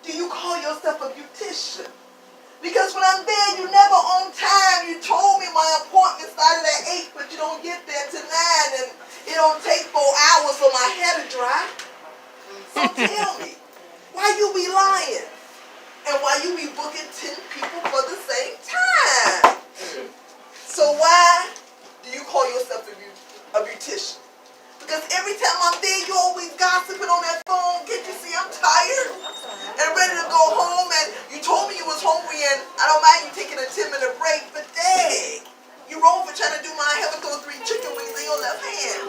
do you call yourself a beautician? Because when I'm there, you're never on time. You told me my appointment started at 8, but you don't get there till 9, and it don't take 4 hours for my hair to dry. So tell me, why you be lying? And why you be booking 10 people for the same time? So why do you call yourself a beautician? Because every time I'm there, you always gossiping on that phone. Can't you see I'm tired and ready to go home? And you told me you was hungry, and I don't mind you taking a 10-minute break, but dang, you wrong for trying to do my hair with those 3 chicken wings in your left hand.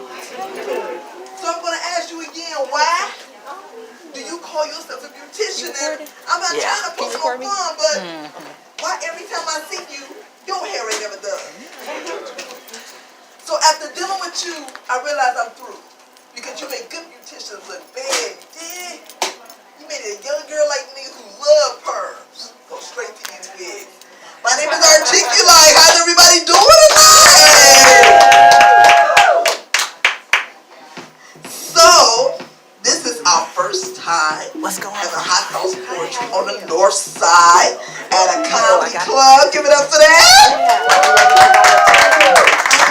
So I'm going to ask you again, why do you call yourself a beautician? And I'm not trying to poke no fun, but why every time I see you, your hair ain't ever done? So after dealing with you, I realized I'm through. Because you made good beauticians look bad, you did. You made a young girl like me who love perms go straight to these wigs. My name is Articulate. How's everybody doing tonight? So, this is our first time having a hot house poetry on the north side at a comedy club. Give it up for that.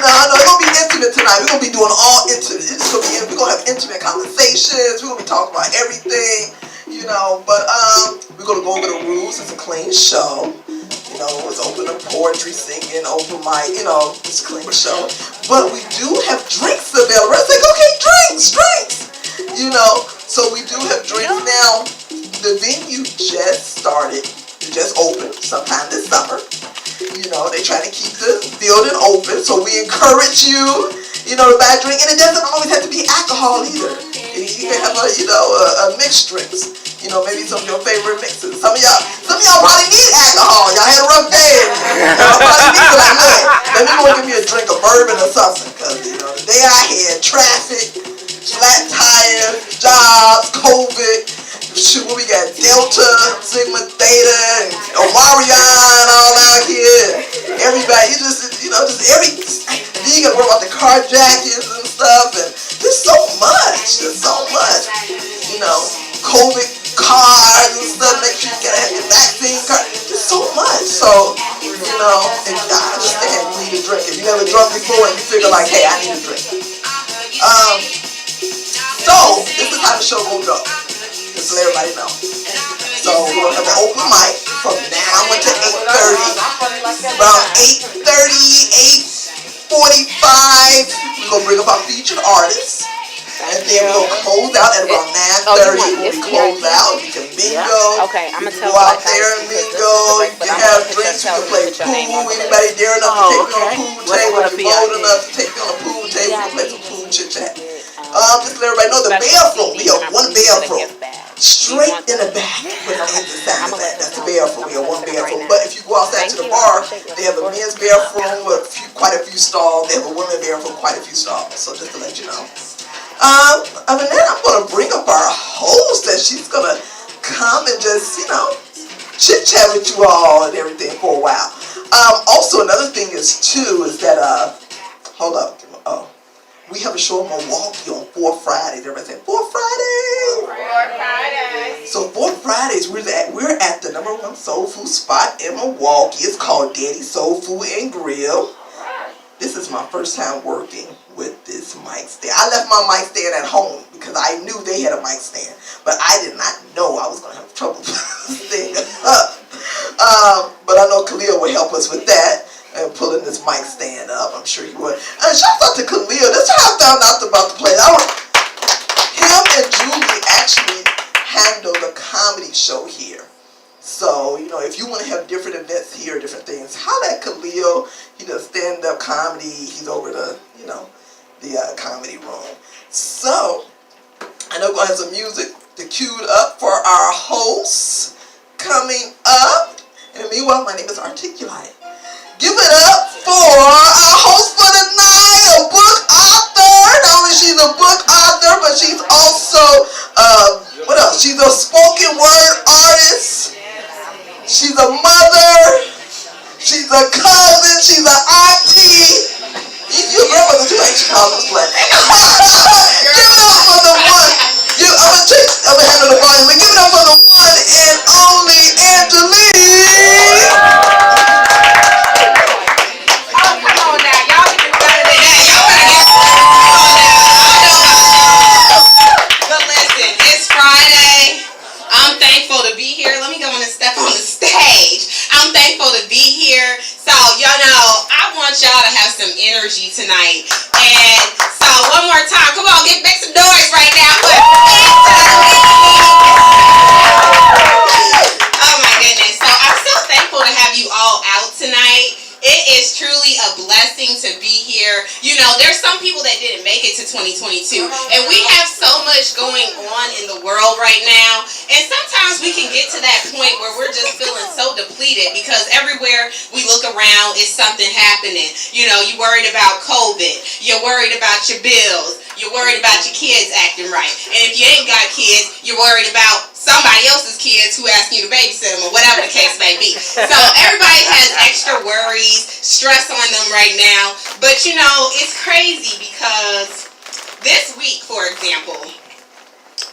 No, it's gonna be intimate tonight. We're gonna be doing all intimate. We're gonna have intimate conversations. We're gonna be talking about everything, you know. But we're gonna go over the rules. It's a clean show. You know, it's open to poetry, singing, open mic. You know, it's a clean show. But we do have drinks available. It's like, okay, drinks. You know, so we do have drinks now. The venue just started. It just opened sometime this summer. You know, they try to keep the building open, so we encourage you, you know, to buy a drink. And it doesn't always have to be alcohol either. You can have a mixed drinks. You know, maybe some of your favorite mixes. Some of y'all probably need alcohol. Y'all had a rough day. Y'all probably need to like, look, let me go give me a drink of bourbon or something. Because, you know, the day I had traffic, flat tires, jobs, COVID. Shoot, what we got? Delta, Sigma, Theta, and Omarion all out here. Everybody, you you gotta worry about the carjackings and stuff, and there's so much. You know, COVID cards and stuff, make sure you gotta have your vaccine card. There's so much. So, you know, and I understand you need a drink. If you never drunk before and you figure like, hey, I need a drink. So, this is how the show will go. Just to let everybody know. So we're going to have an open mic from now until 8:30. Around 8:30, 8:45, we're going to bring up our featured artists. And then we're going to close out at about 9:30. When we close out, you can bingo. Okay, I'm going to go out there and bingo. You can have drinks. You can play pool. Anybody dare enough to take me on a pool table? If you're old enough to take me on a pool table, you can play some pool chit-chat. Just to let everybody know, the bathroom, we have one bathroom. Straight in the back with an exit sign in the back. That's the bathroom. We have one bathroom. But if you go outside to the bar, they have a men's bathroom with quite a few stalls. They have a women's bathroom, quite a few stalls. So just to let you know. Other than that, I'm going to bring up our host, and she's going to come and just, you know, chit-chat with you all and everything for a while. Also, another thing is that, hold up. We have a show in Milwaukee on 4 Fridays. Everybody say, 4 Fridays? 4 Fridays. So 4 Fridays, we're at the #1 soul food spot in Milwaukee. It's called Daddy's Soul Food and Grill. This is my first time working with this mic stand. I left my mic stand at home because I knew they had a mic stand. But I did not know I was going to have trouble staying up. But I know Khalil will help us with that. And pulling this mic stand up, I'm sure he would. And shout out to Khalil. This is how I found out about the place. Him and Julie actually handle the comedy show here. So, you know, if you want to have different events here, different things, holla at Khalil. He does stand-up comedy. He's over the, you know, the comedy room. So, I know we're going to have some music to queued up for our hosts coming up. And meanwhile, my name is Articulate. Give it up for our host for the night, a book author. Not only she's a book author, but she's also, what else? She's a spoken word artist. She's a mother. She's a cousin. She's an auntie. Your grandmother too, ain't she? Collins Black. Give it up for the one. I'm going to handle the volume, but give it up for the one and thankful to be here. Let me go on and step on the stage. I'm thankful to be here. So, y'all know, I want y'all to have some energy tonight. And so, one more time, come on, make some noise right now. Oh my goodness. So, I'm so thankful to have you all out tonight. It is truly a blessing to be here. You know, there's some people that didn't make it to 2022, and we have so much going on in the world right now, and sometimes we can get to that point where we're just feeling so depleted because everywhere we look around is something happening. You know, you're worried about COVID, you're worried about your bills, you're worried about your kids acting right, and if you ain't got kids, you're worried about somebody else's kids who ask you to babysit them or whatever the case may be. So everybody has extra worries, stress on them right now. But you know, it's crazy because this week, for example,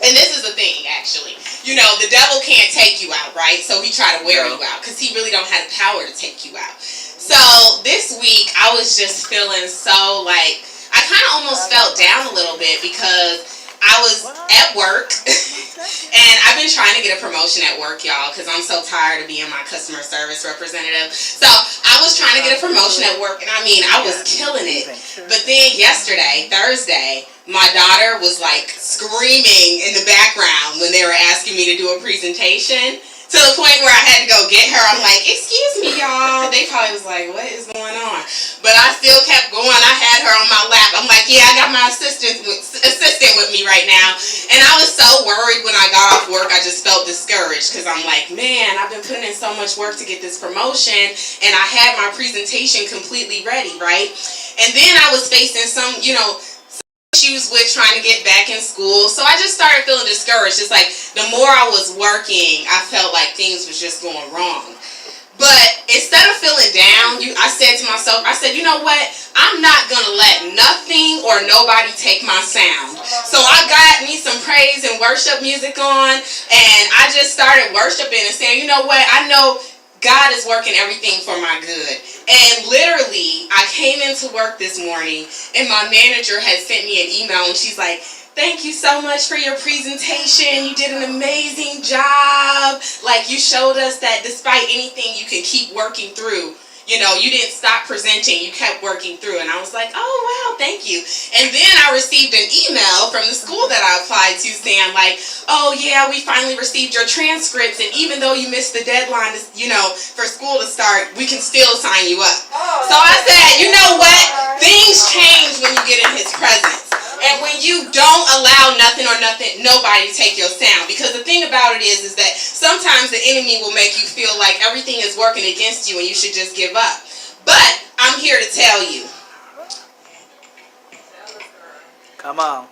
and this is the thing actually, you know, the devil can't take you out, right? So he try to wear you out because he really don't have the power to take you out. So this week I was just feeling so like, I kind of almost felt down a little bit because I was at work, and I've been trying to get a promotion at work, y'all, because I'm so tired of being my customer service representative. So I was trying to get a promotion at work, and I mean, I was killing it. But then yesterday, Thursday, my daughter was like screaming in the background when they were asking me to do a presentation. To the point where I had to go get her. I'm like, excuse me, y'all. They probably was like, what is going on? But I still kept going. I had her on my lap. I'm like, yeah, I got my assistant with me right now. And I was so worried when I got off work. I just felt discouraged because I'm like, man, I've been putting in so much work to get this promotion. And I had my presentation completely ready, right? And then I was facing some, you know, issues with trying to get back in school. So I just started feeling discouraged. It's like the more I was working, I felt like things was just going wrong. But instead of feeling down, I said to myself, I said, you know what? I'm not going to let nothing or nobody take my sound. So I got me some praise and worship music on, and I just started worshiping and saying, you know what? I know God is working everything for my good. And literally, I came into work this morning, and my manager had sent me an email, and she's like, thank you so much for your presentation. You did an amazing job. Like, you showed us that despite anything, you can keep working through. You know, you didn't stop presenting. You kept working through. And I was like, oh, wow, thank you. And then I received an email from the school that I applied to saying like, oh, yeah, we finally received your transcripts. And even though you missed the deadline, you know, for school to start, we can still sign you up. So I said, you know what? Things change when you get in his presence. And when you don't allow nobody to take your sound. Because the thing about it is that sometimes the enemy will make you feel like everything is working against you and you should just give up. But I'm here to tell you. Come on.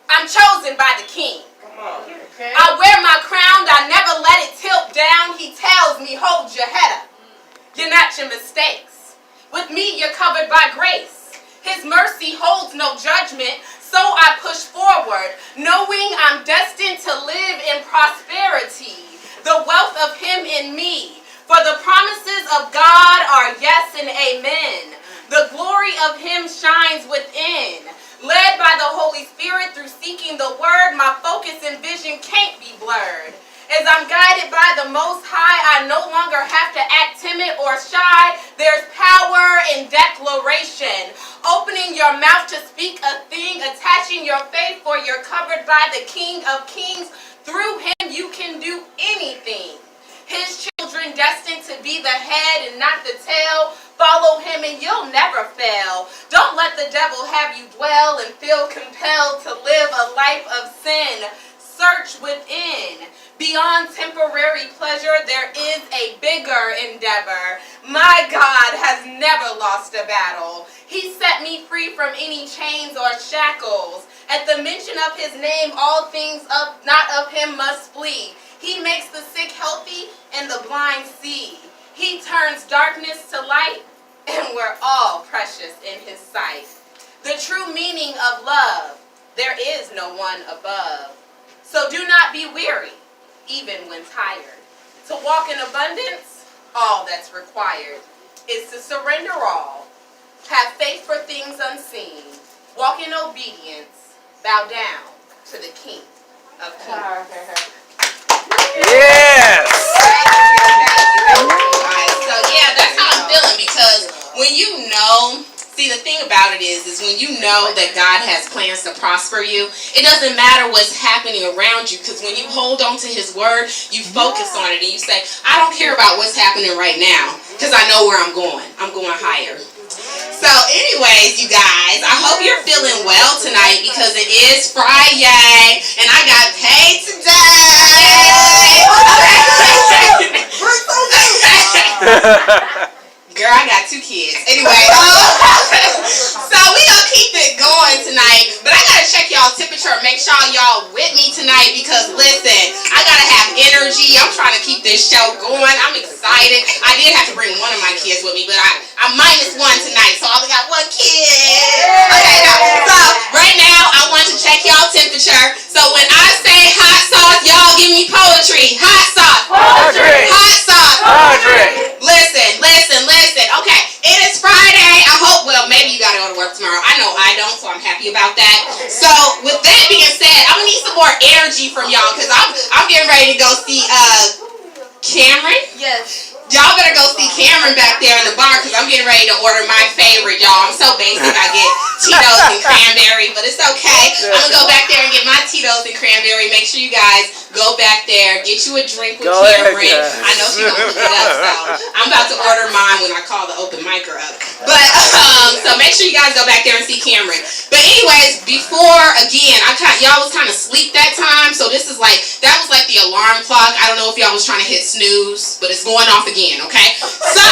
I'm chosen by the King. Come on. Okay. I wear my crown. I never let it tilt down. He tells me, hold your head up. You're not your mistakes. With me, you're covered by grace. His mercy holds no judgment, so I push forward, knowing I'm destined to live in prosperity, the wealth of him in me. For the promises of God are yes and amen. The glory of him shines within. Led by the Holy Spirit through seeking the word, my focus and vision can't be blurred. As I'm guided by the Most High, I no longer have to act timid or shy. There's power in declaration. Opening your mouth to speak a thing, attaching your faith, for you're covered by the King of Kings. Through him you can do anything. His children destined to be the head and not the tail. Follow him and you'll never fail. Don't let the devil have you dwell and feel compelled to live a life of sin. Search within. Beyond temporary pleasure, there is a bigger endeavor. My God has never lost a battle. He set me free from any chains or shackles. At the mention of his name, all things not of him must flee. He makes the sick healthy and the blind see. He turns darkness to light, and we're all precious in his sight. The true meaning of love, there is no one above. So do not be weary, even when tired. To walk in abundance, all that's required is to surrender all, have faith for things unseen, walk in obedience, bow down to the King of Kings. See, the thing about it is when you know that God has plans to prosper you, it doesn't matter what's happening around you, because when you hold on to His word, you focus on it and you say, I don't care about what's happening right now, because I know where I'm going. I'm going higher. So anyways, you guys, I hope you're feeling well tonight, because it is Friday and I got paid today. Girl, I got 2 kids. Anyway, so we gonna keep it going tonight, but I gotta check y'all temperature and make sure y'all with me tonight, because listen, I gotta have energy. I'm trying to keep this show going. I'm excited. I did have to bring one of my kids with me, but I'm -1 tonight, so I only got 1 kid. Okay, so right now I want to check y'all temperature. So when I say hot sauce, y'all give me poetry. Hot sauce. Poetry. Hot sauce. Poetry. Listen. Okay, it is Friday. I hope, well, maybe you gotta go to work tomorrow. I know I don't, so I'm happy about that. So with that being said, I'm gonna need some more energy from y'all, because I'm getting ready to go see Cameron. Yes. Y'all better go see Cameron back there in the bar, because I'm getting ready to order my favorite, y'all. I'm so basic. I get Tito's and cranberry, but it's okay. I'm gonna go back there and get my Tito's and cranberry. Make sure you guys go back there, get you a drink with Cameron. I know she gonna hook it up, so I'm about to order mine when I call the open micer up. But so make sure you guys go back there and see Cameron. But anyways, before again, y'all was kind of asleep that time, so this is that was like the alarm clock. I don't know if y'all was trying to hit snooze, but it's going off again. Okay, so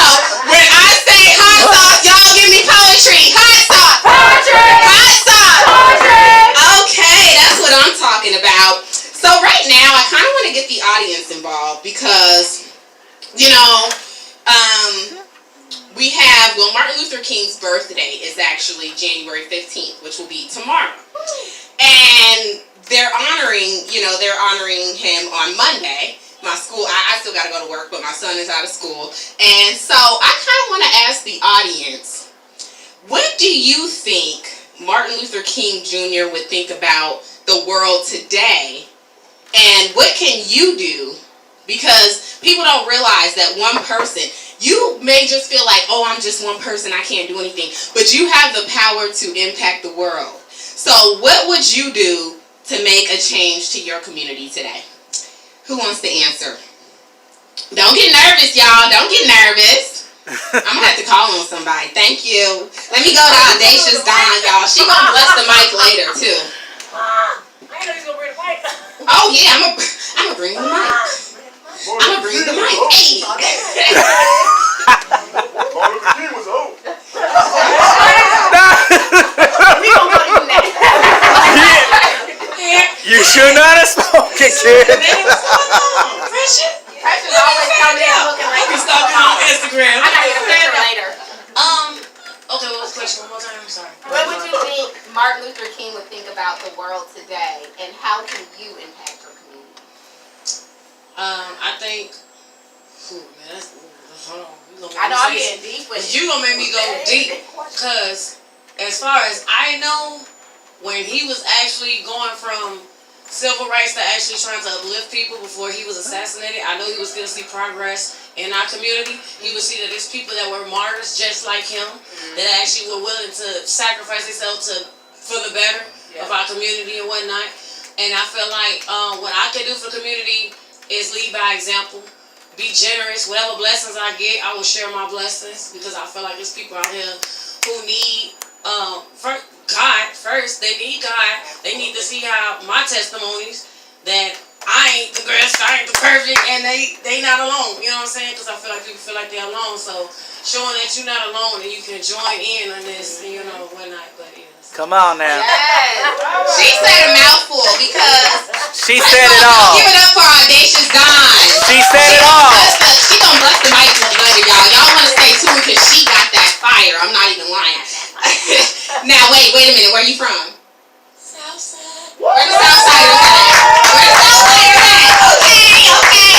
when I say hot sauce, y'all give me poetry. Hot sauce. Poetry. Hot sauce. Poetry. Okay, that's what I'm talking about. So right now, I kind of want to get the audience involved, because, we have, Martin Luther King's birthday is actually January 15th, which will be tomorrow. And they're honoring him on Monday. My school, I still got to go to work, but my son is out of school. And so I kind of want to ask the audience, what do you think Martin Luther King Jr. would think about the world today? And what can you do? Because people don't realize that one person, you may just feel like, oh, I'm just one person, I can't do anything. But you have the power to impact the world. So what would you do to make a change to your community today? Who wants to answer? Don't get nervous, y'all. Don't get nervous. I'm going to have to call on somebody. Thank you. Let me go to Audacious Dawn, y'all. She going to bless the mic later, too. I know he's going to bring the mic. Oh, yeah. I'm going to bring the mic. I'm going to bring the mic. Hey. Martin Luther King was old. We going to go to next. You should not have spoken, kid. Pressure's always coming in looking like You stalk me on Instagram. I got to get a picture later. Okay, what was the question? One more time. I'm sorry. What would you think Martin Luther King would think about the world today, and how can you impact your community? I think. Man, hold on. I know I'm getting deep with You gonna make me go deep, cause as far as I know, when he was actually going from civil rights to actually trying to uplift people before he was assassinated, I know he was going to see progress in our community. He would see that there's people that were martyrs just like him, that actually were willing to sacrifice themselves for the better of our community and whatnot. And I feel like what I can do for the community is lead by example, be generous. Whatever blessings I get, I will share my blessings, because I feel like there's people out here who need God first. They need God. They need to see how my testimonies that I ain't the greatest, I ain't the perfect, and they not alone. You know what I'm saying? Because I feel like people feel like they're alone. So showing that you're not alone and you can join in on this, whatnot. But Come on now. Yes. She said a mouthful, because She said it all. give it up for Audacious Dawn. She said it all. She gonna bust the mic later, y'all. Y'all want to stay tuned, because she got that fire. I'm not even lying. Now wait a minute. Where you from? Southside. Where the Southsiders at? Where the Southsiders at? Okay.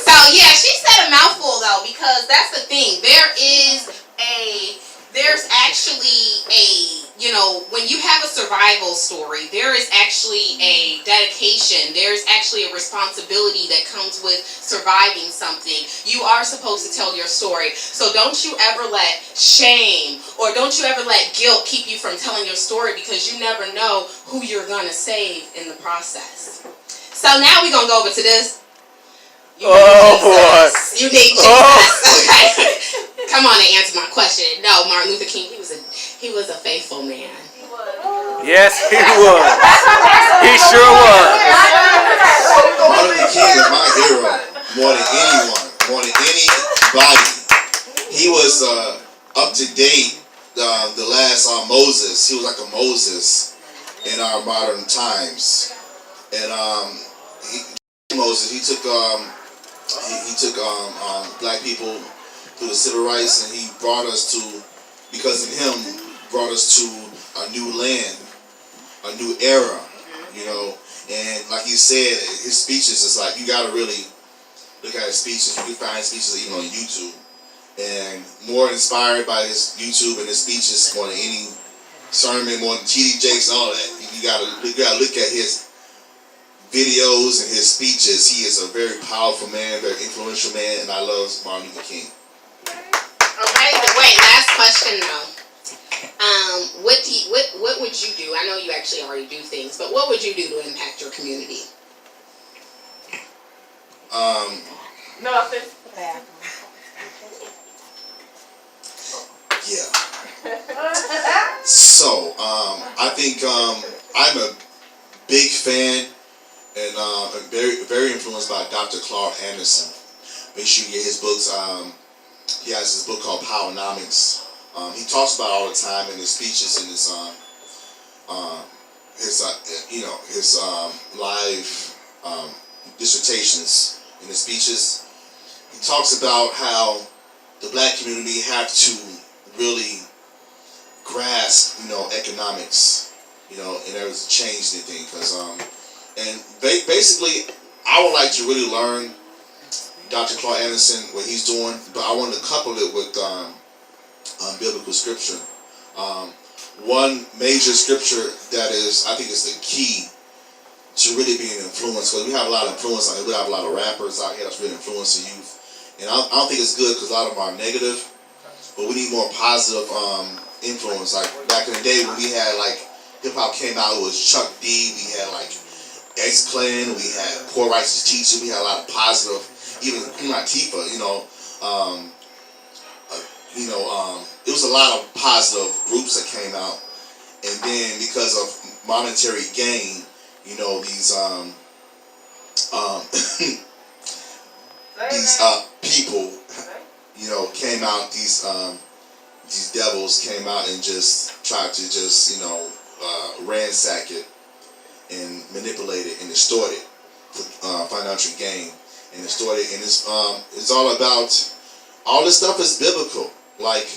So yeah, she said a mouthful though, because that's the thing. There's actually a, when you have a survival story, there is actually a dedication dedication. There's actually a responsibility that comes with surviving something. You are supposed to tell your story. So don't you ever let shame or don't you ever let guilt keep you from telling your story, because you never know who you're going to save in the process. So now we're going to go over to this. You need Jesus. You need Jesus. Okay. Come on and answer my question. No, Martin Luther King, he was a faithful man. Yes, he was. He sure was. Martin Luther King is my hero more than anyone, more than anybody. He was up to date. The last Moses. He was like a Moses in our modern times. And Moses, he took black people through the civil rights, and he brought us to, because of him, brought us to a new land, a new era, you know. And like he said, his speeches is like, you gotta really look at his speeches. You can find his speeches even on YouTube, and more inspired by his YouTube and his speeches more than any sermon, more than TD Jakes and all that. You gotta look at his videos and his speeches. He is a very powerful man, very influential man, and I love Martin Luther King. Okay, wait, last question though. What would you do? I know you actually already do things, but what would you do to impact your community? Nothing. Yeah. So, I think I'm a big fan and very influenced by Dr. Clark Anderson. Make sure you get his books. He has this book called Powernomics. He talks about all the time in his speeches and his live dissertations in his speeches. He talks about how the black community have to really grasp, economics, in order to change anything. Because and basically, I would like to really learn Dr. Clark Anderson, what he's doing, but I want to couple it with biblical scripture. One major scripture that I think is the key to really being influenced, because we have a lot of influence out here. We have a lot of rappers out here that's really influencing youth. And I don't think it's good because a lot of them are negative, but we need more positive influence. Like back in the day when we had like hip-hop came out, it was Chuck D, we had like X-Clan, we had Poor Righteous Teacher, we had a lot of positive, even Tifa, it was a lot of positive groups that came out. And then because of monetary gain, these these people, came out, these devils came out and just tried to ransack it and manipulate it and distort it for financial gain and distort it. And it's all about, all this stuff is biblical. Like,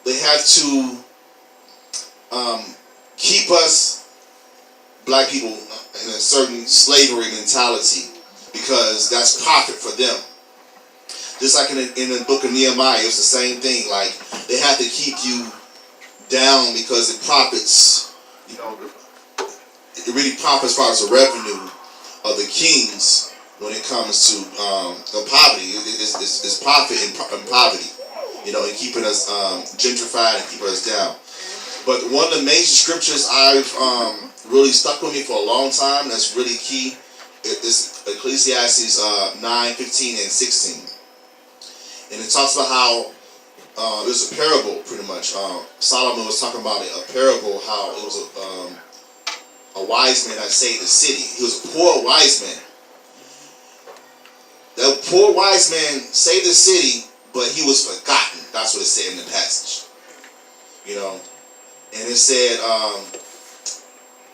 they have to keep us, black people, in a certain slavery mentality, because that's profit for them. Just like in the book of Nehemiah, it was the same thing. Like, they have to keep you down because it profits, it really profits as far as the revenue of the kings when it comes to poverty. It's profit in poverty, and keeping us gentrified and keeping us down. But one of the major scriptures I've really stuck with me for a long time, that's really key, is Ecclesiastes 9:15 and 16. And it talks about how it was a parable, pretty much. Solomon was talking about a parable, how it was a wise man that saved the city. He was a poor wise man. That poor wise man saved the city, but he was forgotten. That's what it said in the passage. And it said,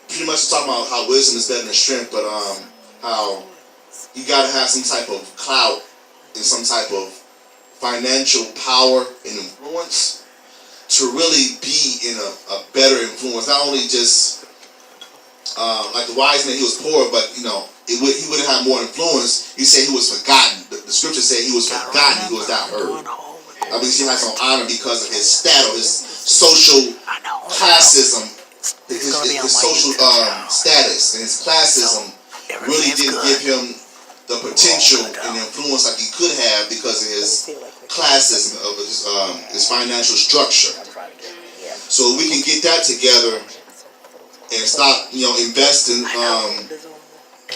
pretty much talking about how wisdom is better than strength, but how you got to have some type of clout and some type of financial power and influence to really be in a better influence. Not only just like the wise man, he was poor, but he would have had more influence. He said he was forgotten. The scripture said he was forgotten. He was not heard. I mean, he had some honor because of his status, his social classism, his social status, and his classism really didn't give him the potential and influence like he could have because of his classism, of his financial structure. So we can get that together and stop, investing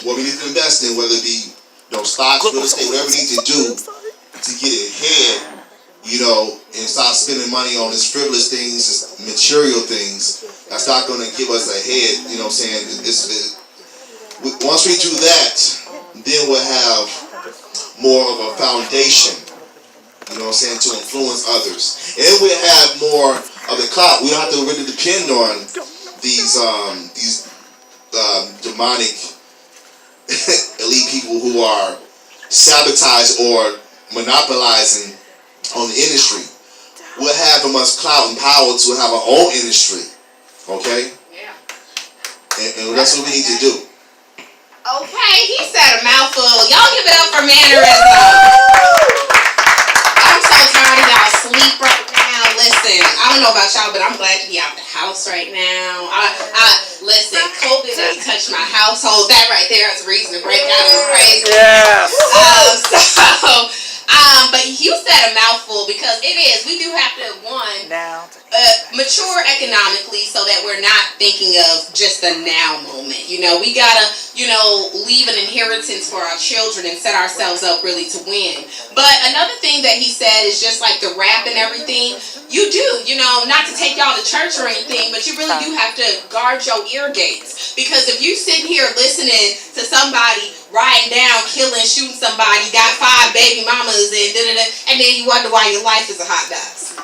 what we need to invest in, whether it be stocks, real estate, whatever we need to do to get ahead, and stop spending money on these frivolous things, this material things. That's not going to give us ahead. You know what I'm saying? Once we do that, then we'll have more of a foundation, to influence others. And then we'll have more of the clout. We don't have to really depend on these demonic elite people who are sabotaging or monopolizing on the industry. We'll have as much clout and power to have our own industry. Okay? Yeah. And that's what we need to do. Okay, he said a mouthful. Y'all give it up for mannerism. I'm so tired of y'all sleep right now. Listen, I don't know about y'all, but I'm glad to be out the house right now. Listen, COVID ain't touched my household. That right there is a reason to break out in praise. Yes. But you said a mouthful because it is. We do have to, mature economically so that we're not thinking of just the now moment. We gotta, leave an inheritance for our children and set ourselves up really to win. But another thing that he said is just like the rap and everything. You do, not to take y'all to church or anything, but you really do have to guard your ear gates. Because if you sitting here listening to somebody riding down, killing, shooting somebody, got 5 baby mamas and then you wonder why your life is a hot mess.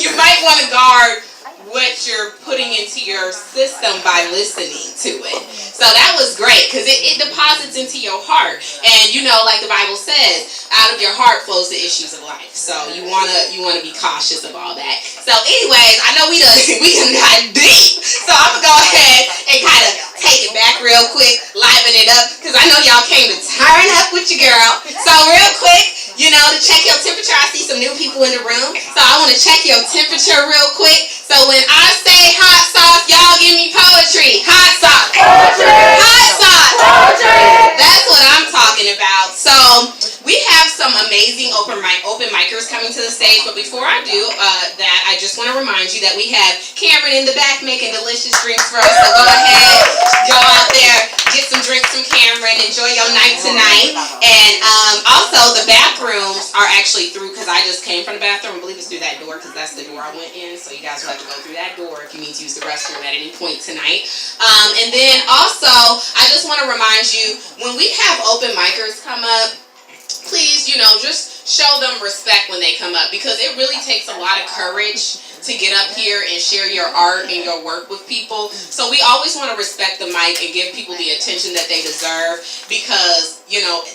You might want to guard what you're putting into your system by listening to it. So that was great because it deposits into your heart. And like the Bible says, out of your heart flows the issues of life. So you wanna be cautious of all that. So anyways, I know we done got deep. So I'm gonna go ahead and kind of take it back real quick, liven it up, because I know y'all came to turn up with your girl. So real quick, to check your temperature, I see some new people in the room. So I want to check your temperature real quick. So when I say hot sauce, y'all give me poetry. Hot sauce. Poetry. Hot sauce. Poetry. That's what I'm talking about. So we have some amazing open micers coming to the stage. But before I do that, I just want to remind you that we have Cameron in the back making delicious drinks for us. So go ahead, y'all out there, get some drinks from Cameron. Enjoy your night tonight. And also the bathrooms are actually through because I just came from the bathroom. I believe it's through that door because that's the door I went in. So you guys will have to go through that door if you need to use the restroom at any point tonight. And then also, I just want to remind you, when we have open micers come up, please, just show them respect when they come up because it really takes a lot of courage to get up here and share your art and your work with people. So we always want to respect the mic and give people the attention that they deserve because,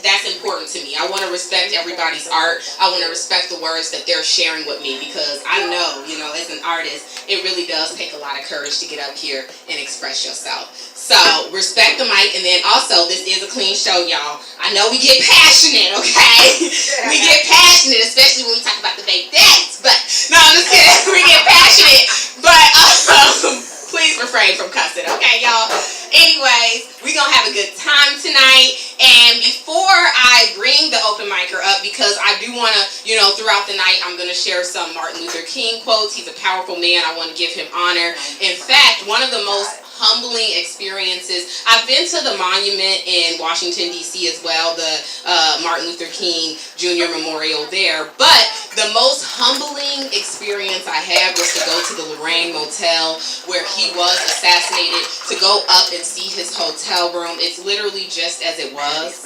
that's important to me. I want to respect everybody's art. I want to respect the words that they're sharing with me because I know, as an artist, it really does take a lot of courage to get up here and express yourself. So respect the mic, and then also this is a clean show, y'all. I know we get passionate, okay? We get passionate, especially when we talk about the baby daddies. But no, I'm just kidding. We get passionate, but please refrain from cussing, okay, y'all? Anyways, we're gonna have a good time tonight. And before I bring the open micer up, because I do want to, throughout the night, I'm going to share some Martin Luther King quotes. He's a powerful man. I want to give him honor. In fact, one of the most humbling experiences, I've been to the monument in Washington, D.C. as well, the Martin Luther King Jr. Memorial there. But the most humbling experience I had was to go to the Lorraine Motel where he was assassinated, to go up and see his hotel room. It's literally just as it was.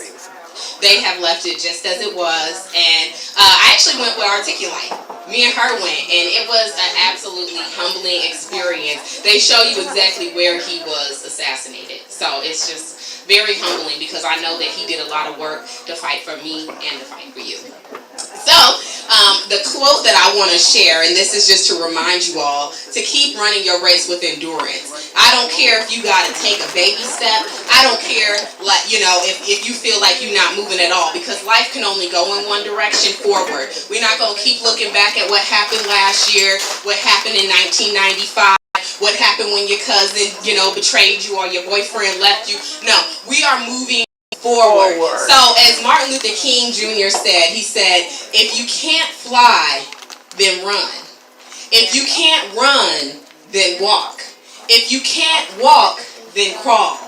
They have left it just as it was, and I actually went with Articulate. Me and her went, and it was an absolutely humbling experience. They show you exactly where he was assassinated, so it's just very humbling because I know that he did a lot of work to fight for me and to fight for you. So, the quote that I want to share, and this is just to remind you all to keep running your race with endurance. I don't care if you got to take a baby step. I don't care, if you feel like you're not moving at all, because life can only go in one direction, forward. We're not going to keep looking back at what happened last year, what happened in 1995. what happened when your cousin, betrayed you or your boyfriend left you. No, we are moving forward. So as Martin Luther King Jr. said, he said, if you can't fly, then run. If you can't run, then walk. If you can't walk, then crawl.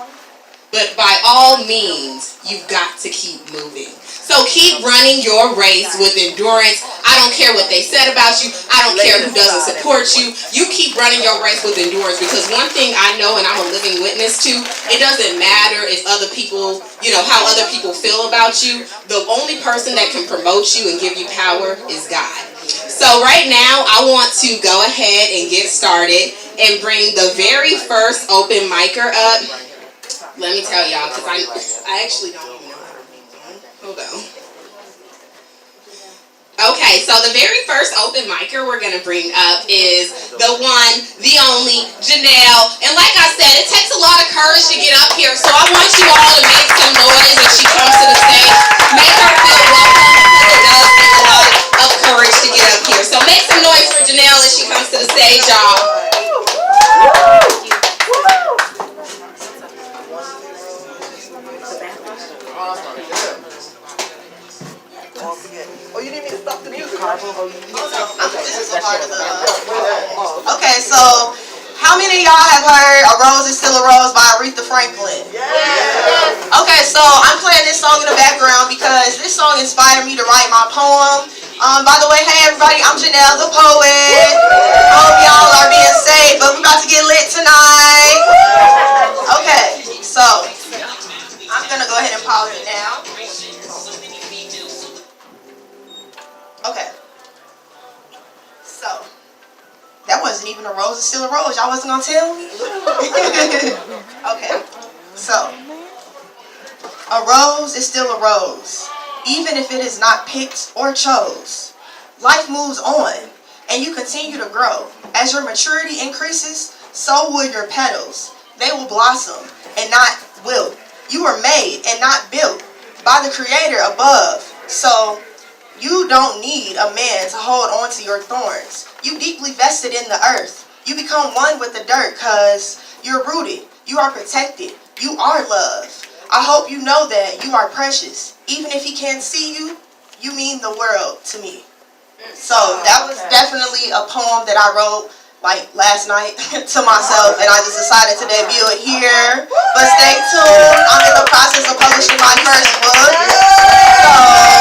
But by all means, you've got to keep moving. So keep running your race with endurance. I don't care what they said about you. I don't care who doesn't support you. You keep running your race with endurance, because one thing I know, and I'm a living witness to, it doesn't matter if other people, how other people feel about you. The only person that can promote you and give you power is God. So right now, I want to go ahead and get started and bring the very first open micer up. Let me tell y'all, because I actually don't even know how to read them. Hold on. Okay, so the very first open micer we're going to bring up is the one, the only, Janelle. And like I said, it takes a lot of courage to get up here, so I want you all to make some noise as she comes to the stage. Make her feel welcome, because it does take a lot of courage to get up here. So make some noise for Janelle as she comes to the stage, y'all. Oh, you need me to stop the music? This is a part of the... Okay, so how many of y'all have heard A Rose is Still a Rose by Aretha Franklin? Yeah. Okay, so I'm playing this song in the background because this song inspired me to write my poem. By the way, hey everybody, I'm Janelle the poet. Hope y'all are being safe, but we're about to get lit tonight. Okay, so I'm gonna go ahead and pause it now. Okay. So, that wasn't even a rose, it's still a rose. Y'all wasn't gonna tell me? Okay. So, a rose is still a rose, even if it is not picked or chose. Life moves on, and you continue to grow. As your maturity increases, so will your petals. They will blossom and not wilt. You were made and not built by the Creator above. So, you don't need a man to hold on to your thorns. You deeply vested in the earth. You become one with the dirt because you're rooted. You are protected. You are loved. I hope you know that you are precious. Even if he can't see you, you mean the world to me. So that was definitely a poem that I wrote like last night to myself, and I just decided to debut it here. But stay tuned. I'm in the process of publishing my first book. So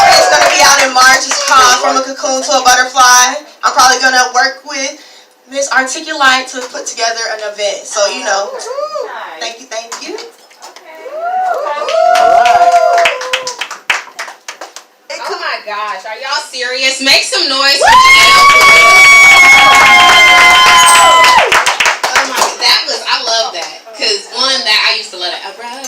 it's going to be out in March. It's called From a Cocoon to a Butterfly. I'm probably going to work with Miss Articulite to put together an event. So, thank you, thank you. Oh my gosh, are y'all serious? Make some noise for Janelle. I love that. Because one, that I used to love it. A rose.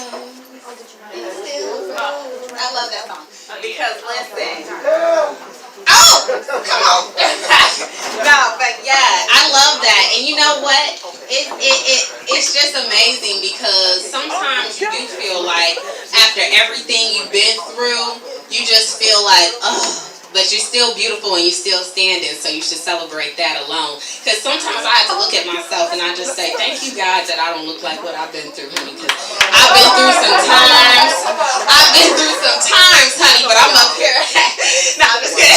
I love that song. Because listen. Oh! Come on. No, but yeah, I love that. And you know what? It's just amazing, because sometimes you do feel like after everything you've been through, you just feel like, oh, but you're still beautiful and you're still standing, so you should celebrate that alone. Because sometimes I have to look at myself and I just say, thank you, God, that I don't look like what I've been through, honey. Because I've been through some times. Honey, but I'm up here. No, I'm just kidding.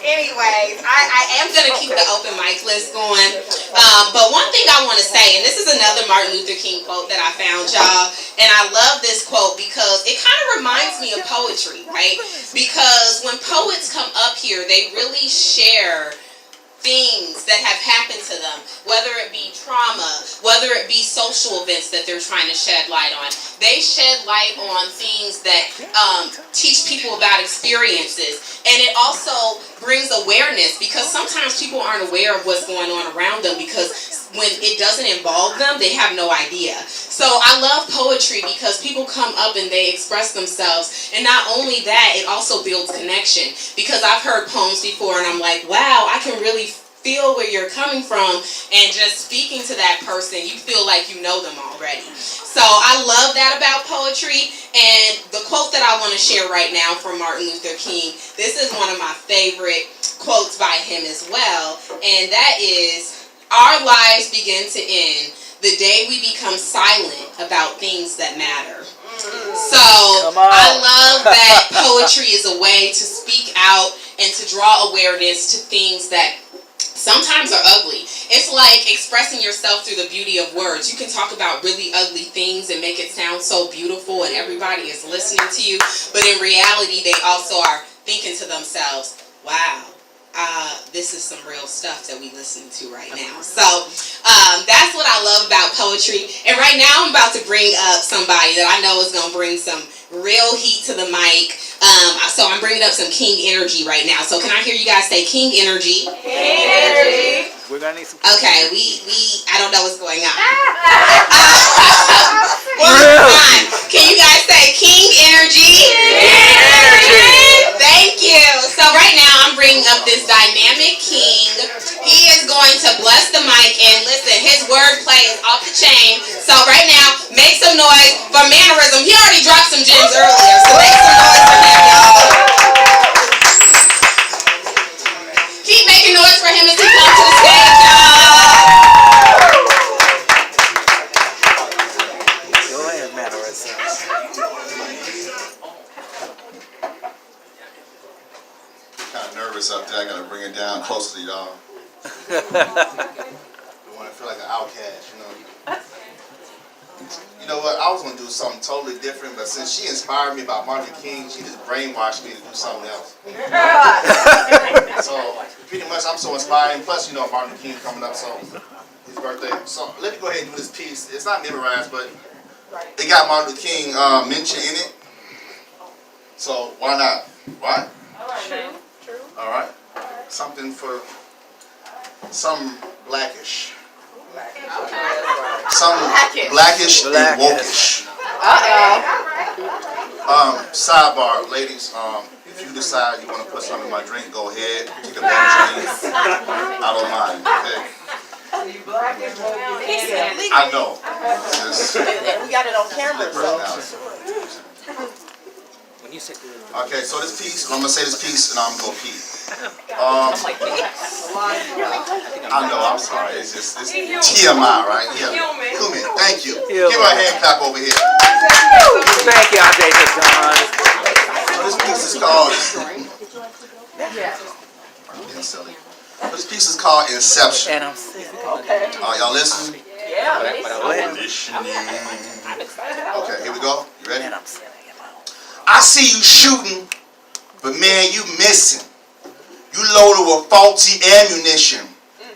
Anyways, I am going to keep the open mic list going. But one thing I want to say, and this is another Martin Luther King quote that I found, y'all. And I love this quote because it kind of reminds me of poetry, right? Because when poets come up here, they really share things that have happened to them, whether it be trauma, whether it be social events that they're trying to shed light on. They shed light on things that teach people about experiences, and it also brings awareness, because sometimes people aren't aware of what's going on around them, because when it doesn't involve them, they have no idea. So I love poetry because people come up and they express themselves, and not only that, it also builds connection, because I've heard poems before and I'm like, wow, I can really feel where you're coming from, and just speaking to that person, you feel like you know them already. So I love that about poetry. And the quote that I want to share right now from Martin Luther King, this is one of my favorite quotes by him as well, and that is, Our lives begin to end the day we become silent about things that matter. So I love that poetry is a way to speak out and to draw awareness to things that sometimes are ugly. It's like expressing yourself through the beauty of words. You can talk about really ugly things and make it sound so beautiful and everybody is listening to you, but in reality they also are thinking to themselves, wow, this is some real stuff that we listening to right now. So that's what I love about poetry. And right now I'm about to bring up somebody that I know is going to bring some real heat to the mic. So I'm bringing up some King energy right now. So can I hear you guys say King energy? King energy. We're gonna need some. Okay, I don't know what's going on. One more time. Can you guys say King energy? King energy. Thank you. So right now I'm bringing up this dynamic king. He is going to bless the mic and listen, his wordplay is off the chain. So right now, make some noise for mannerism. He already dropped some gems earlier, so make some noise for him, y'all. Keep making noise for him as he comes to the stage, y'all. Go ahead, mannerism. Kind of nervous up there. I gotta bring it down closer to y'all. Don't want to feel like an outcast, you know. You know what? I was gonna do something totally different, but since she inspired me about Martin Luther King, she just brainwashed me to do something else. So pretty much, I'm so inspired. Plus, you know, Martin Luther King coming up, so his birthday. So let me go ahead and do this piece. It's not memorized, but it got Martin Luther King mentioned in it. So why not? Right? True. All right. Something for some blackish. Some blackish and wokish. Sidebar, ladies. If you decide you want to put something in my drink, go ahead. Take advantage of me. I don't mind. Okay. I know. And we got it on camera, so. When you say Okay, so this piece, I'm gonna say this piece, and I'm gonna pee. I know, I'm sorry. It's just it's TMI, right? Yeah. Human. Thank you. Give her a hand clap over here. thank you, Jason John. So this piece is called. Yeah, silly. This piece is called Inception. And I'm sick. Are y'all listening? Yeah. Okay, here we go. You ready? And I'm sick. I see you shooting, but man, you missing. You loaded with faulty ammunition.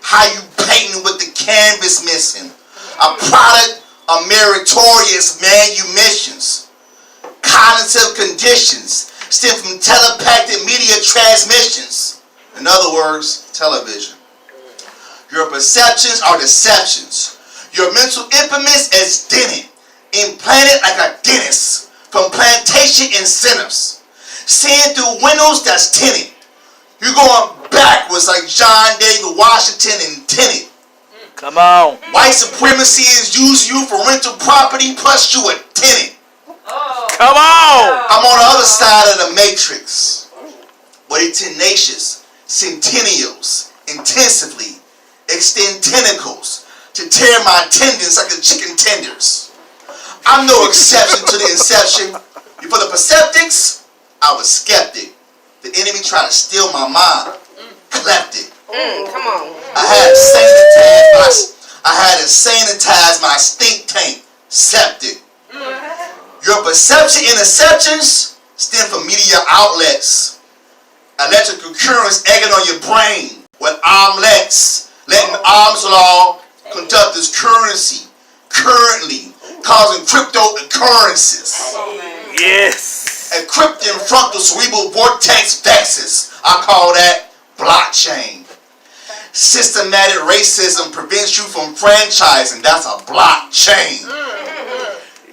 How you painting with the canvas missing? A product of meritorious manumissions. Cognitive conditions stem from telepathic media transmissions. In other words, television. Your perceptions are deceptions. Your mental implements as dented, implanted like a dentist. From plantation incentives, seeing through windows that's tinted. You're going backwards like John David Washington intended. Come on. White supremacy is using you for rental property, plus you a tenant. Come on. I'm on the other side of the matrix, where they tenacious, centennials, intensively extend tentacles to tear my tendons like the chicken tenders. I'm no exception to the inception. Before the perceptics, I was skeptic. The enemy tried to steal my mind. Cleft it. Come on. I had to sanitize my stink tank. Septic. Your perception interceptions stem from media outlets. Electrical currents egging on your brain with omelets. Letting arms law conduct this currency. Currently causing cryptocurrencies. Yes. Encrypting frontal cerebral vortex vexes. I call that blockchain. Systematic racism prevents you from franchising. That's a blockchain.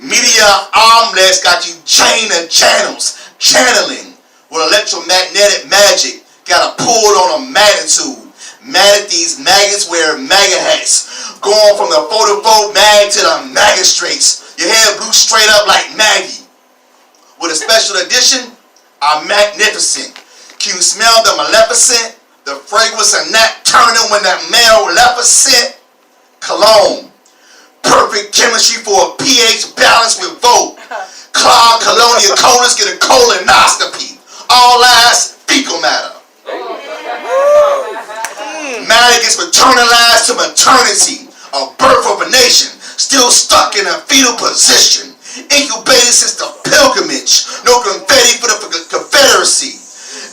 Media omelets got you chain of channels. Channeling with electromagnetic magic. Got to pull on a magnitude. Mad at these maggots wear MAGA hats. Going from the photo mag to the magistrates. Your hair blew straight up like Maggie. With a special edition, I'm magnificent. Can you smell the maleficent? The fragrance of Nat Turner when that male leper scent. Cologne. Perfect chemistry for a pH balance with Vogue. Cloud Colonia Colas get a colonoscopy. All ass fecal matter. Matter gets maternalized to maternity. A birth of a nation. Still stuck in a fetal position. Incubated since the pilgrimage. No confetti for the Confederacy.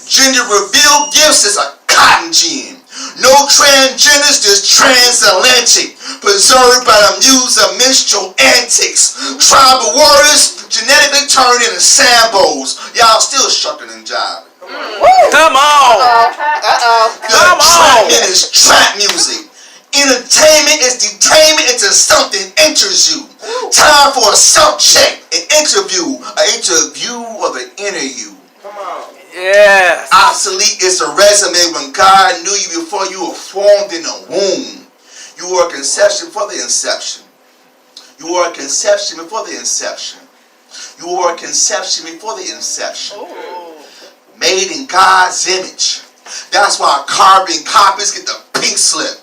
Gender reveal gifts is a cotton gin. No transgenders, just transatlantic. Preserved by the muse of minstrel antics. Tribal warriors genetically turned into sambos. Y'all still shucking and jiving. Come on. Come on. Trap is trap music. Entertainment is detainment into something enters you. Time for a self-check, an interview of an inner you. Yes. Obsolete is a resume when God knew you before you were formed in the womb. You were a conception for the inception. You were a conception before the inception. You were a conception before the inception. Made in God's image. That's why carbon copies get the pink slip.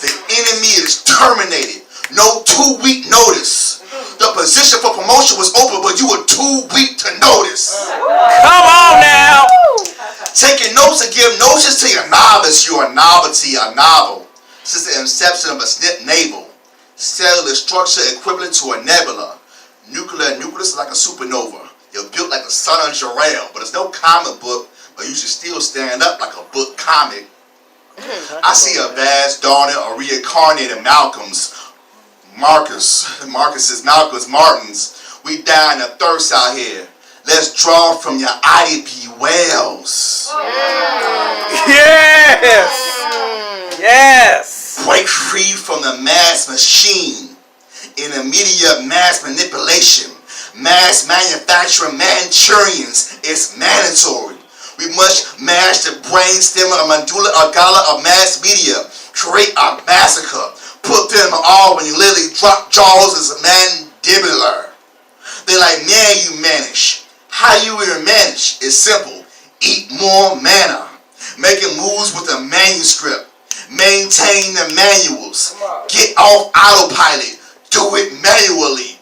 The enemy is terminated. No 2-week notice. The position for promotion was open, but you were too weak to notice. Come on now. Taking notes and give notions to your novice. You're a novelty, a novel. Since the inception of a snip navel. Cellular structure equivalent to a nebula. Nuclear nucleus is like a supernova. You're built like the son of Jarrell, but it's no comic book, but you should still stand up like a book comic. I see a vast dawning or reincarnated Malcolms. Martins. We dying of thirst out here. Let's draw from your IDP wells. Yes. Yes. Break free from the mass machine. In the media of mass manipulation. Mass manufacturing Manchurians is mandatory. We must mash the brain stem of medulla oblongata of mass media. Create a massacre. Put them all when you literally drop jaws as a mandibular. They like, man, you manage. How you even manage is simple. Eat more manna. Making moves with the manuscript. Maintain the manuals. Get off autopilot. Do it manually.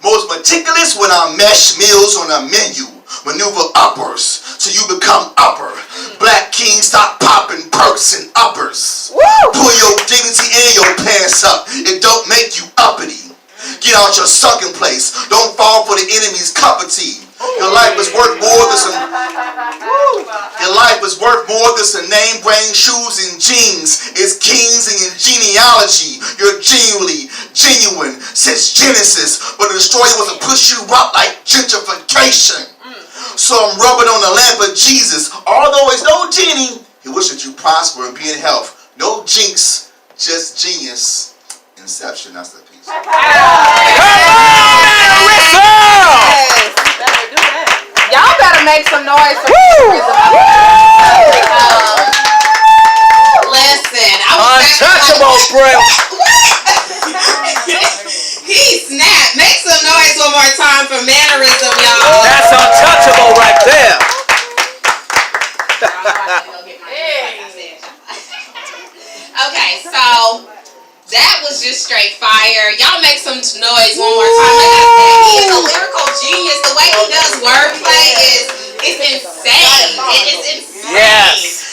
Most meticulous when I mesh meals on a menu. Maneuver uppers so you become upper. Black kings stop popping perks and uppers. Pull your dignity and your pants up. It don't make you uppity. Get out your sunken place. Don't fall for the enemy's cup of tea. Your life is worth more than some. Your life is worth more than some name brand shoes and jeans. It's kings in your genealogy. You're genuine since Genesis, but the destroyer was to push you out like gentrification. So I'm rubbing on the lamp of Jesus. Although it's no genie, he wishes you prosper and be in health. No jinx, just genius. Inception, that's the piece. Come on, Y'all better make some noise for Listen, I was untouchable, bro. He snapped. Make some noise one more time for mannerism, y'all. That's untouchable right there. Okay, so that was just straight fire. Y'all make some noise one more time. Like I said, he is a lyrical genius. The way he does wordplay is insane. It is insane. Yes.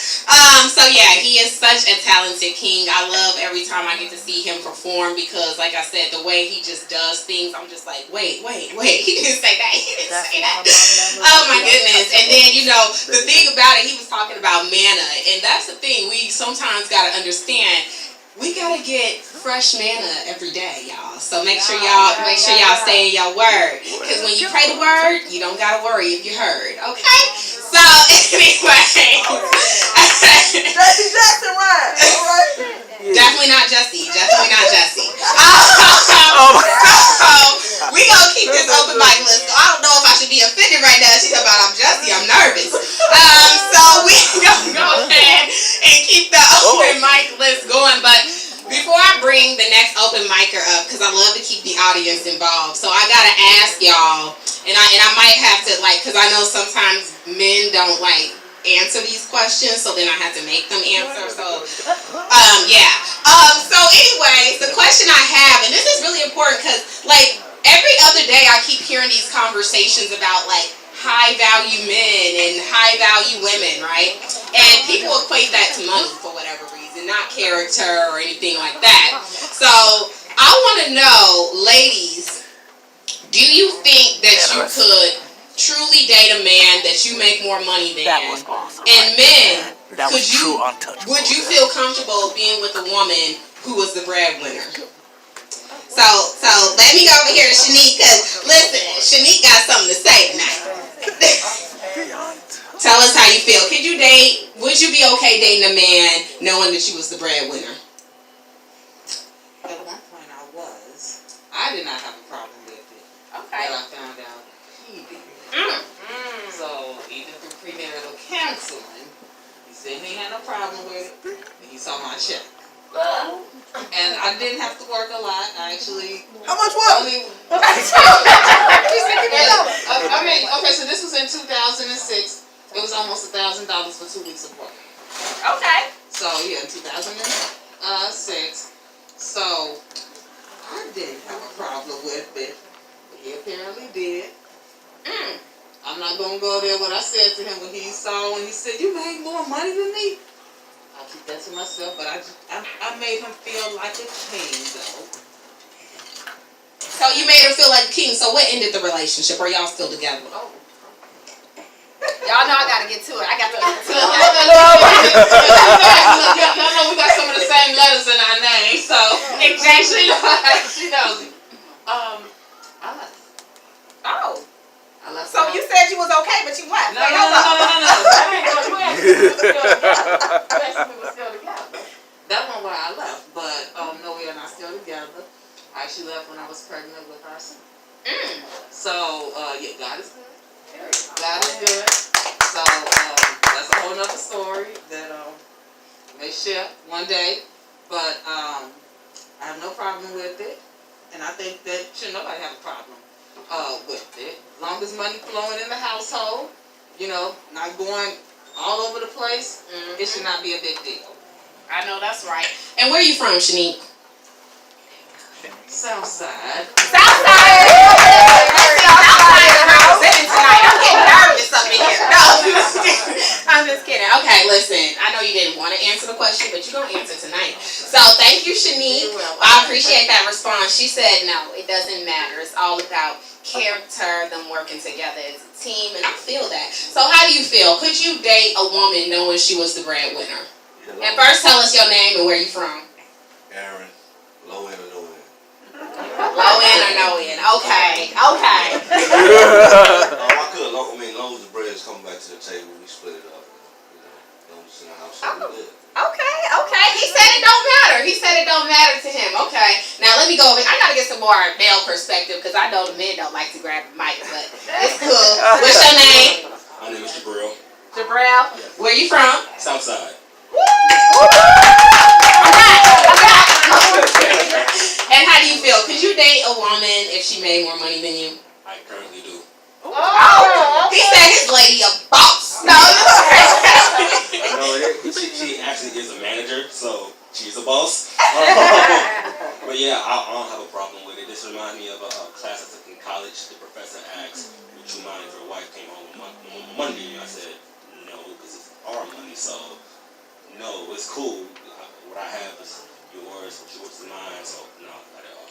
So yeah, he is such a talented king. I love every time I get to see him perform because, like I said, the way he just does things, I'm just like, wait. He didn't say that. He didn't say that. Oh my goodness. And then, you know, the thing about it, he was talking about manna. And that's the thing. We sometimes got to understand. We gotta get fresh manna every day, y'all. So make sure y'all stay in your word. Because when you pray the word, you don't gotta worry if you heard. Okay? So anyway. Jesse Jackson rhyme. All right. Definitely not Jesse. So we gonna keep this open mic list. So I don't know if I should be offended right now. She's about I'm Jesse, I'm nervous. So we gonna go ahead and keep the open mic list going. But before I bring the next open micer up, because I love to keep the audience involved, so I gotta ask y'all, and I might have to because I know sometimes men don't answer these questions, so then I had to make them answer. So, yeah. So anyways, the question I have, and this is really important because, like, every other day I keep hearing these conversations about, like, high value men and high value women, right? And people equate that to money for whatever reason, not character or anything like that. So I want to know, ladies, do you think that you could truly date a man that you make more money than? That was awesome. And men, That was true untouchable. would you feel comfortable being with a woman who was the breadwinner? So let me go over here to Shanique, because listen, Shanique got something to say tonight. Tell us how you feel. Would you be okay dating a man knowing that you was the breadwinner? At one point I did not have a problem with it. Okay. But I found out he did. So even through premarital counseling, he said he had no problem with it. And he saw my check. And I didn't have to work a lot. I actually How much was it? I mean, okay, so this was in 2006. It was almost $1,000 for 2 weeks of work. Okay. So yeah, in 2006. So I didn't have a problem with it, but he apparently did. I'm not gonna go there. What I said to him when he said, "You made more money than me." I keep that to myself, but I made him feel like a king, though. So you made her feel like a king. So what ended the relationship? Are y'all still together? Oh. Y'all know I gotta get to it. I got to get to it. Y'all know we got some of the same letters in our names, so Exactly. she knows. I left. Oh. I left. So you said you was okay, but you left. No. Wait, hold up. That ain't what we were still together. That one where I left, but no, we are not still together. I actually left when I was pregnant with our son. So yeah, God is good. God is good. So that's a whole nother story that may share one day. But I have no problem with it, and I think that nobody have a problem with it. As long as money flowing in the household, not going all over the place, it should not be a big deal. I know that's right. And where are you from, Shanique? Southside. Southside representing tonight. I'm getting nervous up in here. No, I'm just kidding. Okay, listen. I know you didn't want to answer the question, but you're going to answer tonight. So thank you, Shanique. I appreciate that response. She said, no, it doesn't matter. It's all about character, them working together as a team, and I feel that. So how do you feel? Could you date a woman knowing she was the breadwinner? And first tell us your name and where you from. Aaron, low end or no end? Low end or no end? Okay. I could. Long as the bread is coming back to the table, we split it up. Long as it's in the house, so we live. Okay. He said it don't matter. He said it don't matter to him. Okay. Now let me go over. I gotta get some more male perspective because I know the men don't like to grab the mic, but it's cool. What's your name? My name is Jabril. Jabril. Where you from? Southside. And how do you feel? Could you date a woman if she made more money than you? I currently do. He said his lady a boss. No. She actually is a manager, so she's a boss. But yeah, I don't have a problem with it. This reminds me of a class I took in college. The professor asked, "Would you mind if your wife came home on Monday?" And I said, "No, because it's our money, so no, it's cool. What I have is yours, yours is mine, so no, not at all."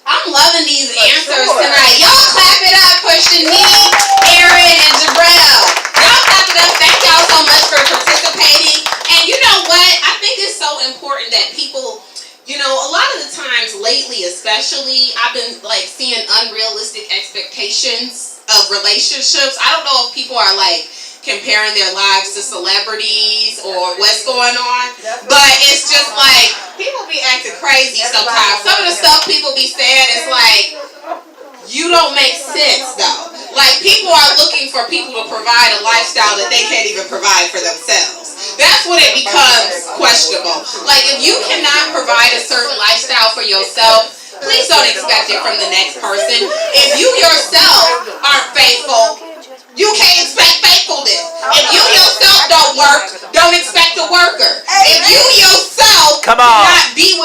I'm loving these answers tonight. Y'all clap it up for Shanique, Aaron, and Jabril. Y'all clap it up. Thank y'all so much for participating. And you know what? I think it's so important that people, a lot of the times lately especially, I've been like seeing unrealistic expectations of relationships. I don't know if people are like comparing their lives to celebrities or what's going on, but it's just like people be acting crazy sometimes. Some of the stuff people be saying is like, you don't make sense though. Like people are looking for people to provide a lifestyle that they can't even provide for themselves. That's when it becomes questionable. Like if you cannot provide a certain lifestyle for yourself, please don't expect it from the next person. If you yourself aren't faithful, you can't expect faithfulness. If you yourself don't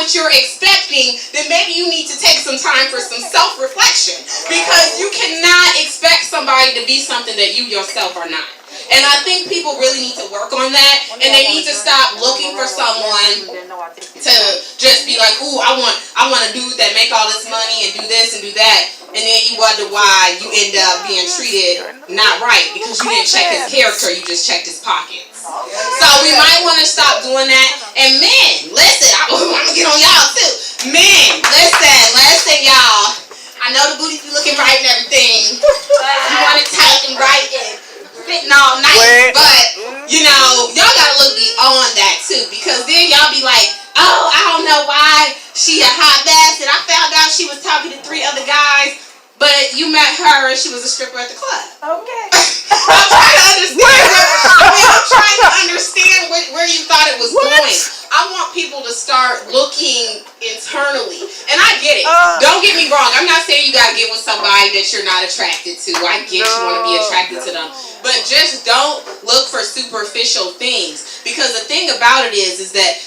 what you're expecting, then maybe you need to take some time for some self-reflection, because you cannot expect somebody to be something that you yourself are not. And I think people really need to work on that, and they need to stop looking for someone to just be like, ooh, I want a dude that make all this money and do this and do that, and then you wonder why you end up being treated not right because you didn't check his character, you just checked his pockets. So we might want to stop doing that. And men, listen, I'm gonna get on y'all too. Men, listen, y'all. I know the booties be looking right and everything. You want it tight and right and fitting all nice, but you know, y'all gotta look beyond that too, because then y'all be like, oh, I don't know why she a hot bastard. I found out she was talking to 3 other guys, but you met her and she was a stripper at the club. Okay. I'm trying to understand. I'm trying to understand where you thought it was going. I want people to start looking internally, and I get it. Don't get me wrong. I'm not saying you gotta get with somebody that you're not attracted to. I get you want to be attracted to them, but just don't look for superficial things, because the thing about it is that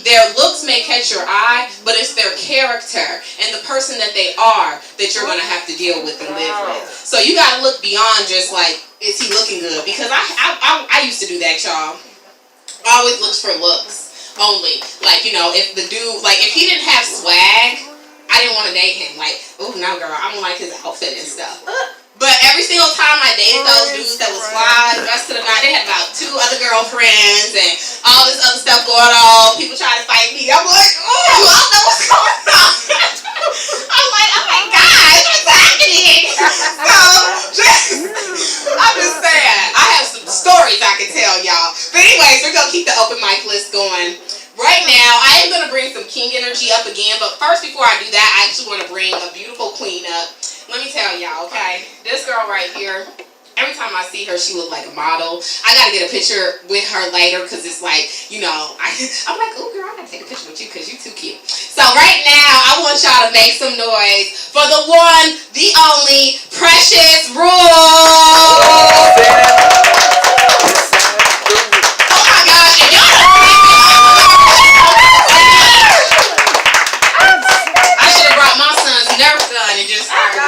their looks may catch your eye, but it's their character and the person that they are that you're gonna have to deal with and live with. So you gotta look beyond just like, is he looking good? Because I used to do that, y'all. I always looked for looks only. Like, you know, if the dude, like, if he didn't have swag, I didn't want to date him. Like, oh, no, girl, I don't like his outfit and stuff. But every single time I dated those dudes that was fly, the rest of the night, they had about 2 other girlfriends and all this other stuff going on. People trying to fight me. I'm like, oh, I don't know what's going on. I'm like, oh my God, what's happening? So, I'm just saying, I have some stories I can tell y'all. But anyways, we're going to keep the open mic list going. Right now, I am going to bring some king energy up again. But first, before I do that, I actually want to bring a beautiful queen up. Let me tell y'all, okay? This girl right here, every time I see her, she look like a model. I got to get a picture with her later because it's like, you know, I'm like, oh, girl, I got to take a picture with you because you too cute. So right now, I want y'all to make some noise for the one, the only, Precious Rule. Oh my gosh, and y'all I should have brought my son's Nerf gun and just started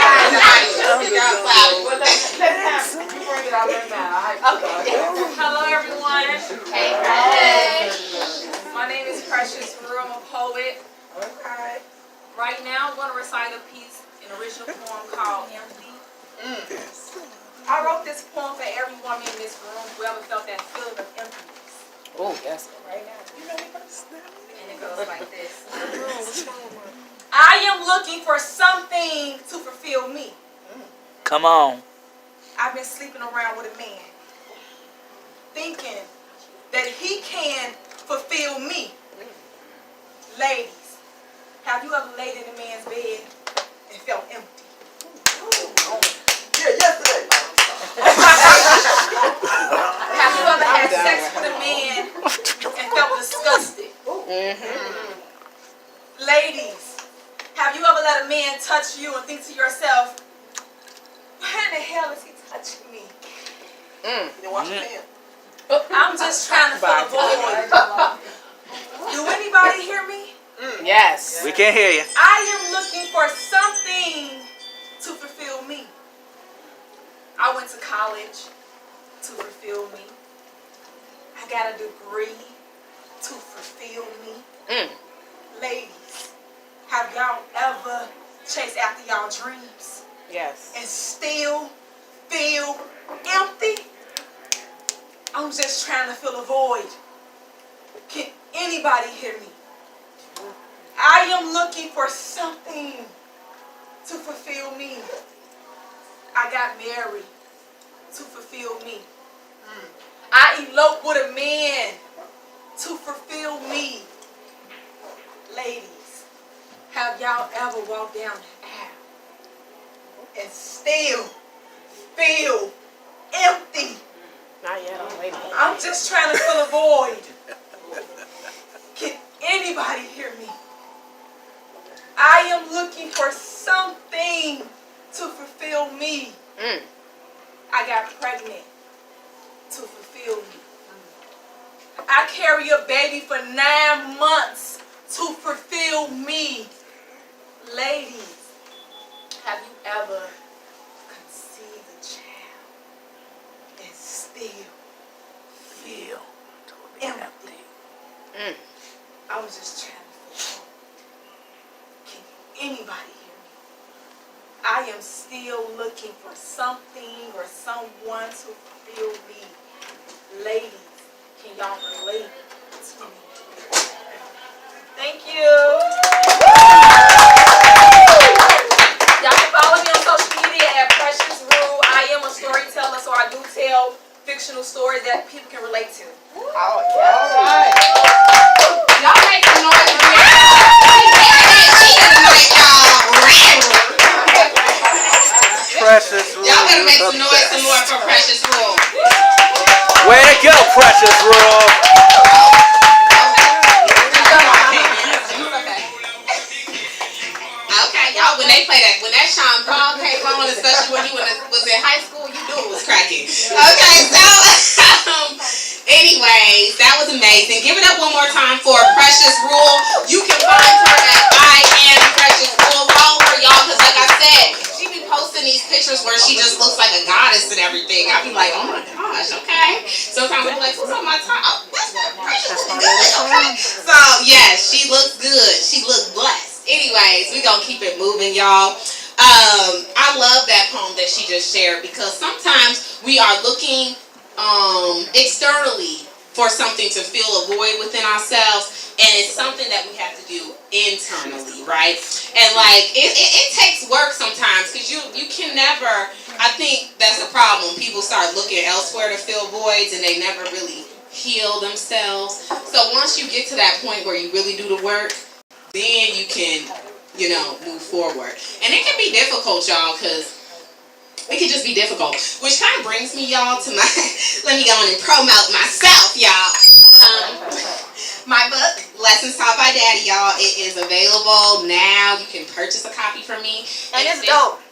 Hello everyone. Hey. My name is Precious Rule. I'm a poet. Okay. Right now I'm going to recite a piece, an original poem called Empty. I wrote this poem for every woman in this room who ever felt that feeling of emptiness. Oh, yes. Right now. You ready for this? And it goes like this. I am looking for something to fulfill me. Come on. I've been sleeping around with a man, thinking that he can fulfill me. Ladies, have you ever laid in a man's bed and felt empty? Yeah, yesterday. Have you ever had sex with a man and felt disgusted? Ladies, have you ever let a man touch you and think to yourself, why in the hell is he touching me? You wash your hands. I'm just trying to fill a void. Do anybody hear me? Yes. We can hear you. I am looking for something to fulfill me. I went to college to fulfill me. I got a degree to fulfill me. Ladies, have y'all ever chased after y'all dreams Yes. and still feel empty? I'm just trying to fill a void. Can anybody hear me? I am looking for something to fulfill me. I got married to fulfill me. I eloped with a man to fulfill me. Ladies, have y'all ever walked down the aisle and still feel empty? Not yet. I'm waiting. I'm just trying to fill a void. Can anybody hear me? I am looking for something to fulfill me. I got pregnant to fulfill me. I carry a baby for 9 months to fulfill me. Ladies, have you ever conceived a child and still feel empty? I was just trying to figure out, can anybody hear me? I am still looking for something or someone to fulfill me. Ladies, can y'all relate to me? Thank you. Y'all can follow me on social media at Precious Rule. I am a storyteller, so I do tell fictional stories that people can relate to. Oh, yeah. All right. Y'all make some noise. Precious Rule. Y'all better make some noise some more for Precious Rule. Way to go, Precious Rule. Okay, y'all, when they play that, when that Sean Paul came on, especially when you was in high school, you knew it was cracking. Okay, so, anyways, that was amazing. Give it up one more time for Precious Rule. You can find her at I Am Precious Rule. Follow her, y'all, because like I said, she be posting these pictures where she just looks like a goddess and everything. I be like, oh my gosh, okay. Sometimes I'm like, who's on my top? That's not Precious looking good, okay? So, yes, she looks good. She looks blessed. Anyways, we gonna keep it moving, y'all. I love that poem that she just shared because sometimes we are looking externally for something to fill a void within ourselves, and it's something that we have to do internally, right? And like it takes work sometimes because you can never. I think that's the problem. People start looking elsewhere to fill voids, and they never really heal themselves. So once you get to that point where you really do the work, then you can, move forward. And it can be difficult, y'all, because it can just be difficult. Which kind of brings me, y'all, to my, let me go on and promote myself, y'all. My book, Lessons Taught by Daddy, y'all, it is available now. You can purchase a copy from me. And it's dope.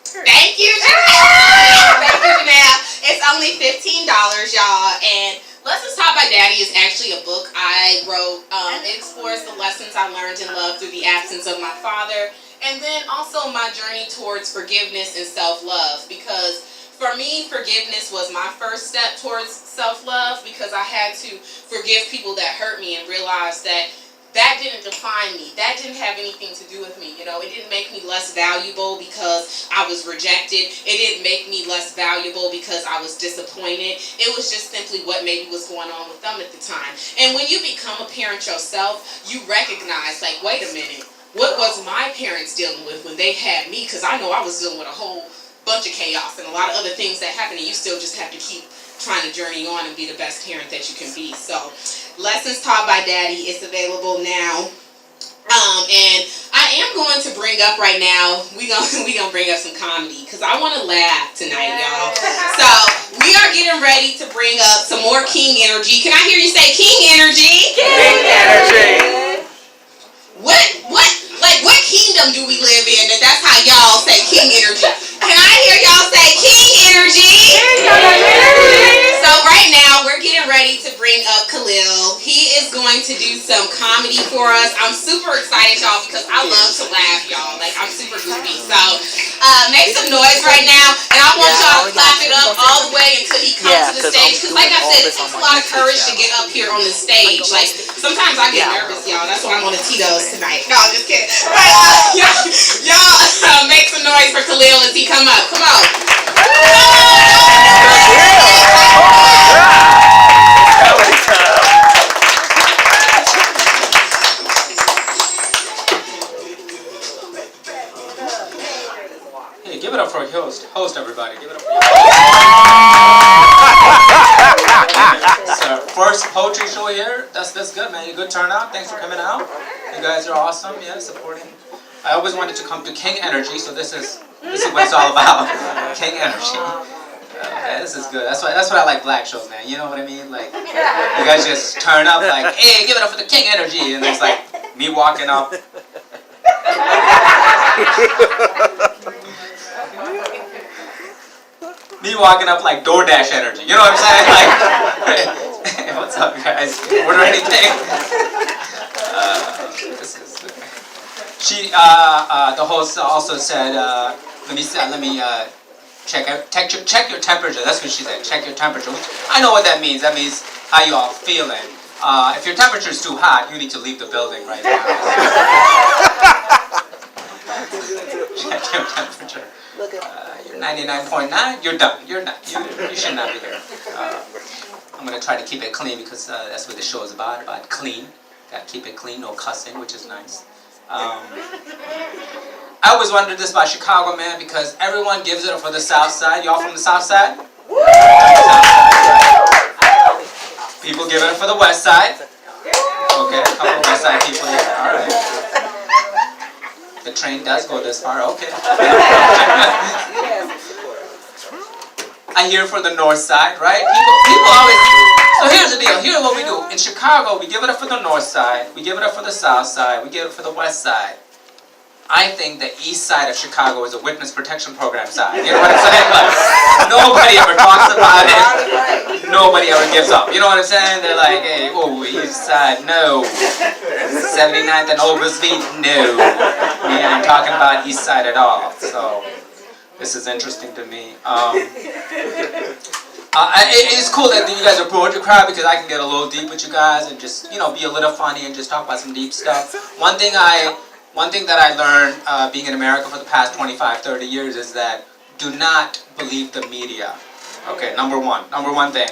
Thank you, Janelle. Thank you, Janelle. It's only $15, y'all. And Lessons Taught by Daddy is actually a book I wrote. It explores the lessons I learned in love through the absence of my father. And then also my journey towards forgiveness and self-love. Because for me, forgiveness was my first step towards self-love. Because I had to forgive people that hurt me and realize that that didn't define me. That didn't have anything to do with me. It didn't make me less valuable because I was rejected. It didn't make me less valuable because I was disappointed. It was just simply what maybe was going on with them at the time. And when you become a parent yourself, you recognize, like, wait a minute, what was my parents dealing with when they had me? Because I know I was dealing with a whole bunch of chaos and a lot of other things that happened, and you still just have to keep trying to journey on and be the best parent that you can be. So, Lessons Taught by Daddy is available now. And I am going to bring up right now, we gonna bring up some comedy because I want to laugh tonight, y'all. So, we are getting ready to bring up some more King energy. Can I hear you say King energy? King energy. What kingdom do we live in that that's how y'all say King energy? Can I hear y'all say King energy? So right now we're getting ready to bring up Khalil. He is going to do some comedy for us. I'm super excited, y'all, because I love to laugh, y'all. Like, I'm super goofy. So make some noise right now, and I want y'all to clap it up all the way until he comes to the stage. Because like I said, it takes a lot of courage to get up here on the stage. Like, sometimes I get nervous, y'all. That's why I'm on the Tito's tonight. No, I'm just kidding. But y'all make some noise for Khalil as he come up. Come on. Hey, give it up for a host, everybody. Give it up for It's our first poetry show here. That's good, man. Good turnout. Thanks for coming out. You guys are awesome. Yeah, supporting. I always wanted to come to King Energy, so this is what it's all about. King Energy. Okay, this is good. That's what I like black shows, man. You know what I mean? Like, you guys just turn up like, hey, give it up for the King Energy, and it's like me walking up. Me walking up like DoorDash energy. You know what I'm saying? Like, hey, what's up, guys? Order anything? This is. The host also said, let me check your temperature. That's what she said. Check your temperature. I know what that means. That means how you all feeling. If your temperature is too hot, you need to leave the building right now. Check your temperature. You're 99.9. You're done. You're not. You should not be here. I'm gonna try to keep it clean because that's what the show is about clean. Gotta keep it clean, no cussing, which is nice. I always wondered this about Chicago, man, because everyone gives it up for the South Side. Y'all from the South Side? People give it up for the West Side. Okay, a couple of West Side people here. All right. The train does go this far. Okay. I hear for the North Side, right? People always. So here's the deal. Here's what we do. In Chicago, we give it up for the North Side. We give it up for the South Side. We give it up for the West Side. I think the East Side of Chicago is a witness protection program side. You know what I'm saying? Like, nobody ever talks about it. Nobody ever gives up. You know what I'm saying? They're like, hey, oh, East Side, no. 79th and Oglesby, no. We ain't talking about East Side at all. So this is interesting to me. It's cool that you guys are poetry crowd because I can get a little deep with you guys and just, be a little funny and just talk about some deep stuff. One thing that I learned being in America for the past 25, 30 years is that do not believe the media. Okay, number one thing.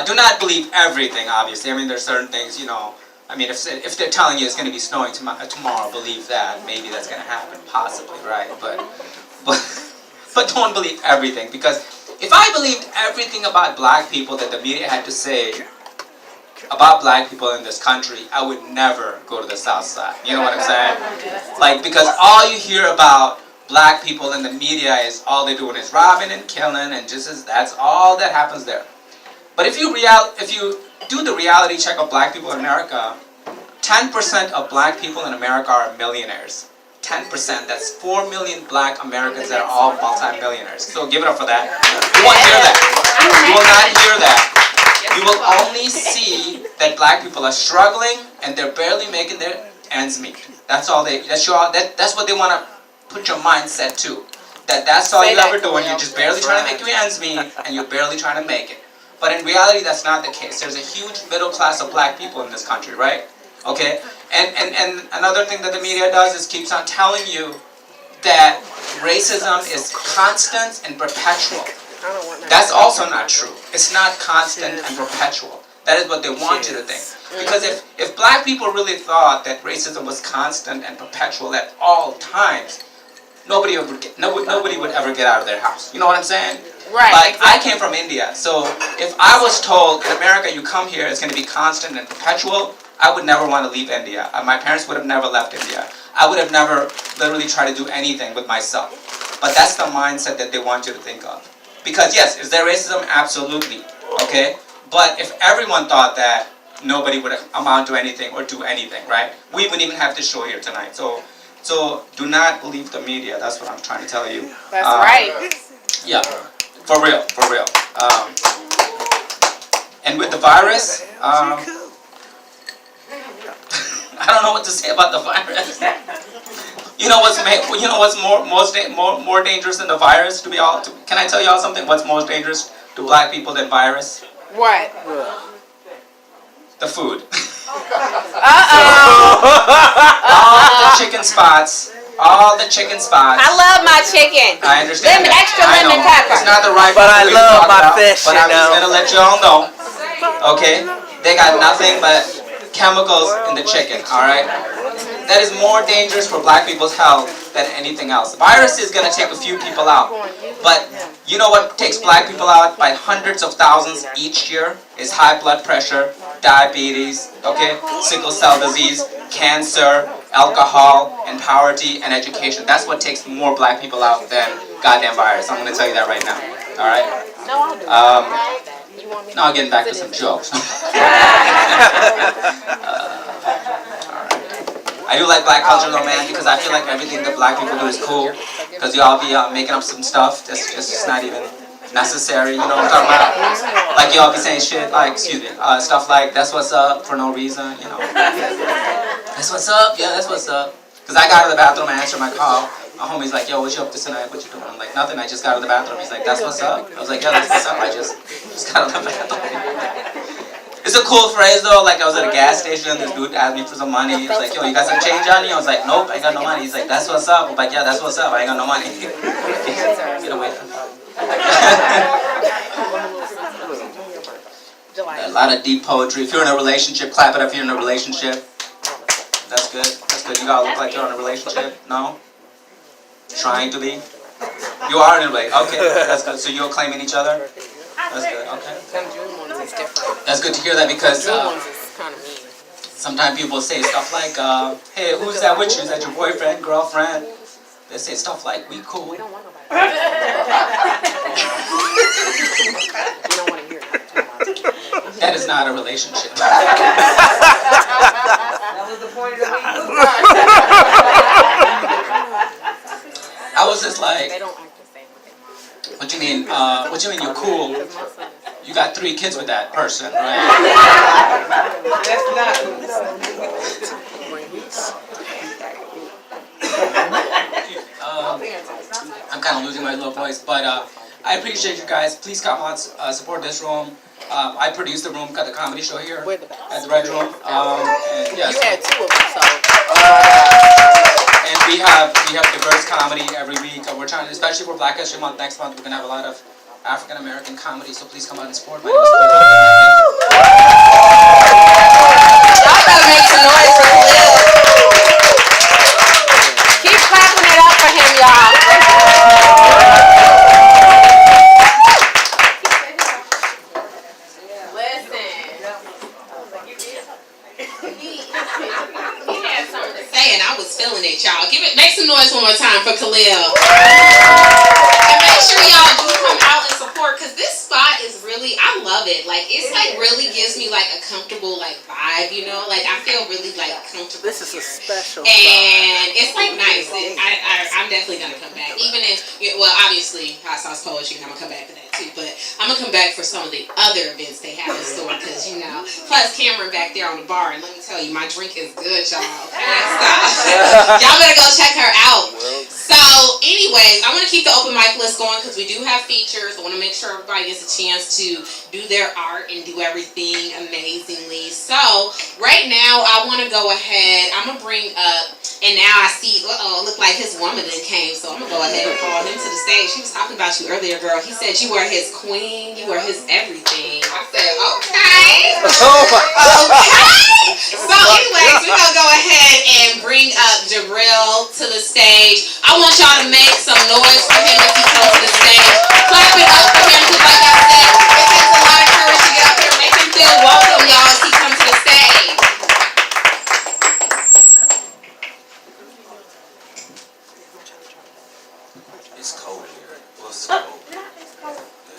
Do not believe everything, obviously. I mean, there's certain things, if they're telling you it's going to be snowing tomorrow, believe that. Maybe that's going to happen, possibly, right? But don't believe everything, because if I believed everything about black people that the media had to say about black people in this country, I would never go to the South Side. You know what I'm saying? Like, because all you hear about black people in the media is all they're doing is robbing and killing, and that's all that happens there. But if you do the reality check of black people in America, 10% of black people in America are millionaires. 10%, that's 4 million black Americans that are all multi-millionaires. So give it up for that. You won't hear that. You will not hear that. You will only see that black people are struggling and they're barely making their ends meet. That's what they want to put your mindset to. That's all you're ever doing. You're just barely trying to make your ends meet and you're barely trying to make it. But in reality, that's not the case. There's a huge middle class of black people in this country, right? Okay? And another thing that the media does is keeps on telling you that racism is constant and perpetual. That's also not true. It's not constant and perpetual. That is what they want you to think. Because if black people really thought that racism was constant and perpetual at all times, nobody would ever get out of their house. You know what I'm saying? Right. Like, I came from India, so if I was told in America you come here, it's going to be constant and perpetual, I would never want to leave India. My parents would have never left India. I would have never literally tried to do anything with myself. But that's the mindset that they want you to think of. Because yes, is there racism? Absolutely. Okay? But if everyone thought that, nobody would amount to anything or do anything, right? We wouldn't even have this show here tonight. So do not believe the media. That's what I'm trying to tell you. That's right. Yeah. For real. And with the virus, I don't know what to say about the virus. You know what's more dangerous than the virus? Can I tell y'all something? What's most dangerous to black people than virus? What? The food. Uh-oh. All the chicken spots. I love my chicken. I understand. Extra lemon pepper. It's not the right But I love my fish, But I'm just going to let y'all know. Okay? They got nothing but chemicals in the chicken, alright? That is more dangerous for black people's health than anything else. The virus is going to take a few people out. But you know what takes black people out by hundreds of thousands each year? Is high blood pressure, diabetes, okay, sickle cell disease, cancer, alcohol, and poverty, and education. That's what takes more black people out than goddamn virus. I'm going to tell you that right now. Alright? Now getting back to some jokes. I do like black culture though, man, because I feel like everything that black people do is cool. Because y'all be making up some stuff that's just not even necessary, you know what I'm talking about? Like y'all be saying shit like, stuff like, that's what's up for no reason, you know. That's what's up. Yeah, that's what's up. Cause I got out of the bathroom, I answered my call. My homie's like, yo, what you up to tonight? What you doing? I'm like, nothing. I just got out of the bathroom. He's like, that's what's up. I was like, yeah, that's what's up. I just got out of the bathroom. It's a cool phrase though. Like I was at a gas station, this dude asked me for some money. He was like, yo, you got some change on you? I was like, nope, I ain't got no money. He's like, that's what's up. I'm like, yeah, that's what's up. I ain't got no money. Get away from me. A lot of deep poetry. If you're in a relationship, clap it up if you're in a relationship. That's good. That's good. You gotta look like you're in a relationship. No? Trying to be? You are in a relationship. Okay, that's good. So you're claiming each other? That's good. Okay. That's good to hear that because sometimes people say stuff like, hey, who's that with you? Is that your boyfriend, girlfriend? They say stuff like, we cool. That is not a relationship. That was the point of the week. I was just like, what you mean? What you mean you're cool? You got 3 kids with that person, right? I'm kind of losing my little voice, but I appreciate you guys. Please come on, support this room. I produced the room, got the comedy show here at the Red Room. And yes. You had 2 of them, so. And we have diverse comedy every week. We're trying, especially for Black History Month next month, we're gonna have a lot of African American comedy. So please come out and support. My name is Y'all better make some noise for Khalil. Keep clapping it up for him, y'all. He had something to say and I was feeling it, y'all. Make some noise one more time for Khalil. And make sure y'all do come out and support, because this spot is really, I love it. Like, it's like really gives me like a comfortable like vibe, you know? Like, I feel really like comfortable. This is a special and it's like nice. I'm definitely gonna come back. Even if, well, obviously, Hot Sauce Poetry, and I'm gonna come back for that too. But I'm gonna come back for some of the other events they have in store, because, you know, plus Cameron back there on the bar, and let me tell you, my drink is good, y'all. Okay, y'all better go check her out. So, anyways, I want to keep the open mic list going because we do have features. I want to make sure everybody gets a chance to do their art and do everything amazingly. So, right now, I want to go ahead. I'm going to bring up, and now I see, look like his woman then came, so I'm going to go ahead and call him to the stage. He was talking about you earlier, girl. He said you were his queen, you were his everything. I said, okay. Okay. So, anyways, we're going to go ahead and bring up Jabril to the stage. I want y'all to make some noise for him if he comes to the stage. Clap it up for him, because like I said, it takes a lot of courage to get up here. Make him feel welcome, y'all, as he comes to the stage. It's cold here. Well, it's cold. Yeah,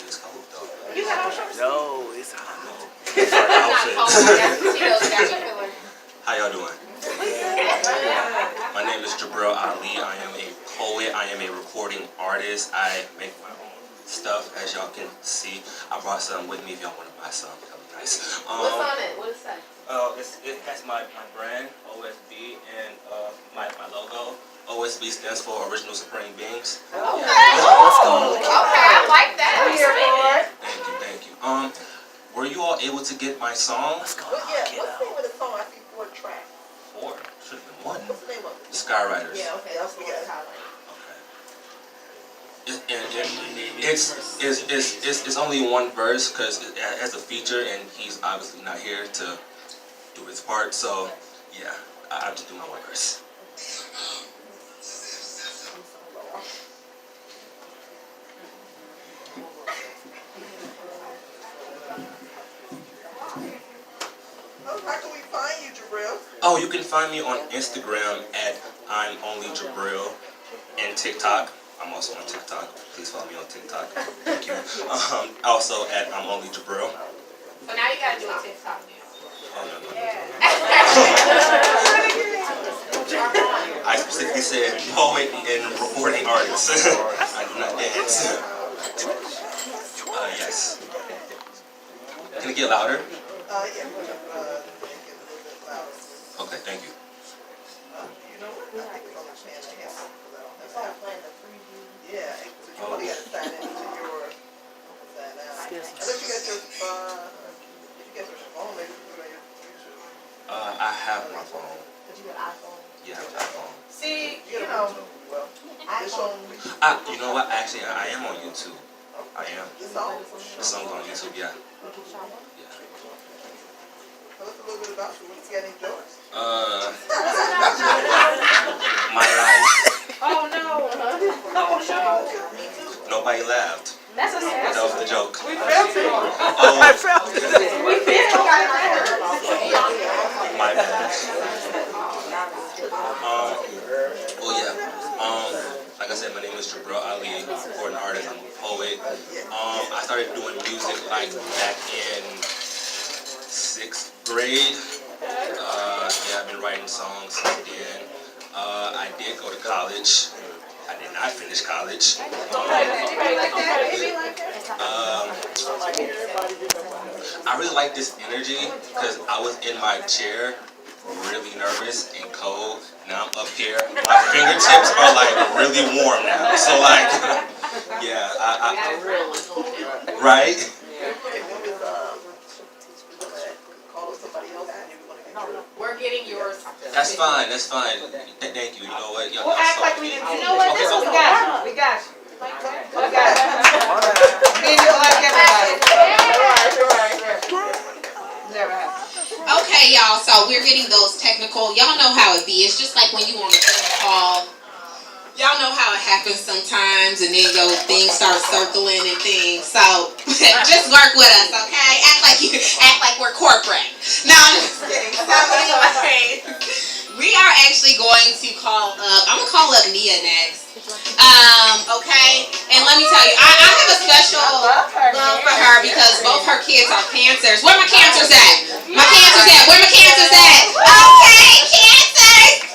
it's cold though. You got on shorts? No, it's hot. How y'all doing? My name is Jabril Ali. I am a poet. I am a recording artist. I make my own stuff, as y'all can see. I brought some with me if y'all want to buy some. That would be nice. What's on it? What is that? That's my brand, OSB, and my logo. OSB stands for Original Supreme Beings. Okay. Okay, I like that. Thank you. Were you all able to get my song? Let's go. What's the name of the song? I see 4 tracks. 4. Should have been 1. What's the name of it? The Skywriters. Yeah, okay, that's what I highlighted. It's only 1 verse because it has a feature and he's obviously not here to do his part. So yeah, I have to do my 1 verse. How can we find you, Jabril? Oh, you can find me on Instagram at I'm Only Jabril and TikTok. I'm also on TikTok. Please follow me on TikTok. Thank you. Also at I'm Only Jabril. So now you gotta do a TikTok now. Oh, no. I specifically said poet and recording artist. I do not dance. Yes. Can it get louder? Yeah, make it a little bit louder. Okay, thank you. Oh, you got to sign into your sign out. Unless you got your if you got your phone, maybe you can put it on your YouTube. I have my phone. But you got an iPhone? Yeah, I have an iPhone. See, You know, well, this song, You know what? Actually, I am on YouTube. I am. the song. The song's on YouTube, yeah. Yeah. Tell us a little bit about you. What you got any jokes? My life. oh no. Oh no. Nobody laughed. That's a sad. That was the joke. We felt it. I felt it. We felt it. My bad. Oh yeah. Like I said, my name is Jabril Ali. I'm an artist. I'm a poet. I started doing music like back in 6th grade. Yeah, I've been writing songs since then. I did go to college. I did not finish college. I really like this energy because I was in my chair, really nervous and cold. Now I'm up here. My fingertips are like really warm now. So like, yeah, right? We're getting yours. That's fine. That's fine. Thank you. You know what? We'll act like we didn't. You know what? This was got you. We got you. We got you. Me and you like everybody. Never happened. Okay, y'all, so we're getting those technical. Y'all know how it be. It's just like when you on a phone call. Y'all know how it happens sometimes, and then your things start circling and things. So just work with us, okay? Act like we're corporate. No, I'm just kidding. So anyway, we are actually going to call up. I'm gonna call up Nia next. Okay, and let me tell you, I have a special love for her because both her kids are cancers. Where my cancers at? My cancers at? Where my cancers at? Okay, cancers.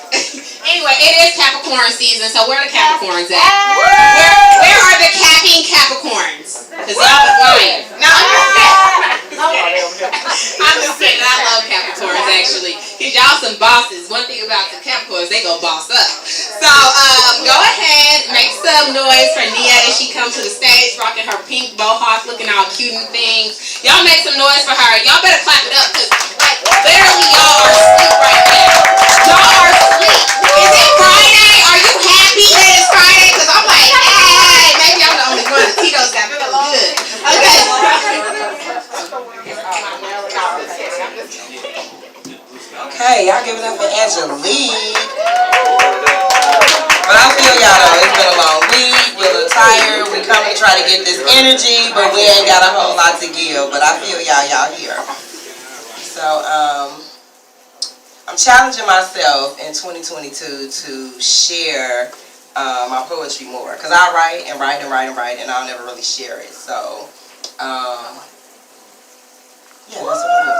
Anyway, it is Capricorn season, so where are the Capricorns at? Where are the capping Capricorns? Because y'all been lying. No, I'm just kidding. I love Capricorns actually. Cause y'all some bosses. One thing about the Capricorns, they go boss up. So go ahead, make some noise for Nia as she comes to the stage, rocking her pink bohawk, looking all cute and things. Y'all make some noise for her. Y'all better clap it up, cause like literally y'all are asleep right now. Y'all are asleep. Is it Friday? Are you happy that it's Friday? Cause I'm like, hey, maybe I'm the only one. Tito's got me feeling good. Okay. Okay, y'all give it up for Angelique. But I feel y'all though, it's been a long week, we're a little tired, we come to try to get this energy, but we ain't got a whole lot to give, but I feel y'all here. So, I'm challenging myself in 2022 to share my poetry more, because I write, and I'll never really share it, so, yeah, that's what I'm doing.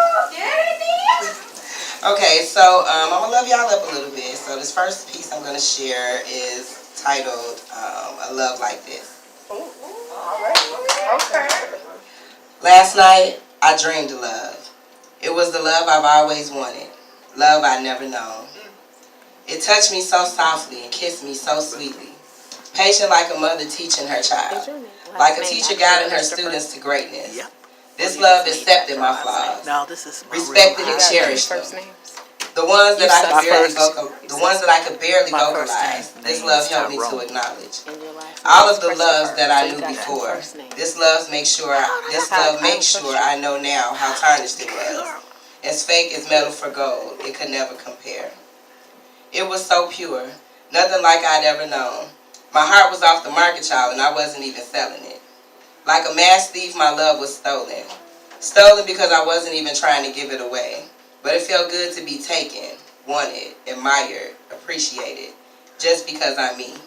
Okay, so I'm going to love y'all up a little bit. So this first piece I'm going to share is titled, A Love Like This. Okay. Last night, I dreamed of love. It was the love I've always wanted. Love I'd never known. It touched me so softly and kissed me so sweetly. Patient like a mother teaching her child. Like a teacher guiding her students to greatness. This love accepted my flaws, respected and cherished them. The ones that I could barely vocalize, this love helped me to acknowledge. All of the loves that I knew before, this love makes sure I know now how tarnished it was. As fake as metal for gold, it could never compare. It was so pure, nothing like I'd ever known. My heart was off the market, child, and I wasn't even selling it. Like a mass thief, my love was stolen. Stolen because I wasn't even trying to give it away. But it felt good to be taken, wanted, admired, appreciated, just because I'm me.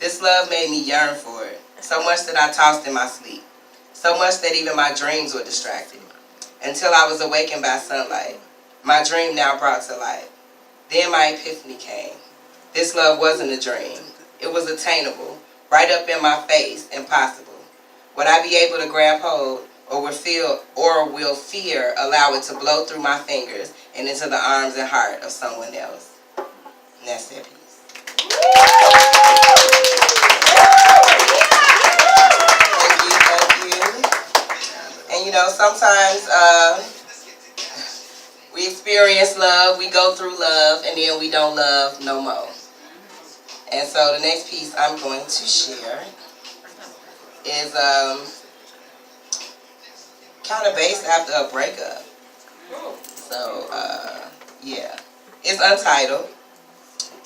This love made me yearn for it, so much that I tossed in my sleep. So much that even my dreams were distracted. Until I was awakened by sunlight. My dream now brought to life. Then my epiphany came. This love wasn't a dream. It was attainable, right up in my face, impossible. Would I be able to grab hold, or will fear allow it to blow through my fingers and into the arms and heart of someone else? And that's that piece. And sometimes we experience love, we go through love, and then we don't love no more. And so the next piece I'm going to share is kind of based after a breakup. So yeah, it's untitled,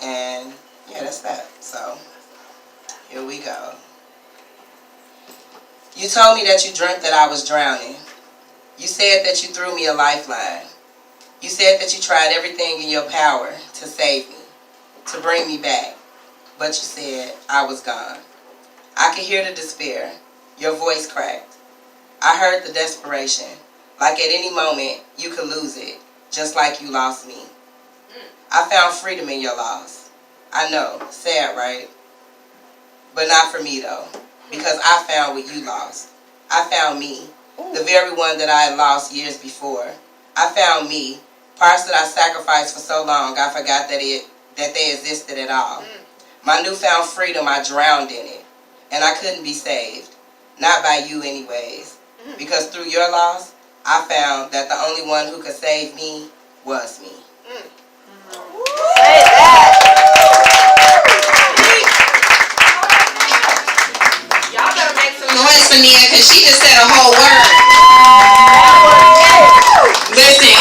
and yeah, that's that. So here we go. You told me that you dreamt that I was drowning. You said that you threw me a lifeline. You said that you tried everything in your power to save me, to bring me back. But you said I was gone. I could hear the despair. Your voice cracked. I heard the desperation. Like at any moment, you could lose it, just like you lost me. I found freedom in your loss. I know, sad, right? But not for me, though, because I found what you lost. I found me, the very one that I had lost years before. I found me, parts that I sacrificed for so long, I forgot that they existed at all. My newfound freedom, I drowned in it, and I couldn't be saved. Not by you anyways, because through your loss, I found that the only one who could save me was me. Say that. Y'all better make some Noise for Nia, because she just said a whole word. Listen,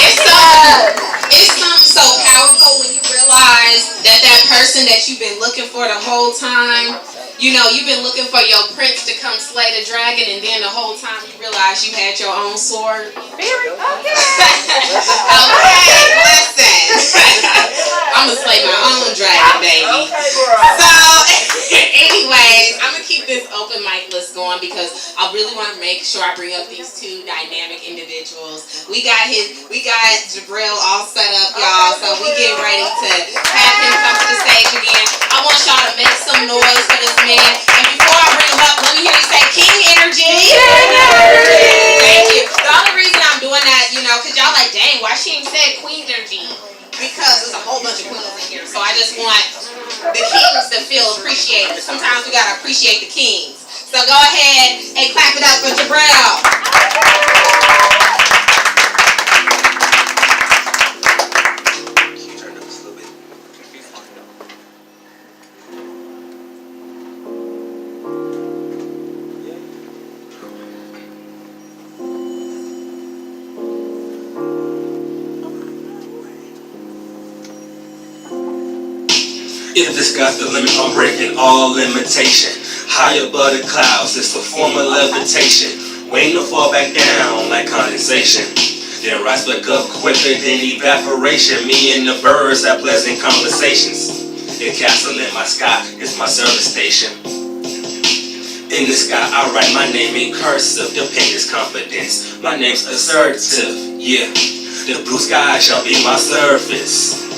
it's something so powerful when you realize that person that you've been looking for the whole time, you've been looking for your prince to come slay the dragon, and then the whole time you realize you had your own sword. Very okay. Okay, listen. I'm going to slay my own dragon, baby. Okay, girl. So, anyways, I'm going to keep this open mic list going because I really want to make sure I bring up these two dynamic individuals. We got Jabril all set up, y'all, so we get ready to have him come to the stage again. I want y'all to make some noise for this man. And before I bring him up, let me hear you say King Energy. King Energy. Thank you. The only reason I'm doing that, because y'all like, dang, why she ain't said Queen Energy? Because there's a whole bunch of queens in here. So I just want the kings to feel appreciated. Sometimes we got to appreciate the kings. So go ahead and clap it up for Jabril. If the sky's the limit, I'm breaking all limitation. High above the clouds, it's a form of levitation. Waiting to fall back down like condensation. Then rise back up quicker than evaporation. Me and the birds have pleasant conversations. The castle in my sky is my service station. In the sky, I write my name in cursive. The pen is confidence. My name's assertive. Yeah, the blue sky shall be my surface.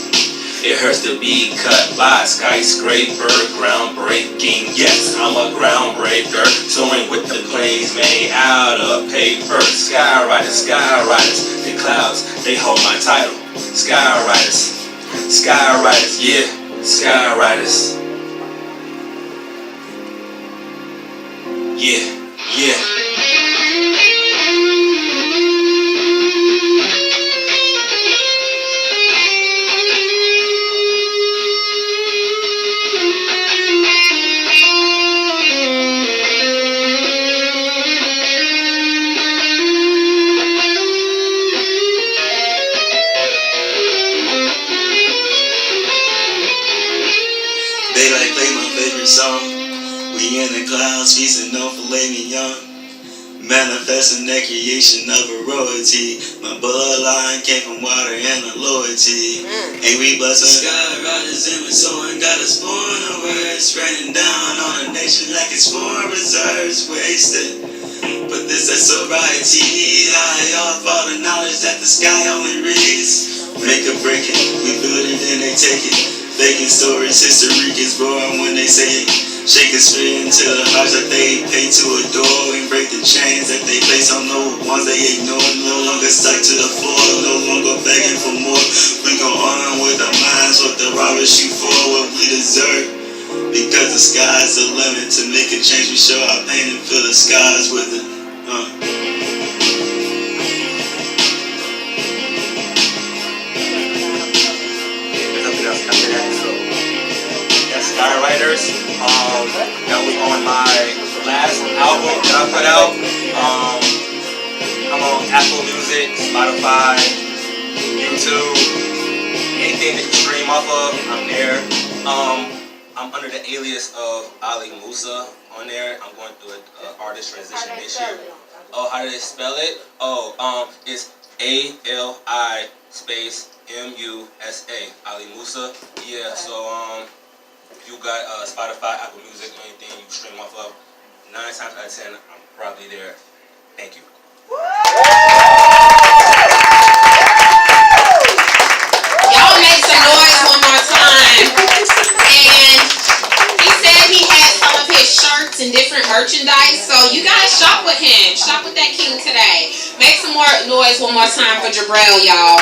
It hurts to be cut by a skyscraper, groundbreaking. Yes, I'm a groundbreaker, soaring with the planes made out of paper. Skyriders, skyriders, the clouds, they hold my title. Skyriders, skyriders, yeah, skyriders. Yeah, yeah. Daylight play my favorite song. We in the clouds, feasting on filet mignon. Manifesting that creation of a royalty. My bloodline came from water and a loyalty. Ain't we blessed? Skyriders in my soul, got us born of words. Raining down on a nation like it's foreign reserves. Wasted. But this is sobriety. High off all the knowledge that the sky only reads. Make or break it, we build it and they take it. Faking stories, history gets born when they say it. Shake a sphere into the hearts that they pay to adore. And break the chains that they place on the ones they ignore. No longer stuck to the floor, no longer begging for more. We go on with our minds, what the robbers shoot for, what we deserve. Because the sky's the limit. To make a change we show our pain and fill the skies with it. album that I put out. I'm on Apple Music, Spotify, YouTube, anything that you stream off of, I'm there. I'm under the alias of Ali Musa on there. I'm going through an artist transition this year. Oh, how do they spell it? Oh, it's ALI space MUSA, Ali Musa. Yeah, so if you got Spotify, Apple Music, anything you stream off of, 9 times out of 10, I'm probably there. Thank you. Y'all make some noise one more time. And he said he had some of his shirts and different merchandise, so you guys shop with him. Shop with that king today. Make some more noise one more time for Jabrell, y'all.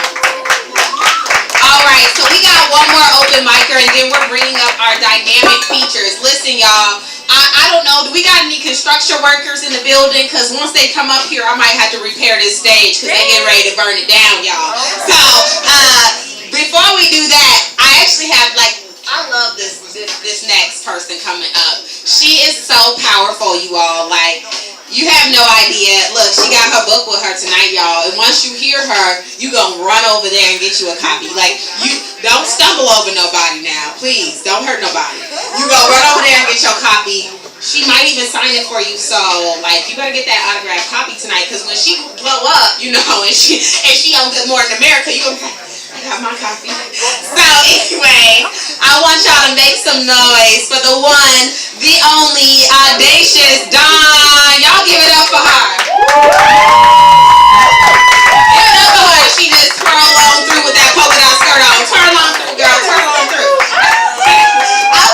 Alright, so we got one more open micer and then we're bringing up our dynamic features. Listen, y'all, I don't know, do we got any construction workers in the building? Because once they come up here, I might have to repair this stage because they getting ready to burn it down, y'all. So, before we do that, I actually have, I love this next person coming up. She is so powerful, you all. You have no idea. Look, she got her book with her tonight, y'all. And once you hear her, you gonna run over there and get you a copy. You don't stumble over nobody now. Please, don't hurt nobody. You gonna run over there and get your copy. She might even sign it for you. So, you better get that autographed copy tonight. Because when she blow up, and she on Good Morning America, you gonna be like, I got my copy. So anyway, I want y'all to make some noise for the one, the only, audacious Dawn. Y'all give it up for her. Give it up for her. She just twirl on through with that polka dot skirt on. Twirl on through, girl. Twirl on through.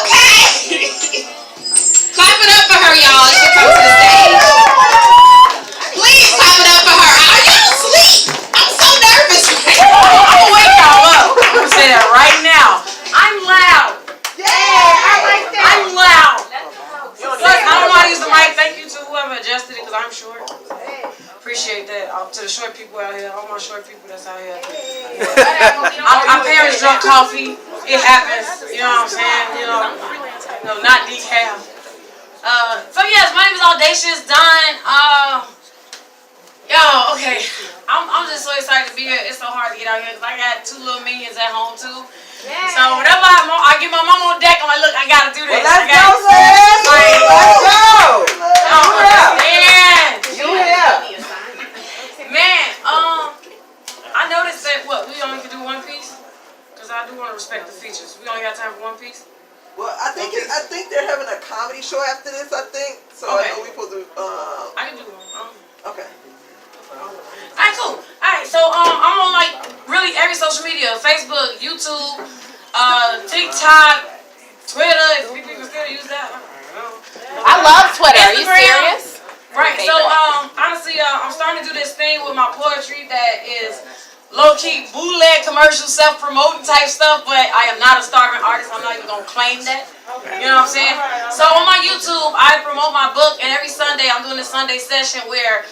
Okay. Clap it up for her, y'all. She comes to the stage. Please clap it up for her. Are y'all asleep? I'm so nervous. I'm gonna wake y'all up. I'm gonna say that right now. I'm loud. Yeah, I like that. I'm loud. Look, I don't know how to use the mic. Thank you to whoever adjusted it because I'm short. Appreciate that. To the short people out here, all my short people that's out here. Our parents drunk coffee. It happens. You know what I'm saying? Not decaf. So yes, my name is Audacious Dawn. Okay. I'm just so excited to be here. It's so hard to get out here because I got 2 little minions at home too. So whenever I get my mom on deck, I'm like, look, I gotta do this. Well, let's go, sis. Let's go. You here? Man, I noticed that we only can do one piece because I do want to respect the features. We only got time for one piece. Well, I think they're having a comedy show after this. I think so. Okay. I know we supposed to. I can do one. Okay. Alright, cool. Alright, so I'm on really every social media: Facebook, YouTube, TikTok, Twitter. If people can still use that. I love Twitter. Are you Instagram. serious? Right. So honestly, I'm starting to do this thing with my poetry that is low-key bootleg commercial self-promoting type stuff, but I am not a starving artist. I'm not even gonna claim that. You know what I'm saying? So on my YouTube, I promote my book, and every Sunday I'm doing a Sunday session where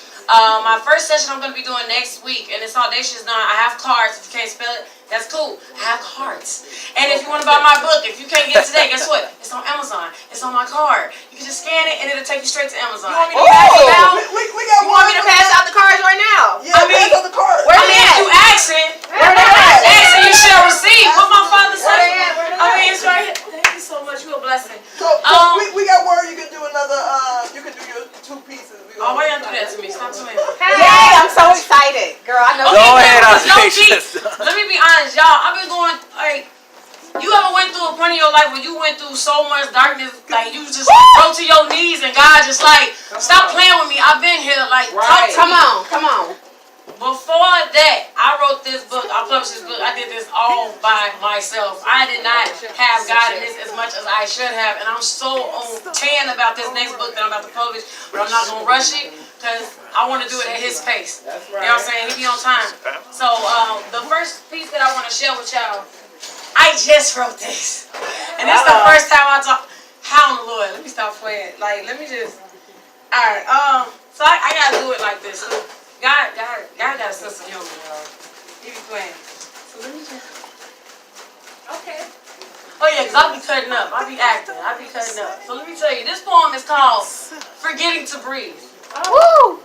my first session I'm going to be doing next week, and it's Audacious Dawn. I have cards. If you can't spell it, that's cool. I have cards. And if you want to buy my book, if you can't get it today, guess what? It's on Amazon. It's on my card. You can just scan it, and it'll take you straight to Amazon. You want me to pass it out? We got You want me to pass out the cards right now? Yeah, pass out the cards. Where they at? You asking. Where they at? Asking, you shall receive. What my father said. It's right here. Thank you so much. You're a blessing. So we got word you can do another. You can do your 2 pieces. Oh, why y'all do that to me? Stop doing it. Yay, I'm so excited. Girl, I know. Go ahead, No cheats. Let me be honest, y'all. I've been going, you ever went through a point in your life where you went through so much darkness, you just go to your knees and God just stop playing with me. I've been here, talk to me. Come on. Before that, I wrote this book, I published this book, I did this all by myself. I did not have God in this as much as I should have, and I'm so on 10 about this next book that I'm about to publish, but I'm not going to rush it, because I want to do it at his pace. You know what I'm saying? He be on time. So, the first piece that I want to share with y'all, I just wrote this. And this is the first time I talk, how in the Lord, let me stop playing. Let me just, alright, so I got to do it like this. God got a sense of humor, y'all. He be playing. So let me just... Okay. Oh yeah, because I be cutting up. I be acting. I be cutting up. So let me tell you, this poem is called Forgetting to breathe. Woo!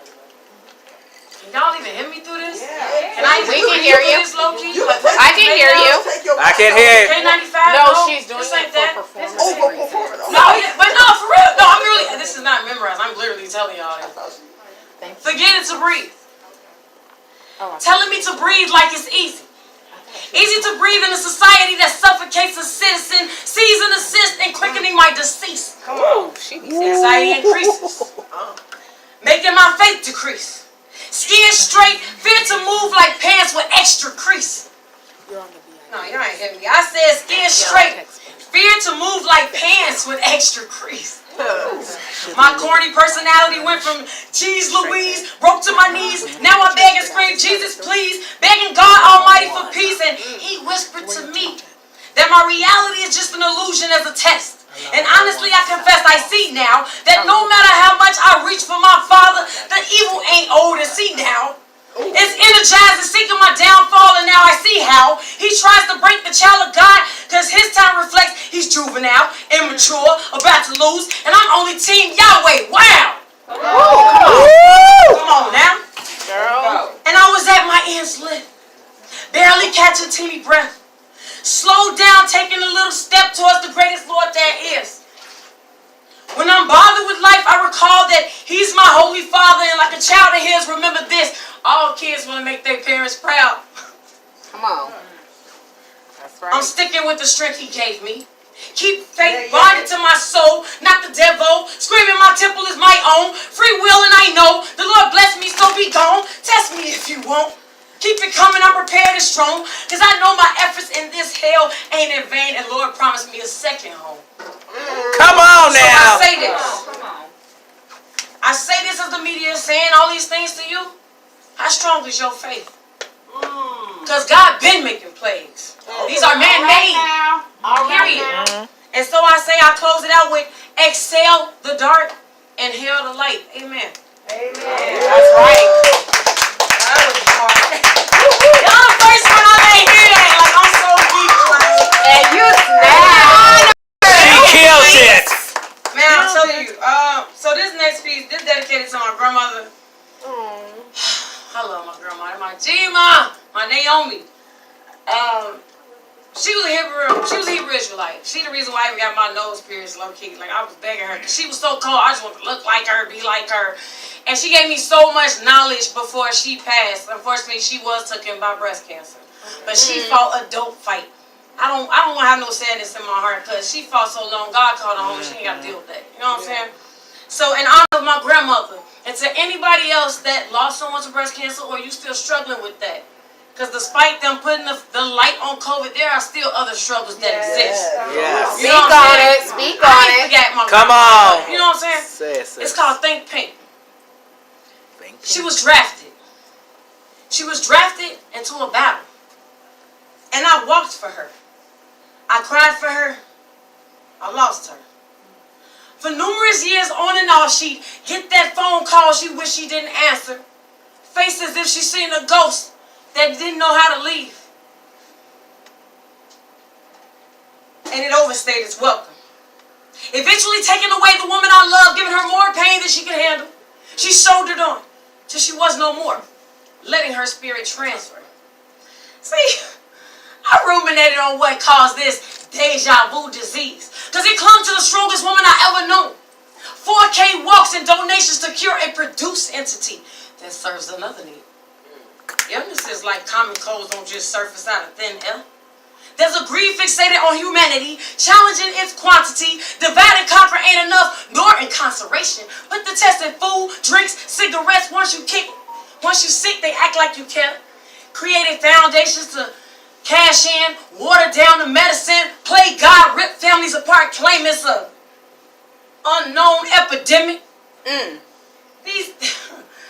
Can y'all even hear me through this? Yeah. We can hear you. This low key? I can hear you. I can hear. K95? No, she's doing this it ain't that. for performance. For performance. No, yeah, but no, for real. No, I'm really, this is not memorized. I'm literally telling y'all this. Forgetting to breathe. Telling me to breathe like it's easy. Easy to breathe in a society that suffocates a citizen, sees an assist in quickening my decease. Come on. Anxiety increases. Making my faith decrease. Skin straight, fear to move like pants with extra crease. No, you ain't hear me. I said skin straight, fear to move like pants with extra crease. My corny personality went from Jeez Louise, broke to my knees. Now I beg and scream, Jesus please, begging God Almighty for peace. And He whispered to me that my reality is just an illusion as a test. And honestly, I confess, I see now that no matter how much I reach for my Father, the evil ain't old and see now. It's energized and seeking my downfall, and now I see how he tries to break the child of God, because his time reflects he's juvenile, immature, about to lose, and I'm only team Yahweh. Wow! Come on now. Girl. And I was at my end's lip, barely catching teeny breath. Slow down, taking a little step towards the greatest Lord there is. When I'm bothered with life, I recall that He's my Holy Father, and like a child of His, remember this: all kids want to make their parents proud. Come on. That's right. I'm sticking with the strength He gave me. Keep faith bonded to my soul, not the devil. Screaming my temple is my own. Free will, and I know the Lord bless me, so be gone. Test me if you won't. Keep it coming, I'm prepared and strong, because I know my efforts in this hell ain't in vain, and Lord promised me a second home. Come on So now. I say this. I say this as the media is saying all these things to you. How strong is your faith? Because God been making plagues. These are man-made. Period. And so I say, I close it out with exhale the dark, inhale the light. Amen. Amen. That's right. That was hard. Y'all the first one I ain't hear that. Like, I'm so deep. Like, And you snap. She killed it. man, I'm telling you. So this next piece, this dedicated to my grandmother. I love my grandmother. My G-Ma, my Naomi. She was a Hebrew Israelite. She the reason why I even got my nose pierced low key. Like, I was begging her, because she was so cold. I just wanted to look like her, be like her. And she gave me so much knowledge before she passed. Unfortunately, she was taken by breast cancer. But she fought a dope fight. I don't want to have no sadness in my heart, because she fought so long. God called her home. She ain't got to deal with that. You know what I'm saying? So in honor of my grandmother, and to anybody else that lost someone to breast cancer, or you still struggling with that, because despite them putting the light on COVID, there are still other struggles that exist. Yes. You know what I'm saying? Speak on it. Forget my Come grandmother. on. You know what I'm saying? It's called Think Pink. She was drafted. She was drafted into a battle. And I walked for her. I cried for her. I lost her. For numerous years on and off, she'd get that phone call she wished she didn't answer. Face as if she seen a ghost that didn't know how to leave. And it overstayed its welcome. Eventually taking away the woman I love, giving her more pain than she could handle. She shouldered on till she was no more, letting her spirit transfer. See, I ruminated on what caused this deja vu disease, because it clung to the strongest woman I ever knew. 4K walks and donations to cure a produced entity that serves another need. Illnesses like common colds don't just surface out of thin air. There's a greed fixated on humanity, challenging its quantity. Divide and conquer ain't enough, nor incarceration. Put the test in food, drinks, cigarettes. Once you sick, they act like you care. Created foundations to cash in, water down the medicine, play God, rip families apart, claim it's a unknown epidemic.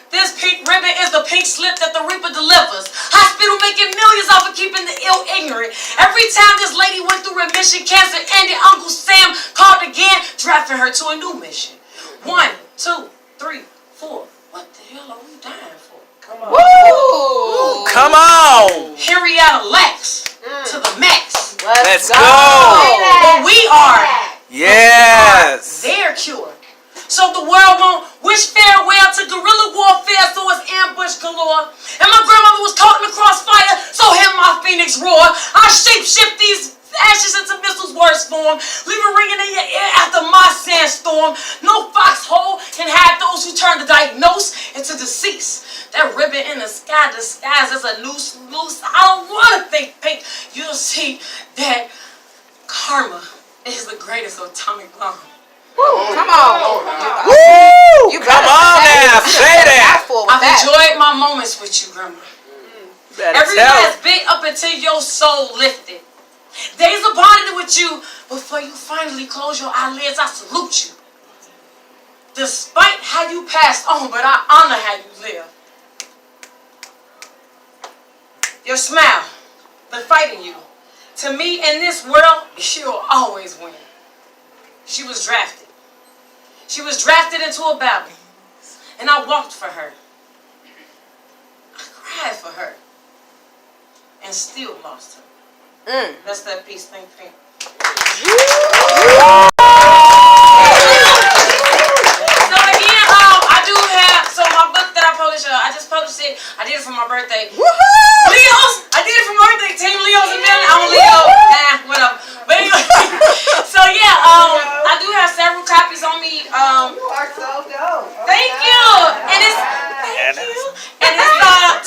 This pink ribbon is the pink slip that the Reaper delivers. Hospital making millions off of keeping the ill ignorant. Every time this lady went through remission, cancer ended, Uncle Sam called again, drafting her to a new mission. 1, 2, 3, 4. What the hell are we dying for? Come on. Woo! Come on! Henrietta Lacks to the max. Let's go! But we are Yes! their cure. so the world won't wish farewell to guerrilla warfare, so it's ambush galore. And my grandmother was caught in the crossfire, so hear my phoenix roar. I shape-shift these ashes into missiles worst form, leave it ringing in your ear after my sandstorm. No foxhole can hide those who turn the diagnose into deceased. That ribbon in the sky disguised as a noose loose. I don't want to think pink. You'll see that karma is the greatest atomic bomb. Woo, come on. Woo! You Come on now, say that. I've enjoyed my moments with you, Grandma. Every last bit up until your soul lifted. Days of bonding with you before you finally close your eyelids. I salute you. Despite how you passed on, but I honor how you live. Your smile, the fight in you. To me, in this world, she'll always win. She was drafted. She was drafted into a battle. And I walked for her. I cried for her. And still lost her. That's that peace. Thank you. So again, I do have, so my book that I published, I just published it. I did it for my birthday. Leos, I did it for my birthday. Team Leos and Billy. I'm a Leo. Whatever. But anyway, so yeah, I do have several copies on me. You are so dope. Thank you. And it's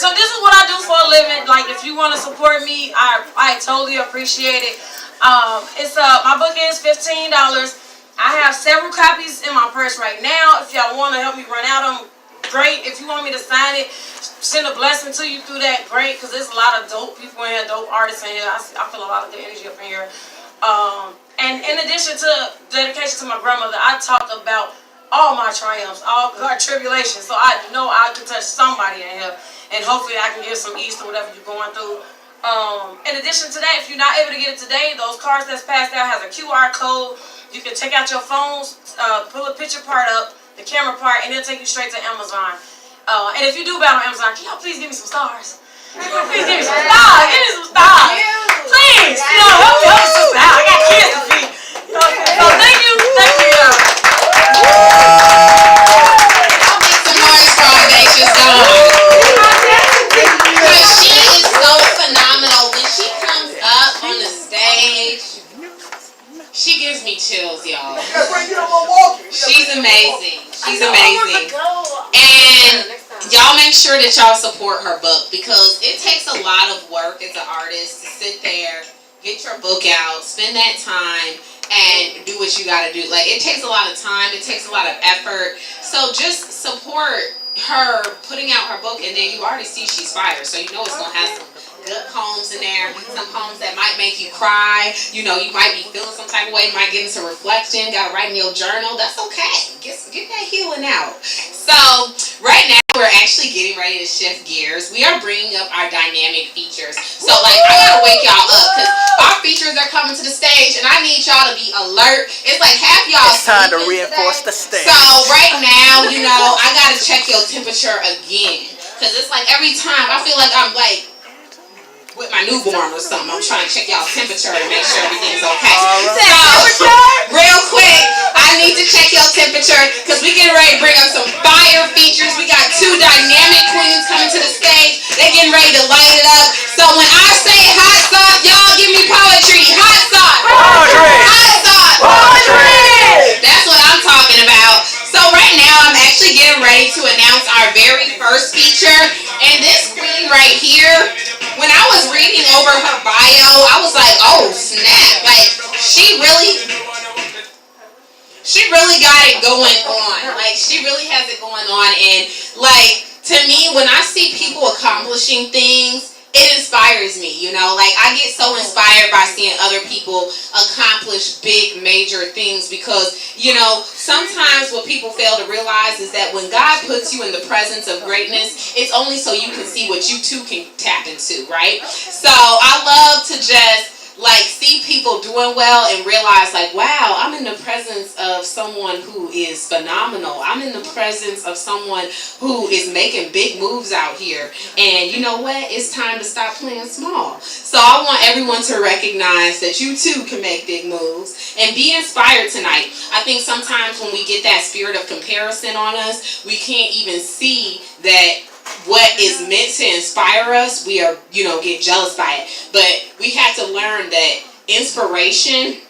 so this is what I do for a living. Like, if you want to support me, I totally appreciate it. It's my book is $15. I have several copies in my purse right now. If y'all want to help me run out of them, great. If you want me to sign it, send a blessing to you through that, great. Because there's a lot of dope people in here, dope artists in here. I feel a lot of good energy up in here. And in addition to dedication to my grandmother, I talk about all my triumphs, all our tribulations. So I know I can touch somebody in here. And hopefully I can give some ease to whatever you're going through. In addition to that, if you're not able to get it today, those cards that's passed out has a QR code. You can take out your phones, pull a picture part up, the camera part, and it'll take you straight to Amazon. And if you do buy on Amazon, can y'all please give me some stars? Please give me some stars. Give me some stars. Please. Help me some stars. I got kids to feed. So thank you. Thank you, y'all. I'll make some noise for Audacious Dawn. Because she is so phenomenal. When she comes up on the stage, she gives me chills, y'all. She's amazing. She's amazing. And y'all make sure that y'all support her book, because it takes a lot of work as an artist to sit there, get your book out, spend that time, and do what you gotta do. Like, it takes a lot of time, it takes a lot of effort. So just support her putting out her book, and then you already see she's fire. So you know it's gonna have some good poems in there, some poems that might make you cry. You know, you might be feeling some type of way, you might get into reflection, gotta write in your journal. That's okay. Get that healing out. So right now we're actually getting ready to shift gears. We are bringing up our dynamic features. So like, I gotta wake y'all up, because our features are coming to the stage, and I need y'all to be alert. It's like half y'all. It's time to reinforce the stage. So right now, you know, I gotta check your temperature again, because it's like every time I feel like I'm like with my newborn or something. I'm trying to check y'all's temperature and make sure everything's okay. So, real quick, I need to check your temperature, because we getting ready to bring up some fire features. We got two dynamic queens coming to the stage. They're getting ready to light it up. So when I say hot sauce, y'all give me poetry. Hot sauce. Poetry. Hot sauce. Poetry. That's what I'm talking about. So right now, I'm actually getting ready to announce our very first feature. And this queen right here, when I was reading over her bio, I was like, oh snap, like she really got it going on. Like, she really has it going on. And like, to me, when I see people accomplishing things, it inspires me, you know. Like, I get so inspired by seeing other people accomplish big, major things, because, you know, sometimes what people fail to realize is that when God puts you in the presence of greatness, it's only so you can see what you too can tap into, right? So I love to just like see people doing well and realize like, wow, I'm in the presence of someone who is phenomenal. I'm in the presence of someone who is making big moves out here. And you know what? It's time to stop playing small. So I want everyone to recognize that you too can make big moves and be inspired tonight. I think sometimes when we get that spirit of comparison on us, we can't even see that what is meant to inspire us, we are, get jealous by it. But we have to learn that inspiration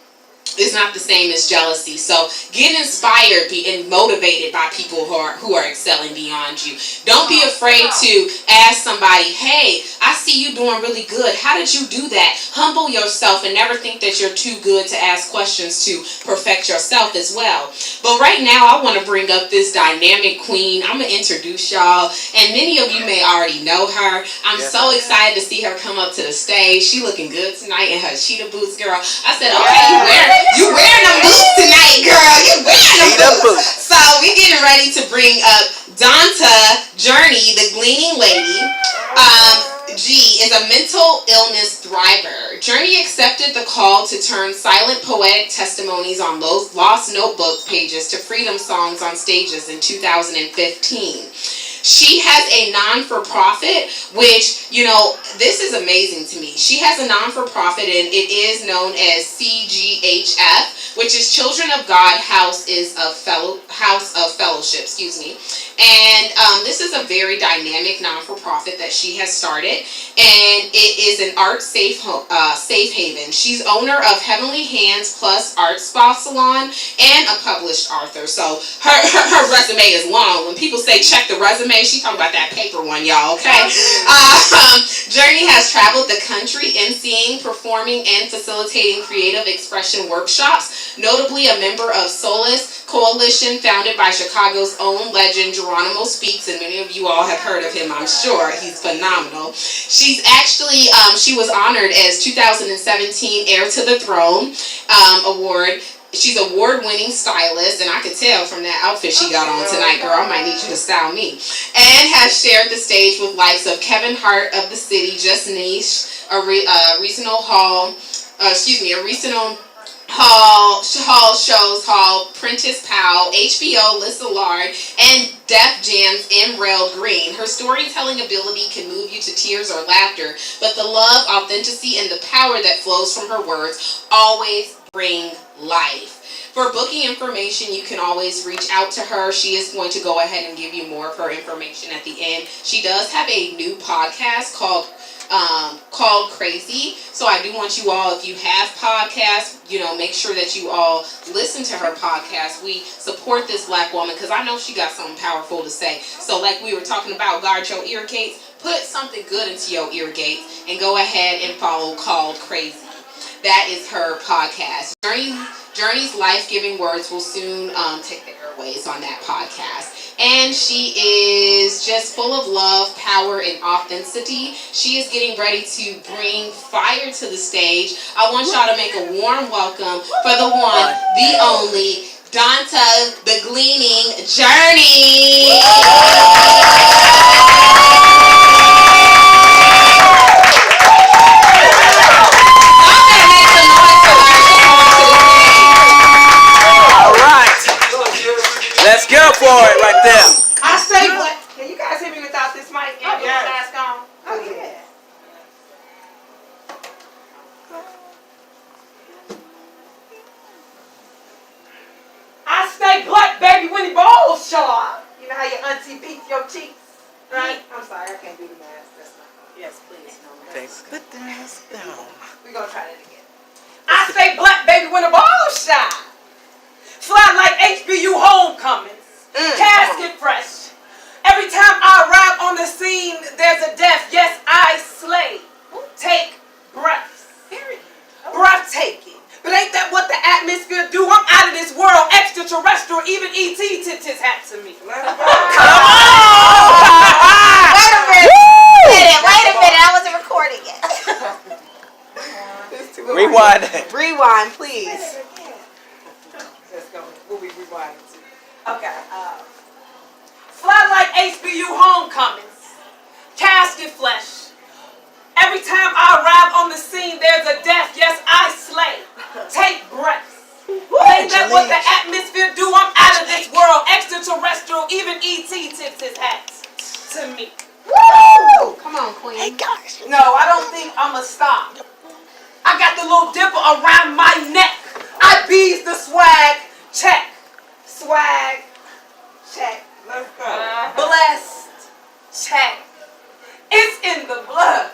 is not the same as jealousy. So get inspired and motivated by people who are excelling beyond you. Don't be afraid to ask somebody, hey, I see you doing really good. How did you do that? Humble yourself and never think that you're too good to ask questions to perfect yourself as well. But right now I want to bring up this dynamic queen. I'm going to introduce y'all, and many of you may already know her. I'm so excited to see her come up to the stage. She looking good tonight in her cheetah boots, girl. I said, okay, you wearing them boots tonight, girl. You wearing them boots. So we getting ready to bring up Donta Journey, the Gleaning Lady. G is a mental illness thriver. Journey accepted the call to turn silent poetic testimonies on lost notebook pages to freedom songs on stages in 2015. She has a non-for-profit, which, this is amazing to me. She has a non-for-profit, and it is known as CGHF, which is Children of God House of Fellowship, And this is a very dynamic non-for-profit that she has started, and it is an art safe haven. She's owner of Heavenly Hands Plus Art Spa Salon and a published author. So her resume is long. When people say check the resume, she talking about that paper one, y'all, okay? Journey has traveled the country emceeing, performing, and facilitating creative expression workshops, notably a member of Solace Coalition, founded by Chicago's own legend Geronimo Speaks, and many of you all have heard of him, I'm sure. He's phenomenal. She's actually, she was honored as 2017 Heir to the Throne award. She's an award-winning stylist, and I could tell from that outfit she got on tonight, girl, I might need you to style me. And has shared the stage with likes of Kevin Hart of the City, Just Niche, a regional Prentice Powell, HBO Lissa Lard, and Def Jam's Emerald Green. Her storytelling ability can move you to tears or laughter, but the love, authenticity, and the power that flows from her words always bring life. For booking information, you can always reach out to her. She is going to go ahead and give you more of her information at the end. She does have a new podcast called Crazy. So I do want you all, if you have podcasts, make sure that you all listen to her podcast. We support this black woman because I know she got something powerful to say. So like we were talking about, guard your ear gates, put something good into your ear gates, and go ahead and follow Called Crazy. That is her podcast. Journey's life-giving words will soon take the airways on that podcast. And she is just full of love, power, and authenticity. She is getting ready to bring fire to the stage. I want y'all to make a warm welcome for the one, the only, Donta the Gleaning Journey. Let's go for it right there. I say what? Can you guys hear me without this mic and this mask on? Oh, yeah. I stay black, baby, when the balls show up. You know how your auntie beats your cheeks? Right? I'm sorry, I can't do the mask. That's not good. Yes, please. No mask. Put the mask down. We're going to try that again. I stay black, baby, when the balls shine. Fly like HBU homecomings. Casket fresh. Every time I arrive on the scene, there's a death. Yes, I slay. Take breaths. Breathtaking. But ain't that what the atmosphere do? I'm out of this world. Extraterrestrial. Even E.T. tipped his hat to me. Come on! Wait a minute. I wasn't recording yet. Rewind. Rewind, please. Let's go. We'll be rewinding too. Okay. Fly like HBU homecomings. Casket flesh. Every time I arrive on the scene, there's a death. Yes, what the atmosphere do. I'm out of this world, extraterrestrial. Even E.T. tips his hat to me. Woo! Come on, Queen. Hey, gosh. No, I don't think I'ma stop. I got the little dipper around my neck. I bees the swag. Check. Swag. Check. Let's go. Blessed. Check. It's in the blood.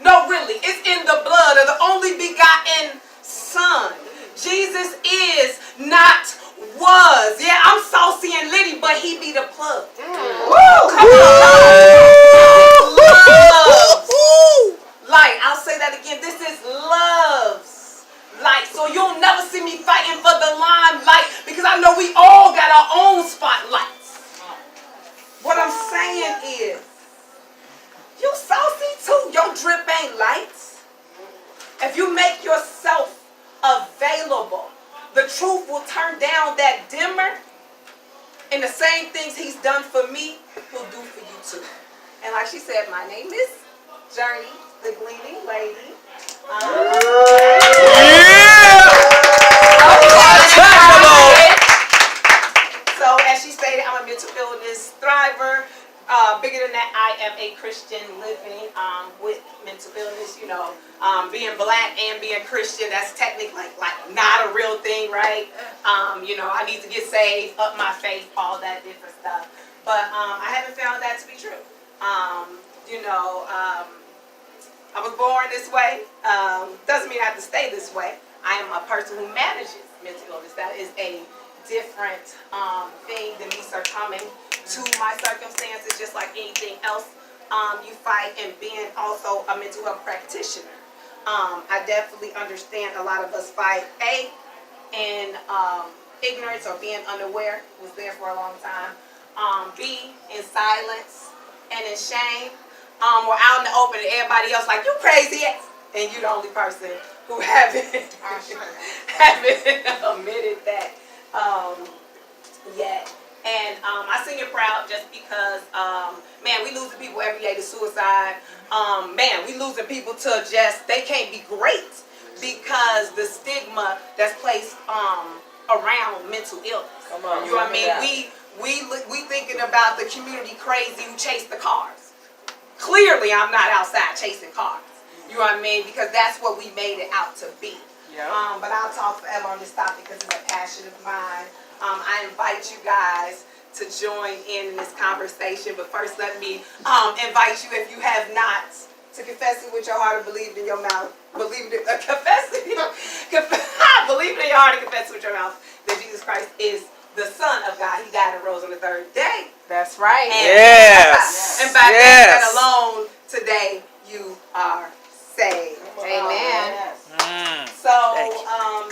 No, really, it's in the blood of the only begotten Son. Jesus is, not was. Yeah, I'm saucy and litty, but he be the plug. Woo! Come on. Loves. Light. I'll say that again. This is love's light. So you'll never see me fighting for the limelight because I know we all got our own spotlights. What I'm saying is, you saucy too. Your drip ain't lights. If you make yourself available, the truth will turn down that dimmer. And the same things he's done for me, he'll do for you too. And like she said, my name is Journey, the Gleaning Lady. So as she stated, I'm a mental illness thriver. Bigger than that, I am a Christian living with mental illness. You know, being black and being Christian, that's technically like not a real thing, right? You know, I need to get saved, up my faith, all that different stuff. But I haven't found that to be true. You know, I was born this way. Doesn't mean I have to stay this way. I am a person who manages mental illness. That is a different thing than me succumbing to my circumstances, just like anything else you fight, and being also a mental health practitioner. I definitely understand a lot of us fight in ignorance or being unaware, was there for a long time. B, in silence and in shame. We're out in the open and everybody else like, you crazy ass. And you're the only person who haven't admitted that yet. And I sing it proud just because, man, we losing people every day to suicide. Man, we losing people to just, they can't be great because the stigma that's placed around mental illness. Come on, you know what I mean? We thinking about the community crazy who chase the cars. Clearly, I'm not outside chasing cars. You know what I mean? Because that's what we made it out to be. Yep. But I'll talk forever on this topic because it's a passion of mine. I invite you guys to join in this conversation. But first, let me invite you, if you have not, to confess it with your heart and believe it in your mouth. Believe it in your heart and confess it with your mouth that Jesus Christ is the Son of God. He died and rose on the third day. That's right. And yes. And by that alone, today you are saved. Amen. So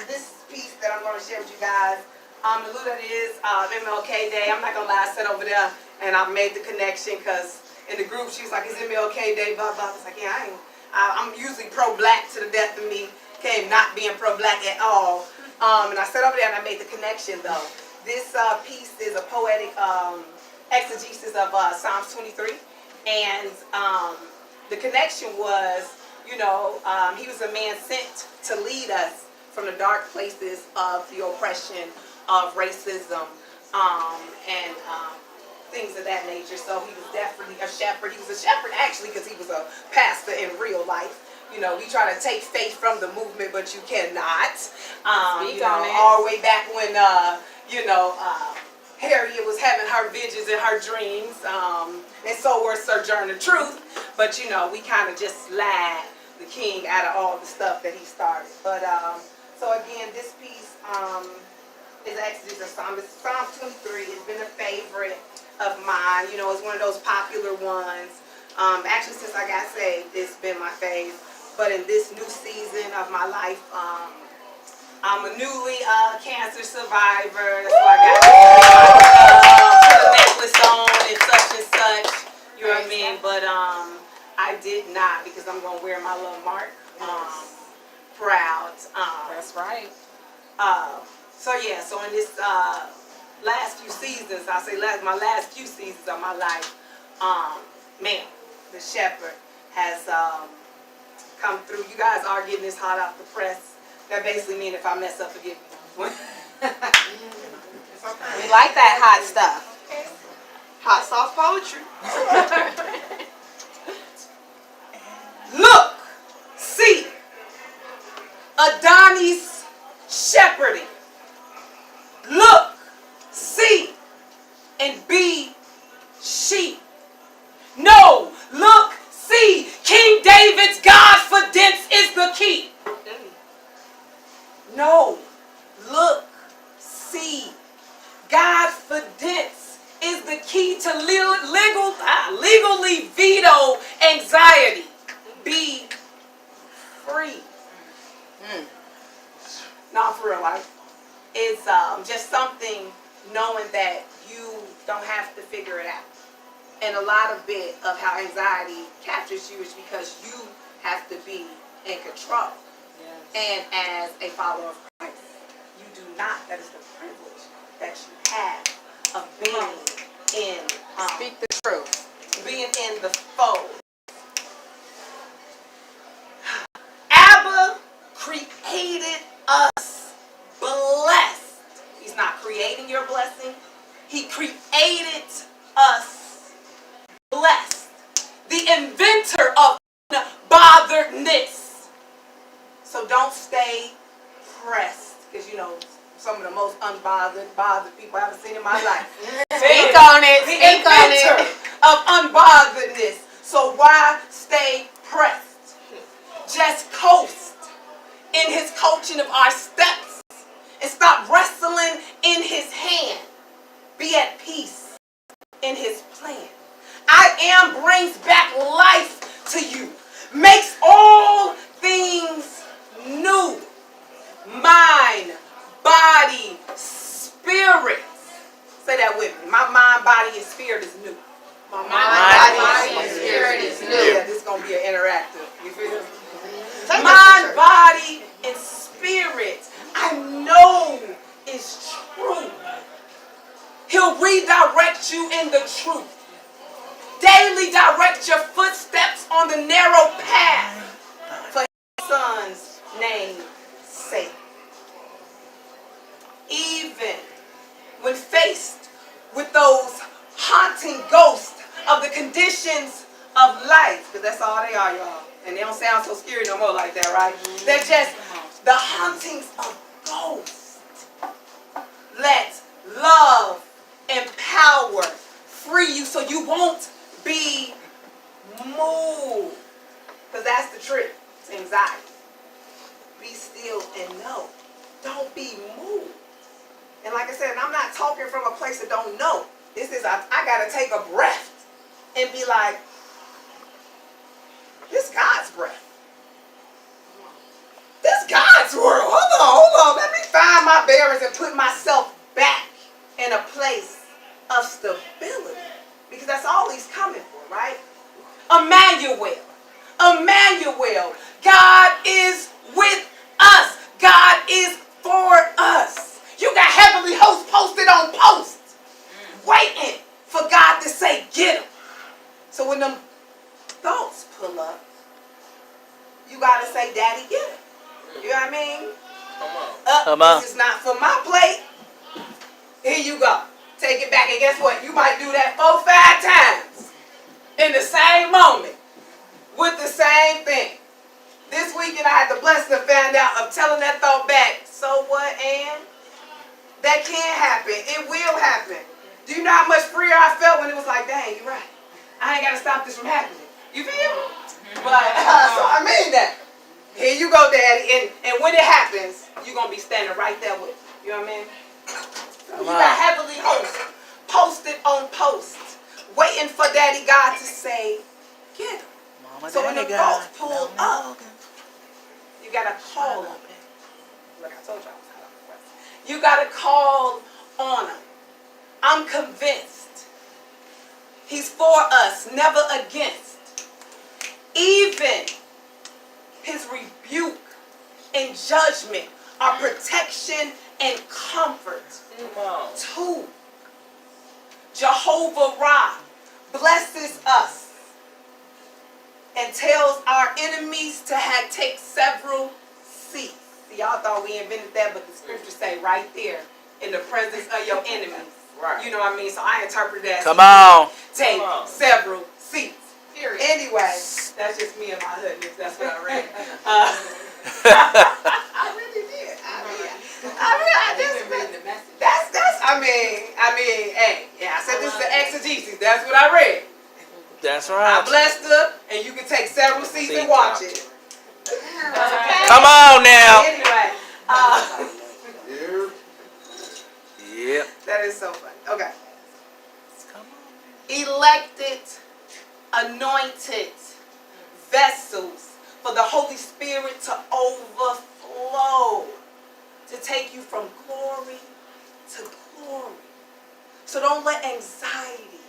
this piece that I'm going to share with you guys, it is MLK Day. I'm not going to lie, I sat over there and I made the connection because in the group she was like, it's MLK Day, blah, blah. I was like, yeah, I'm usually pro-black to the death of me. Came not being pro-black at all. And I sat over there and I made the connection though. This piece is a poetic exegesis of Psalms 23. And the connection was, you know, he was a man sent to lead us from the dark places of the oppression of racism and things of that nature. So he was definitely a shepherd. He was a shepherd actually because he was a pastor in real life. You know, we try to take faith from the movement, but you cannot. You know, all the way back when, Harriet was having her visions and her dreams, and so was Sojourner Truth. But, you know, we kind of just slide the king out of all the stuff that he started. But, so again, this piece is actually the Psalm 23. It's been a favorite of mine. You know, it's one of those popular ones. Actually, since I got saved, it's been my fave. But in this new season of my life, I'm a newly cancer survivor. That's why I got put a necklace on and such. You know what I mean? But I did not, because I'm going to wear my little mark proud. That's right. So yeah, so in this last few seasons, I'll say my last few seasons of my life, man, the shepherd has come through. You guys are getting this hot off the press. That basically means if I mess up, forgive me. We like that hot stuff. Hot sauce poetry. Look, see, Adonis shepherding. Look, see, and be sheep. No, look, see, King David's confidence is the key. No, look, see, confidence is the key to legally veto anxiety. Be free. Not for real life. It's just something knowing that you don't have to figure it out. And a lot of bit of how anxiety captures you is because you have to be in control. And as a follower of Christ, you do not. That is the privilege that you have of being in. Speak the truth. Being in the fold. Abba created us blessed. He's not creating your blessing. He created us blessed. The inventor of unbotheredness. So don't stay pressed. Because you know, some of the most bothered people I've ever seen in my life. Speak on it. The Speak on inventor it. of unbotheredness. So why stay pressed? Just coast in his coaching of our steps and stop wrestling in his hand. Be at peace in his plan. I am brings back life to you, makes all things new. Mind, body, spirit. Say that with me. My mind, body, and spirit is new. My mind, body, and spirit is new. Yeah, this is going to be an interactive. You feel? Mind, body, and spirit, I know is true. He'll redirect you in the truth. Daily direct your footsteps on the narrow path for his son's name's sake. Even when faced with those haunting ghosts of the conditions of life, because that's all they are, y'all. And they don't sound so scary no more like that, right? They're just the hauntings of ghosts. Let love and power free you so you won't be moved. Because that's the trick. It's anxiety. Be still and know. Don't be moved. And like I said, I'm not talking from a place that don't know. This is, I got to take a breath and be like, this God's breath. This God's world. Hold on. Let me find my bearings and put myself back in a place of stability. Because that's all he's coming for, right? Emmanuel. God is with us. God is for us. You got heavenly hosts posted on posts, waiting for God to say, get them. So when them thoughts pull up, you got to say, Daddy, get them. You know what I mean? Come on. This is not for my plate. Here you go. Take it back. And guess what? You might do that 4-5 times in the same moment with the same thing. This weekend I had the blessing to find out of telling that thought back. So what, Ann? That can happen. It will happen. Do you know how much freer I felt when it was like, dang, you're right. I ain't got to stop this from happening. You feel? But, so I mean that. Here you go, Daddy. And when it happens, you're going to be standing right there with me. You know what I mean? You got heavenly hosts posted on posts, waiting for Daddy God to say, get him. So when the thoughts pull up, you got to call on him. Like I told y'all. You got to call on him. I'm convinced he's for us, never against. Even his rebuke and judgment are protection and comfort. Too. Jehovah Ra blesses us and tells our enemies to take several seats. See, y'all thought we invented that, but the scriptures say right there, in the presence of your enemies. Right. You know what I mean? So I interpret that. Come on. Take several seats. Period. Anyway, that's just me and my hoodness. That's what I read. I really did. Hey, yeah, I said this is the exegesis. That's what I read. That's right. I blessed up, and you can take several seats and watch it. Okay? Come on now. Anyway. Yep. That is so funny. Okay. Elected, anointed vessels for the Holy Spirit to overflow, to take you from glory to glory. So don't let anxiety,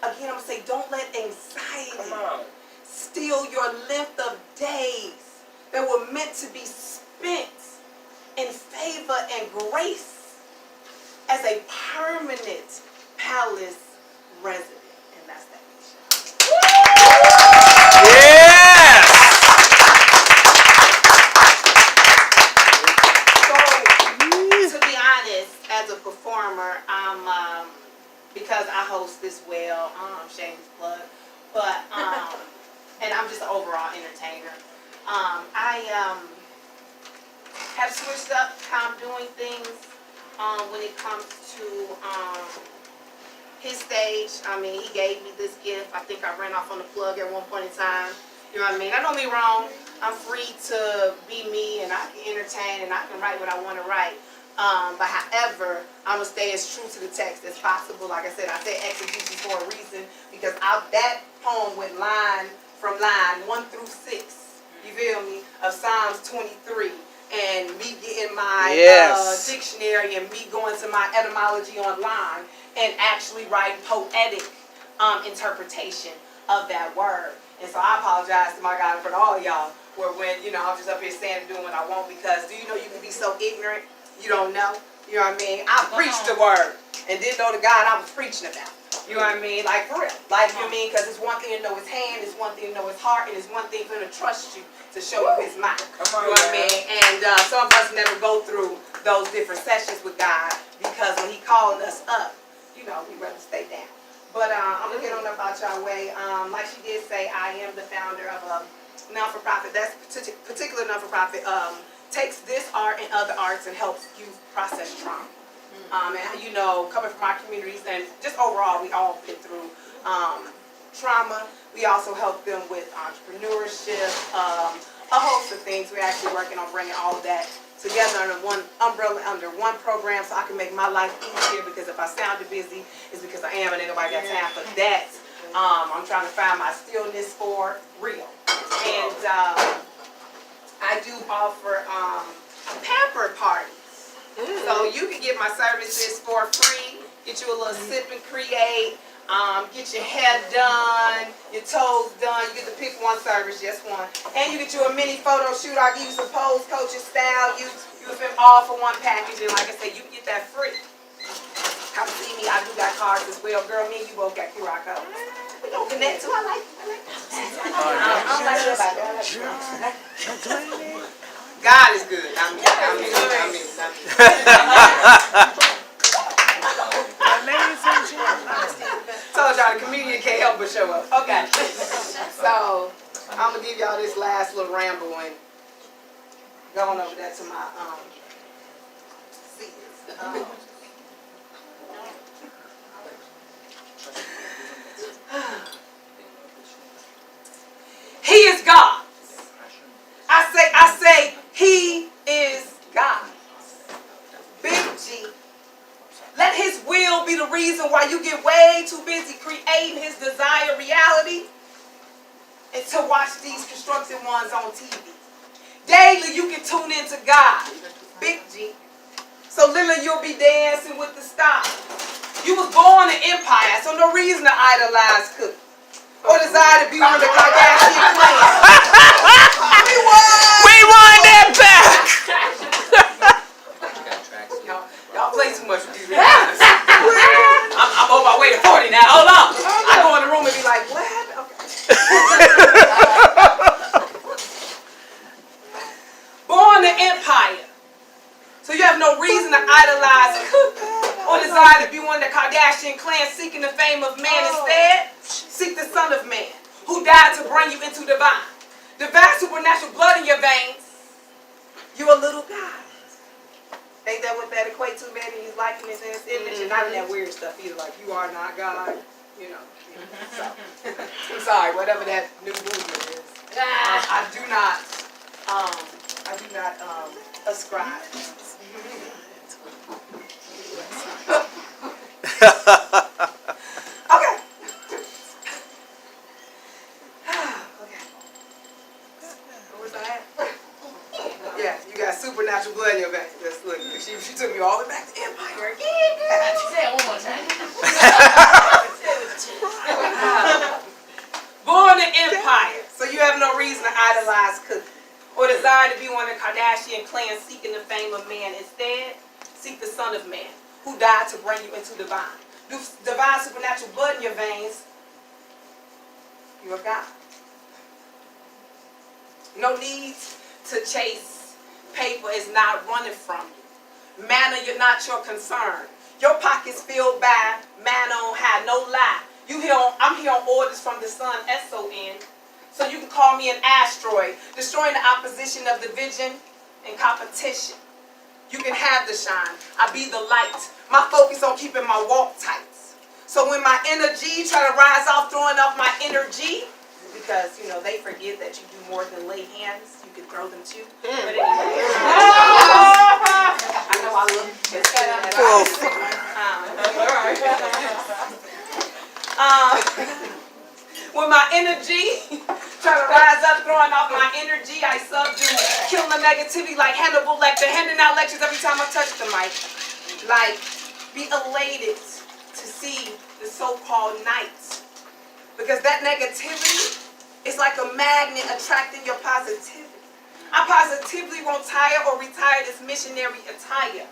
again I'm going to say, don't let anxiety steal your length of days that were meant to be spent in favor and grace as a permanent palace resident. And that's that. Yes! So, to be honest, as a performer, I'm, because I host this well, shameless plug, but, and I'm just an overall entertainer. I have switched up how I'm doing things when it comes to his stage. I mean, he gave me this gift. I think I ran off on the plug at one point in time. You know what I mean? I don't get me wrong. I'm free to be me, and I can entertain, and I can write what I want to write. But however, I'm going to stay as true to the text as possible. Like I said exegesis for a reason, because that poem went line from line 1 through 6, you feel me, of Psalms 23. And me getting my dictionary and me going to my etymology online and actually writing poetic interpretation of that word. And so I apologize to my God in front of all of y'all, where when, you know, I'm just up here standing doing what I want, because do you know you can be so ignorant you don't know? You know what I mean? I preached the word and didn't know the God I was preaching about. You know what I mean? Like, for real. Like, you know what I mean? Because it's one thing to know his hand, it's one thing to know his heart, and it's one thing for him to trust you to show you his mind. You know what I mean? And some of us never go through those different sessions with God, because when he calling us up, you know, we rather stay down. But I'm going to get on up out y'all way. Like she did say, I am the founder of a non-for-profit. That particular non-for-profit takes this art and other arts and helps youth process trauma. And you know, coming from our communities and just overall, we all been through trauma. We also help them with entrepreneurship, a host of things. We're actually working on bringing all of that together under one umbrella, under one program, so I can make my life easier, because if I sounded busy, it's because I am, and ain't nobody got time for that. I'm trying to find my stillness for real. And I do offer pamper parties. So you can get my services for free, get you a little sip and create, get your hair done, your toes done. You get to pick one service, just one. And you get you a mini photo shoot. I'll give you some pose coaching style. You film all for one package. And like I said, you can get that free. Come see me. I do got cards as well. Girl, me and you both got QR codes. We don't connect too. I like that. God is good. I mean. Told y'all the comedian can't help but show up. Okay. So I'm gonna give y'all this last little ramble and go on over there to my seat. He is God. I say he is God. Big G. Let his will be the reason why you get way too busy creating his desired reality and to watch these constructed ones on TV. Daily you can tune into God. Big G. So literally you'll be dancing with the stars. You was born an empire, so no reason to idolize Cookie or desire to be one of the Kardashian clan. We won that back! Y'all play too much with these guys. I'm on my way to 40 now. Hold on. I go in the room and be like, what happened? Okay. Born an empire. join the Kardashian clan seeking the fame of man instead, seek the Son of Man, who died to bring you into divine supernatural blood in your veins. You a little God. Ain't that what that equates to, man? He's liking his image, and not in that weird stuff either, like you are not God, you know. So, I'm sorry, whatever that new movement is. I do not ascribe. Okay. Okay. Where was I at? Yeah, you got supernatural blood in your veins. Just look, she took me all the way back to Empire. Say it one more time. Born in Empire, so you have no reason to idolize Cookie or desire to be one of the Kardashian clan seeking the fame of man. Instead, seek the Son of Man, who died to bring you into divine supernatural blood in your veins. You are God. No need to chase paper is not running from you. Manna, you're not your concern. Your pockets filled by manna on high, no lie. I'm here on orders from the sun, S-O-N. So you can call me an asteroid, destroying the opposition of division and competition. You can have the shine. I be the light. My focus on keeping my walk tight. So when my energy try to rise off, throwing off my energy, because, you know, they forget that you do more than lay hands. You can throw them too. But anyway. I know I look. When my energy try to rise up, throwing off my energy, I subdue, killing the negativity like Hannibal Lecter, handing out lectures every time I touch the mic. Like, be elated to see the so-called night. Because that negativity is like a magnet attracting your positivity. I positively won't tire or retire this missionary attire.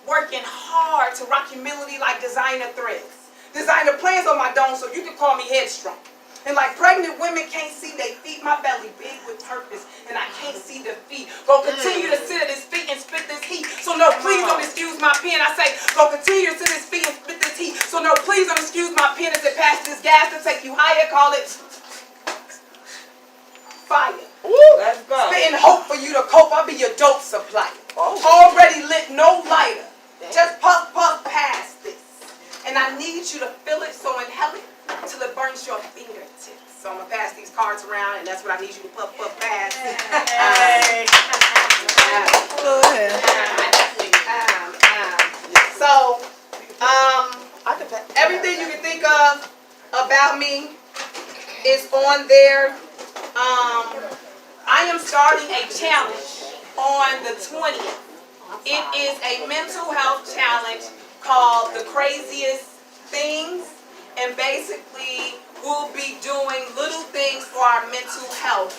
Working hard to rock humility like designer threads. Designer plans on my dome so you can call me headstrong. And like pregnant women can't see their feet, my belly big with purpose, and I can't see the feet. Go continue to sit at his feet and spit this heat. So no, please don't excuse my pen. I say, go continue to sit at his feet and spit this heat. So no, please don't excuse my pen as it passes this gas to take you higher. Call it fire. Let's go. Spitting hope for you to cope. I'll be your dope supplier. Already lit, no lighter. Just puff, puff past this. And I need you to feel it, so inhale it until it burns your fingertips. So I'm going to pass these cards around, and that's what I need you to puff, puff past. So, everything you can think of about me is on there. I am starting a challenge on the 20th. It is a mental health challenge called The Craziest Things, and basically we'll be doing little things for our mental health,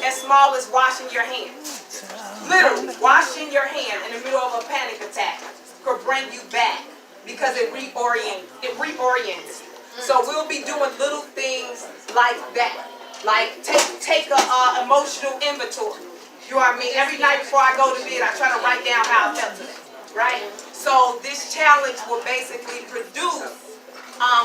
as small as washing your hands. Literally, washing your hand in the middle of a panic attack could bring you back because it reorients. So we'll be doing little things like that. Like take a emotional inventory. You know what I mean? Every night before I go to bed, I try to write down how I felt today, right? So this challenge will basically produce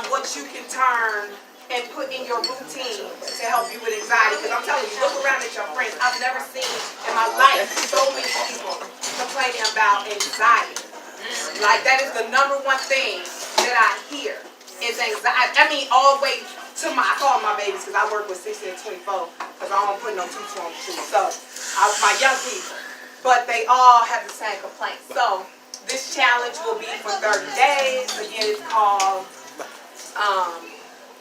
what you can turn and put in your routine to help you with anxiety. Because I'm telling you, look around at your friends. I've never seen in my life so many people complaining about anxiety. Like, that is the #1 thing that I hear is anxiety. I mean, all the way to I call my babies because I work with 16 and 24 because I don't put no teeth on them too. So, my young people. But they all have the same complaint. So, this challenge will be for 30 days. Again, it's called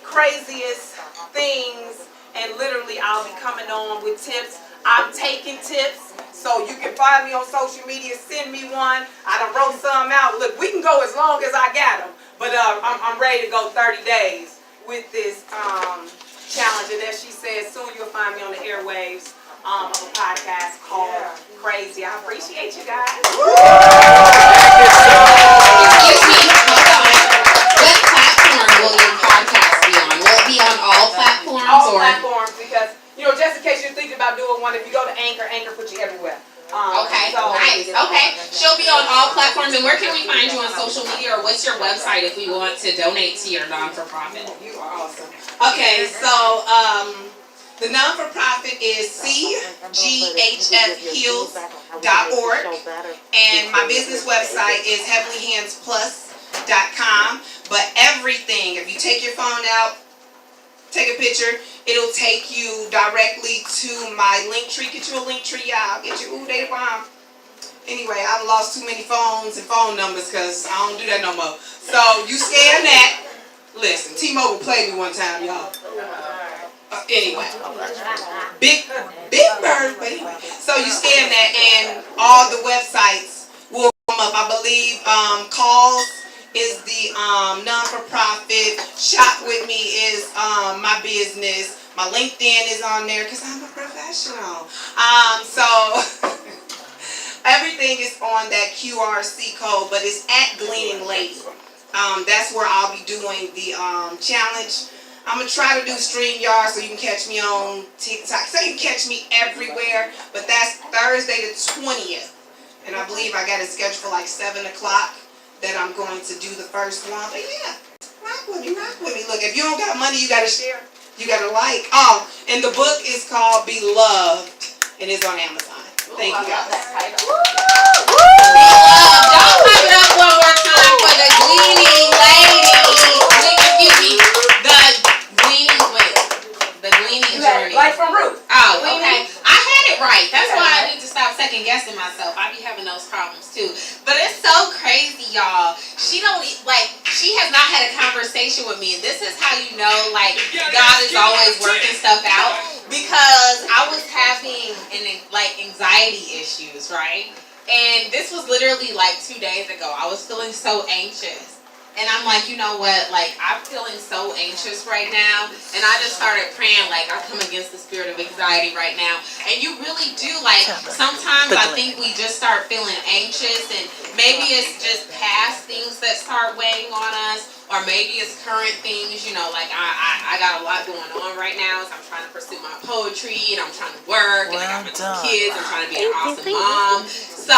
Craziest Things. And literally, I'll be coming on with tips. I'm taking tips. So, you can find me on social media. Send me one. I done wrote some out. Look, we can go as long as I got them. But I'm ready to go 30 days with this challenge. And as she said, soon you'll find me on the airwaves of a podcast called Crazy. I appreciate you guys. Excuse me, hold on. What platform will your podcast be on? Will it be on all platforms? All platforms, because, you know, just in case you're thinking about doing one, if you go to Anchor puts you everywhere. Okay, nice. Okay, she'll be on all platforms. And where can we find you on social media, or what's your website if we want to donate to your non-for-profit? You are awesome. Okay, so the non-for-profit is cghfheals.org, and my business website is heavenlyhandsplus.com. But everything, if you take your phone out, take a picture, it'll take you directly to my link tree. Get you a link tree, y'all. Get you, ooh, they the bomb. Anyway, I've lost too many phones and phone numbers because I don't do that no more. So you scan that. Listen, T-Mobile played me one time, y'all. Anyway, big bird, but anyway. So you scan that and all the websites will come up. I believe calls is the non-for-profit. Shop with me is my business. My LinkedIn is on there because I'm a professional. So everything is on that QRC code, but it's at Gleaning Lady. That's where I'll be doing the challenge. I'm going to try to do StreamYard so you can catch me on TikTok. So you can catch me everywhere. But that's Thursday the 20th. And I believe I got it scheduled for like 7 o'clock that I'm going to do the first one. But yeah, rock with me, rock with me. Look, if you don't got money, you got to share. You got to like. And the book is called Beloved, and it's on Amazon. Thank you, guys. Beloved. Y'all clap it up one more time for the Gleaning Lady. Excuse me. The Gleaning Journey. Like from Ruth. Oh, okay. I had it right. That's why I need to stop second guessing myself. I be having those problems too. But it's so crazy, y'all. She has not had a conversation with me, and this is how you know, like, God is always working stuff out. Because I was having anxiety issues, right? And this was literally like 2 days ago. I was feeling so anxious. And I'm like, you know what, like, I'm feeling so anxious right now. And I just started praying, like, I come against the spirit of anxiety right now. And you really do, like, sometimes I think we just start feeling anxious. And maybe it's just past things that start weighing on us. Or maybe it's current things, you know, like I got a lot going on right now. So I'm trying to pursue my poetry, and I'm trying to work, and I got my 2 kids. I'm trying to be an awesome mom. So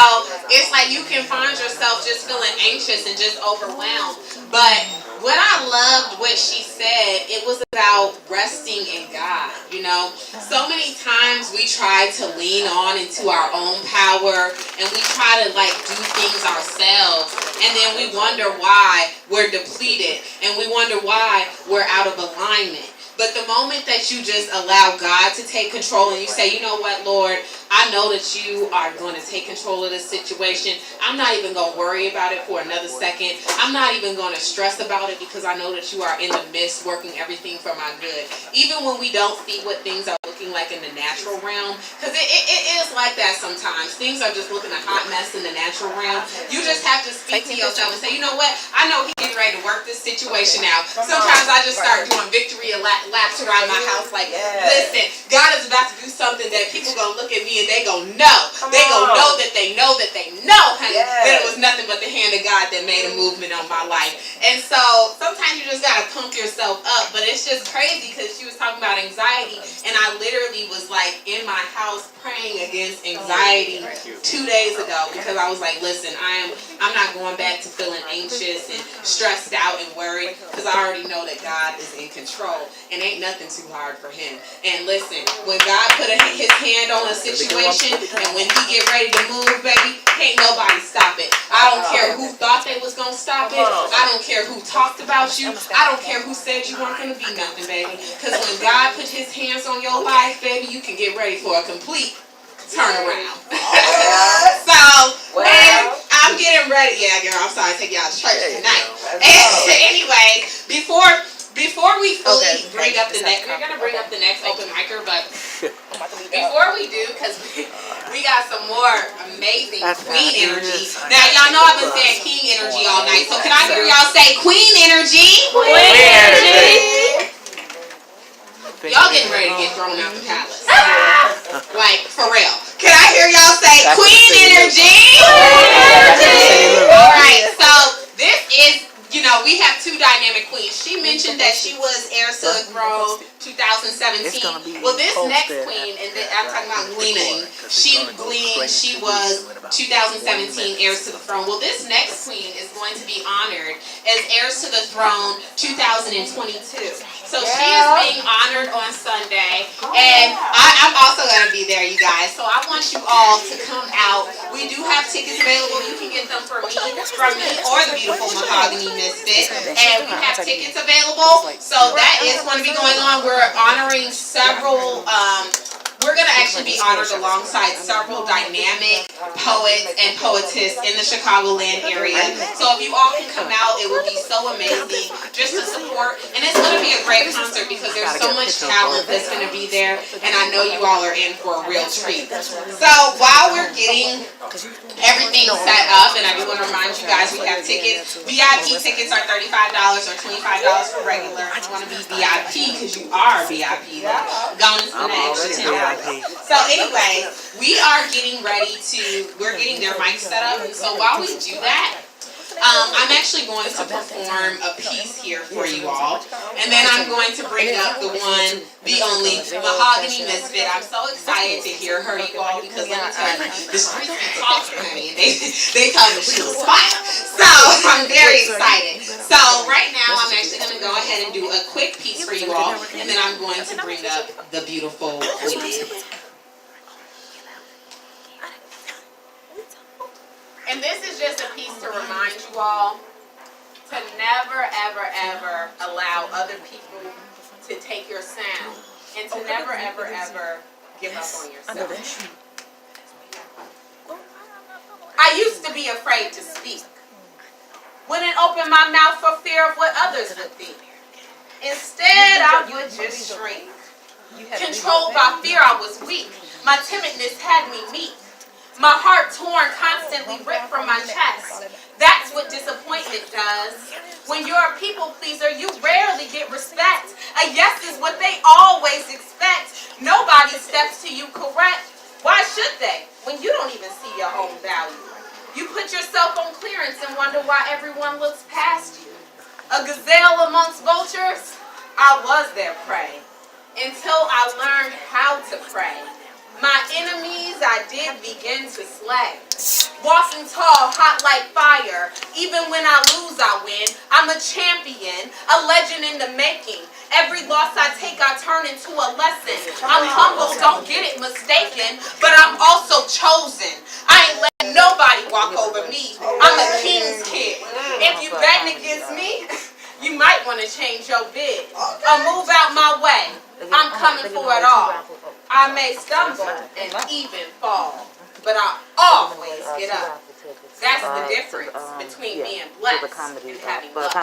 it's like you can find yourself just feeling anxious and just overwhelmed. But what I loved what she said, it was about resting in God, you know. So many times we try to lean on into our own power, and we try to like do things ourselves, and then we wonder why we're depleted, and we wonder why we're out of alignment. But the moment that you just allow God to take control and you say, you know what, Lord, I know that you are going to take control of this situation. I'm not even going to worry about it for another second. I'm not even going to stress about it because I know that you are in the midst working everything for my good. Even when we don't see what things are looking like in the natural realm, because it is like that sometimes. Things are just looking a hot mess in the natural realm. You just have to speak to yourself and say, you know what, I know he's getting ready to work this situation out. Sometimes I just start doing victory laps around my house like, listen, God is about to do something that people gonna look at me and they gonna know. They gonna know that they know that they know, honey, that it was nothing but the hand of God that made a movement on my life. And so sometimes you just gotta pump yourself up. But it's just crazy because she was talking about anxiety, and I literally was like in my house praying against anxiety 2 days ago because I was like, listen, I'm not going back to feeling anxious and stressed out and worried because I already know that God is in control. And ain't nothing too hard for him. And listen, when God put his hand on a situation and when he get ready to move, baby, can't nobody stop it. I don't care who thought they was going to stop it. I don't care who talked about you. I don't care who said you weren't going to be nothing, baby. Because when God put his hands on your life, baby, you can get ready for a complete turnaround. So, and I'm getting ready. Yeah, girl, I'm sorry to take y'all to church tonight. Anyway, before we fully bring up the next, we're going to bring up the next open micer, but before we do, because we got some more amazing queen energy. Now, y'all know I've been saying king energy all night, so can I hear y'all say queen energy? Queen energy! Y'all getting ready to get thrown out the palace. Like, for real. Can I hear y'all say queen energy? Queen energy! Alright, so this is, you know, we have 2 dynamic queens. She mentioned that she was heir to the throne 2018 2017. Well, this next queen, and I'm talking about gleaning, she gleaned, she was 2017 heirs to the throne. Well, this next queen is going to be honored as heirs to the throne 2022. So she is being honored on Sunday, and I'm also going to be there, you guys. So I want you all to come out. We do have tickets available. You can get them from me or the beautiful Mahogany Misfit, and we have tickets available. So that is going to be going on. We're honoring several. We're going to actually be honored alongside several dynamic poets and poetess in the Chicagoland area. So if you all can come out, it will be so amazing just to support. And it's going to be a great concert because there's so much talent that's going to be there. And I know you all are in for a real treat. So while we're getting everything set up, and I do want to remind you guys we have tickets. VIP tickets are $35 or $25 for regular. If you want to be VIP, because you are VIP, going to spend an extra $10. So anyway, we are getting ready to, we're getting their mic set up, and so while we do that, I'm actually going to perform a piece here for you all, and then I'm going to bring up the one, the only Mahogany Misfit. I'm so excited to hear her, you all, because let me tell you, the streets be talking, honey. They tell me she was fire. So I'm very excited. So right now, I'm actually going to go ahead and do a quick piece for you all, and then I'm going to bring up the beautiful queen. And this is just a piece to remind you all to never, ever, ever allow other people to take your sound, and to never, ever, ever give up on yourself. I used to be afraid to speak. Wouldn't open my mouth for fear of what others would think. Instead, I would just shrink. Controlled by fear, I was weak. My timidness had me weak. My heart torn, constantly ripped from my chest. That's what disappointment does. When you're a people pleaser, you rarely get respect. A yes is what they always expect. Nobody steps to you correct. Why should they, when you don't even see your own value? You put yourself on clearance and wonder why everyone looks past you. A gazelle amongst vultures, I was their prey. Until I learned how to pray. My enemies I did begin to slay. Walking tall, hot like fire. Even when I lose, I win. I'm a champion, a legend in the making. Every loss I take, I turn into a lesson. I'm humble, don't get it mistaken, but I'm also chosen. I ain't letting nobody walk over me. I'm a king's kid. If you betting against me, you might want to change your bid or move out my way. I'm coming for it all. I may stumble and even fall, but I always get up. That's the difference between being blessed and having luck.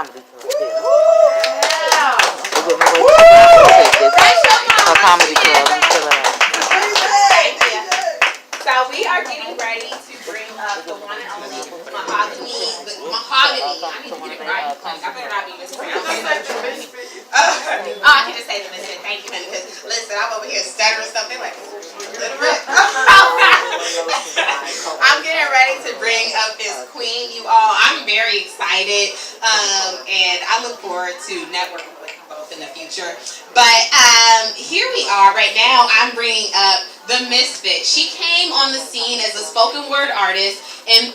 Thank you. So we are getting ready to bring up the one and only Mahogany. I need to get it right. I better not be mispronouncing it. I can just say the Misfit. Thank you, honey. Because listen, I'm over here stuttering something like I'm getting ready to bring up this queen, you all. I'm very excited, and I look forward to networking with you both in the future. But here we are right now. I'm bringing up the Misfit. She came on the scene as a spoken word artist in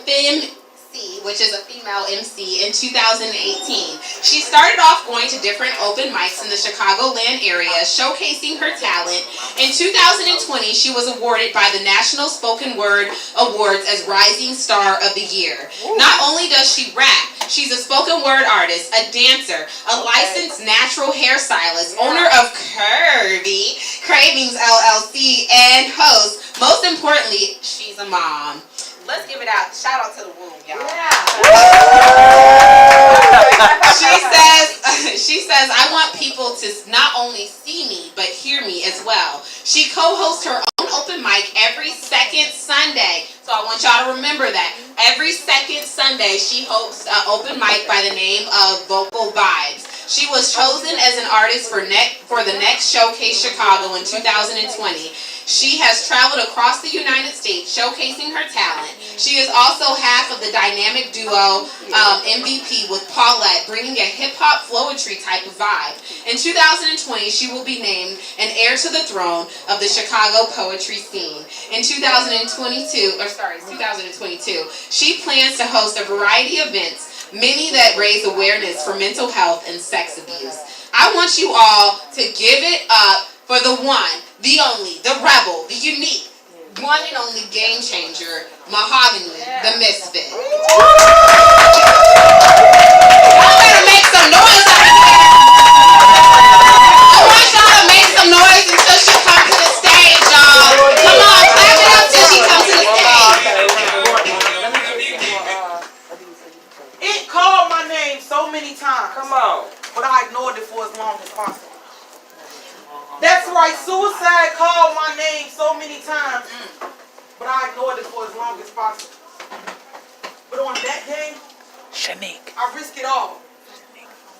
which is a female MC, in 2018. She started off going to different open mics in the Chicagoland area, showcasing her talent. In 2020, she was awarded by the National Spoken Word Awards as Rising Star of the Year. Not only does she rap, she's a spoken word artist, a dancer, a licensed natural hairstylist, owner of Curvy Cravings LLC, and host. Most importantly, she's a mom. Let's give it out. Shout out to the womb, y'all. Yeah. She says, I want people to not only see me, but hear me as well. She co-hosts her own open mic every second Sunday. So I want y'all to remember that. Every second Sunday, she hosts an open mic by the name of Vocal Vibes. She was chosen as an artist for the next Showcase Chicago in 2020. She has traveled across the United States showcasing her talent. She is also half of the dynamic duo MVP with Paulette, bringing a hip-hop poetry type of vibe. In 2020, she will be named an heir to the throne of the Chicago poetry scene. In 2022, she plans to host a variety of events, many that raise awareness for mental health and sex abuse. I want you all to give it up for the one, the only, the rebel, the unique, one and only game changer, Mahogany, the Misfit. Y'all better make some noise up in here. I want y'all to make some noise until she comes to the stage, y'all. Come on, clap it up till she comes to the stage. It called my name so many times. Come on. But I ignored it for as long as possible. That's right, suicide called my name so many times, but I ignored it for as long as possible. But on that day, I risked it all.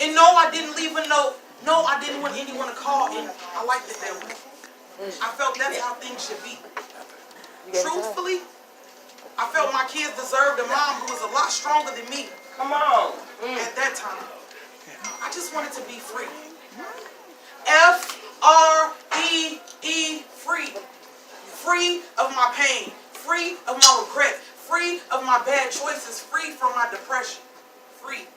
And no, I didn't leave a note. No, I didn't want anyone to call, and I liked it that way. I felt that's how things should be. Truthfully, I felt my kids deserved a mom who was a lot stronger than me. Come on. At that time, I just wanted to be free. F-R-E-E, free. Free of my pain. Free of my regret. Free of my bad choices. Free from my depression. Free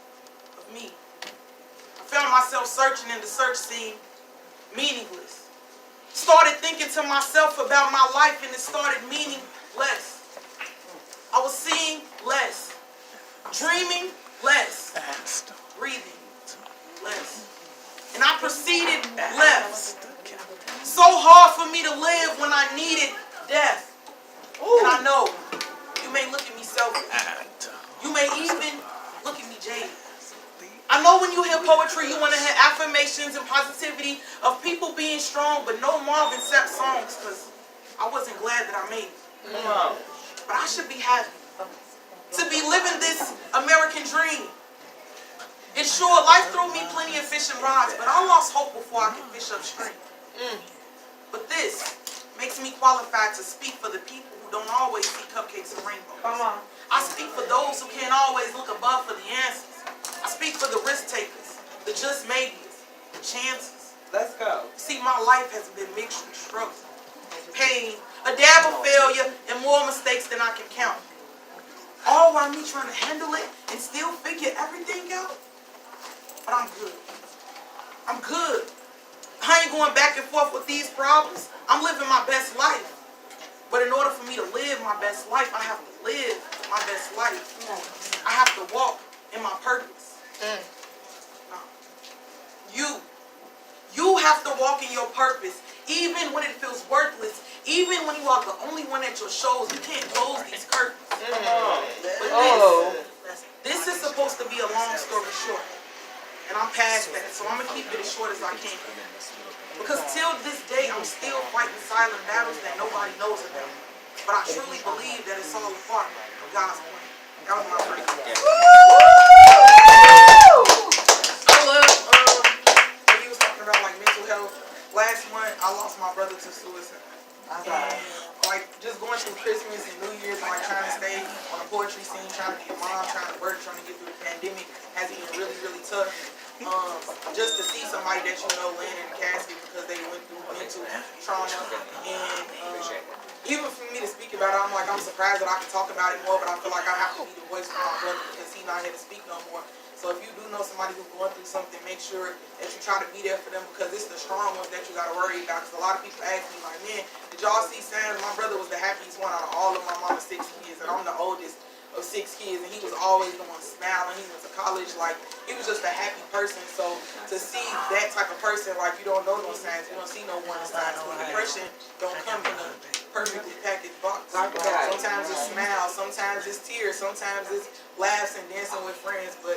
of me. I found myself searching and the search seemed meaningless. Started thinking to myself about my life and it started meaning less. I was seeing less. Dreaming less. Breathing less. And I proceeded left. So hard for me to live when I needed death. And I know you may look at me selfish. You may even look at me jaded. I know when you hear poetry, you want to hear affirmations and positivity of people being strong, but no Marvin Sapp songs because I wasn't glad that I made it. But I should be happy to be living this American dream. And sure, life threw me plenty of fishing rods, but I lost hope before I could fish upstream. But this makes me qualified to speak for the people who don't always see cupcakes and rainbows. Come on. I speak for those who can't always look above for the answers. I speak for the risk takers, the just maybes, the chances. Let's go. See, my life has been mixed with struggle, pain, a dab of failure, and more mistakes than I can count. All while me trying to handle it and still figure everything out. But I'm good. I'm good. I ain't going back and forth with these problems. I'm living my best life. But in order for me to live my best life, I have to live my best life. I have to walk in my purpose. You have to walk in your purpose. Even when it feels worthless. Even when you are the only one at your shows. You can't close these curtains. But this is supposed to be a long story short. And I'm past that, so I'm going to keep it as short as I can. Because till this day, I'm still fighting silent battles that nobody knows about. But I truly believe that it's all a part of God's plan. That was my prayer. I love, when he was talking about like mental health. Last month, I lost my brother to suicide. And like just going through Christmas and New Year's, like trying to stay on the poetry scene, trying to be a mom, trying to work, trying to get through the pandemic has been really, really tough. Just to see somebody that you know laying in a casket because they went through mental trauma, and even for me to speak about it, I'm surprised that I can talk about it more, but I feel like I have to be the voice for my brother because he's not here to speak no more. So if you do know somebody who's going through something, make sure that you try to be there for them because it's the strong ones that you got to worry about. Because a lot of people ask me like, man, did y'all see Sam? My brother was the happiest one out of all of my mama's 6 kids, and I'm the oldest of 6 kids, and he was always the one smiling. He went to college, like he was just a happy person. So to see that type of person, like you don't know no signs, you don't see no warning signs. Depression don't come in a perfectly packaged box. Sometimes it's smiles, sometimes it's tears, sometimes it's laughs and dancing with friends. But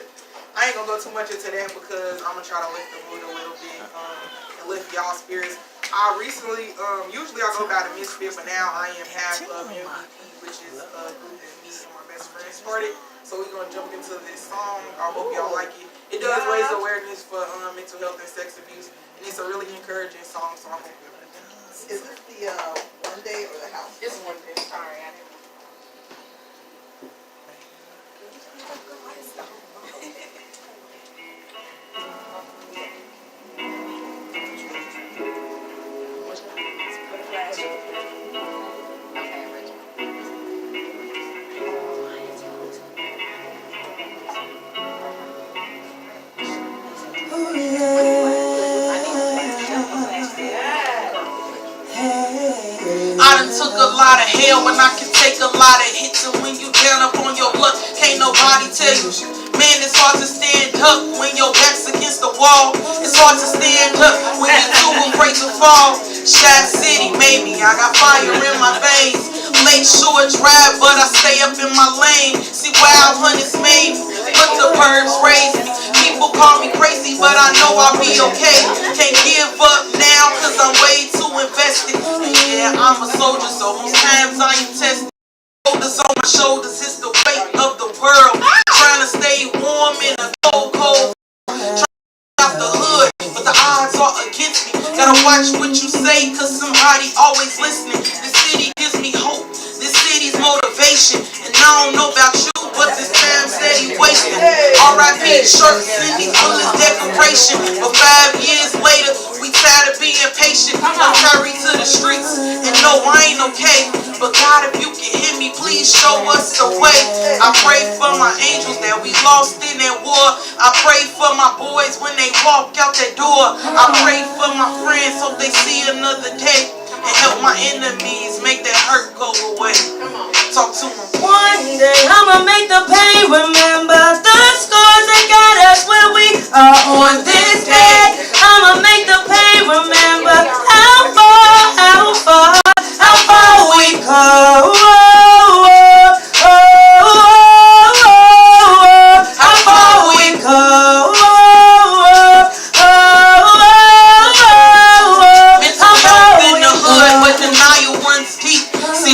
I ain't gonna go too much into that because I'm gonna try to lift the mood a little bit and lift y'all spirits. I recently, usually I go by the Misfit, but now I am half of MVP, which is a group that me and my best friend started. So we're gonna jump into this song. I hope y'all like it. It does raise awareness for mental health and sex abuse, and it's a really encouraging song. So I hope y'all like it. Is this the lot of hell when I can take a lot of hits. And when you down up on your luck, can't nobody tell you. Man, it's hard to stand up when your back's against the wall. It's hard to stand up when you're too afraid to fall. Shad City made me, I got fire in my veins. Lake Shore Drive, but I stay up in my lane. See, wild hunters made me, but the birds raised me. People call me crazy, but I know I'll be okay. Can't give up now, cause I'm way too invested. And yeah, I'm a soldier, so most times I am tested. Shoulders on my shoulders, it's the weight of the world. Trying to stay warm in a cold, cold. Out the hood, but the odds are against me. Gotta watch what you say, cause somebody always listening. This city gives me hope, this city's motivation. And I don't know about you, but this time steady wasting. R.I.P. shirts and these bullets decoration. But 5 years later, we tired of being patient. I'm carried to the streets, and no, I ain't okay. But God, if you can hear me, please show us the way. I pray for my angels that we lost in that war. I pray for my boys when they walk out that door. I pray for my friends, hope they see another day. And help my enemies make that hurt go away. Talk to them. One day I'ma make the pain remember the scars that got us where we are on this day. I'ma make the pain remember how far we come. How far we come.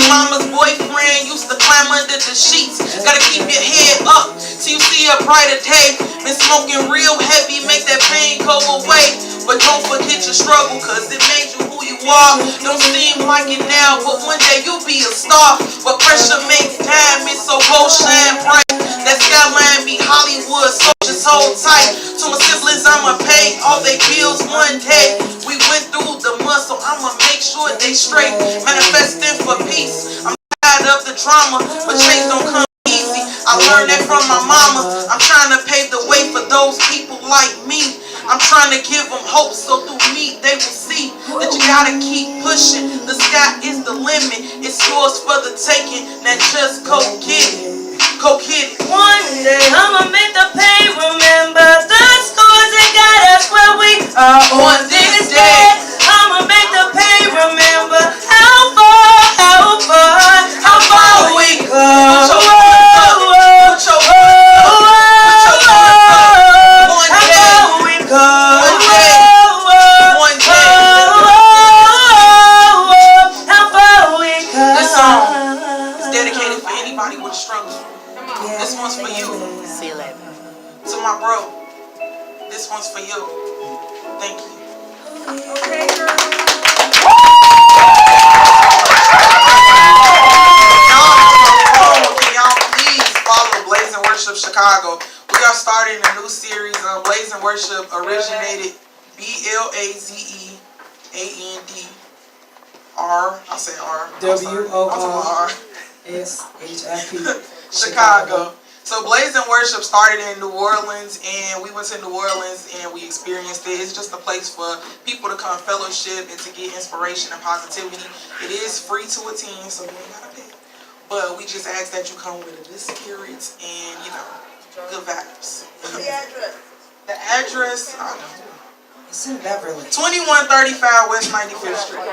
Mama's boyfriend used to climb under the sheets. Gotta keep your head up till you see a brighter day. Been smoking real heavy, make that pain go away. But don't forget your struggle, cause it made you who you are. Don't seem like it now, but one day you'll be a star. But pressure makes diamonds, so go shine bright. That skyline be Hollywood, so just hold tight. To my siblings, I'ma pay all they bills one day. We went through the mud, so I'ma make sure they straight. Manifesting for peace. I'm tired of the drama, but change don't come easy. I learned that from my mama. I'm trying to pave the way for those people like me. I'm trying to give them hope, so through me they will see that you gotta keep pushing. The sky is the limit. It's yours for the taking. Now just go get it. Go get it. One day I'ma make the pain remember the scars that got us where we are on this day. I'ma make the pain remember how far we go. This one's for you. See you later. To my bro, this one's for you. Thank you. Okay, girl. Can y'all please follow Blaze and Worship Chicago? We are starting a new series. Blaze and Worship originated BLAZEAND R. I'll say R. WORSHIP. Chicago. So Blaze and Worship started in New Orleans, and we went to New Orleans and we experienced it. It's just a place for people to come fellowship and to get inspiration and positivity. It is free to attend, so you ain't gotta pay. But we just ask that you come with a good spirits and, you know, good vibes. The address? The address, I don't know. It's in Beverly. 2135 West 95th Street.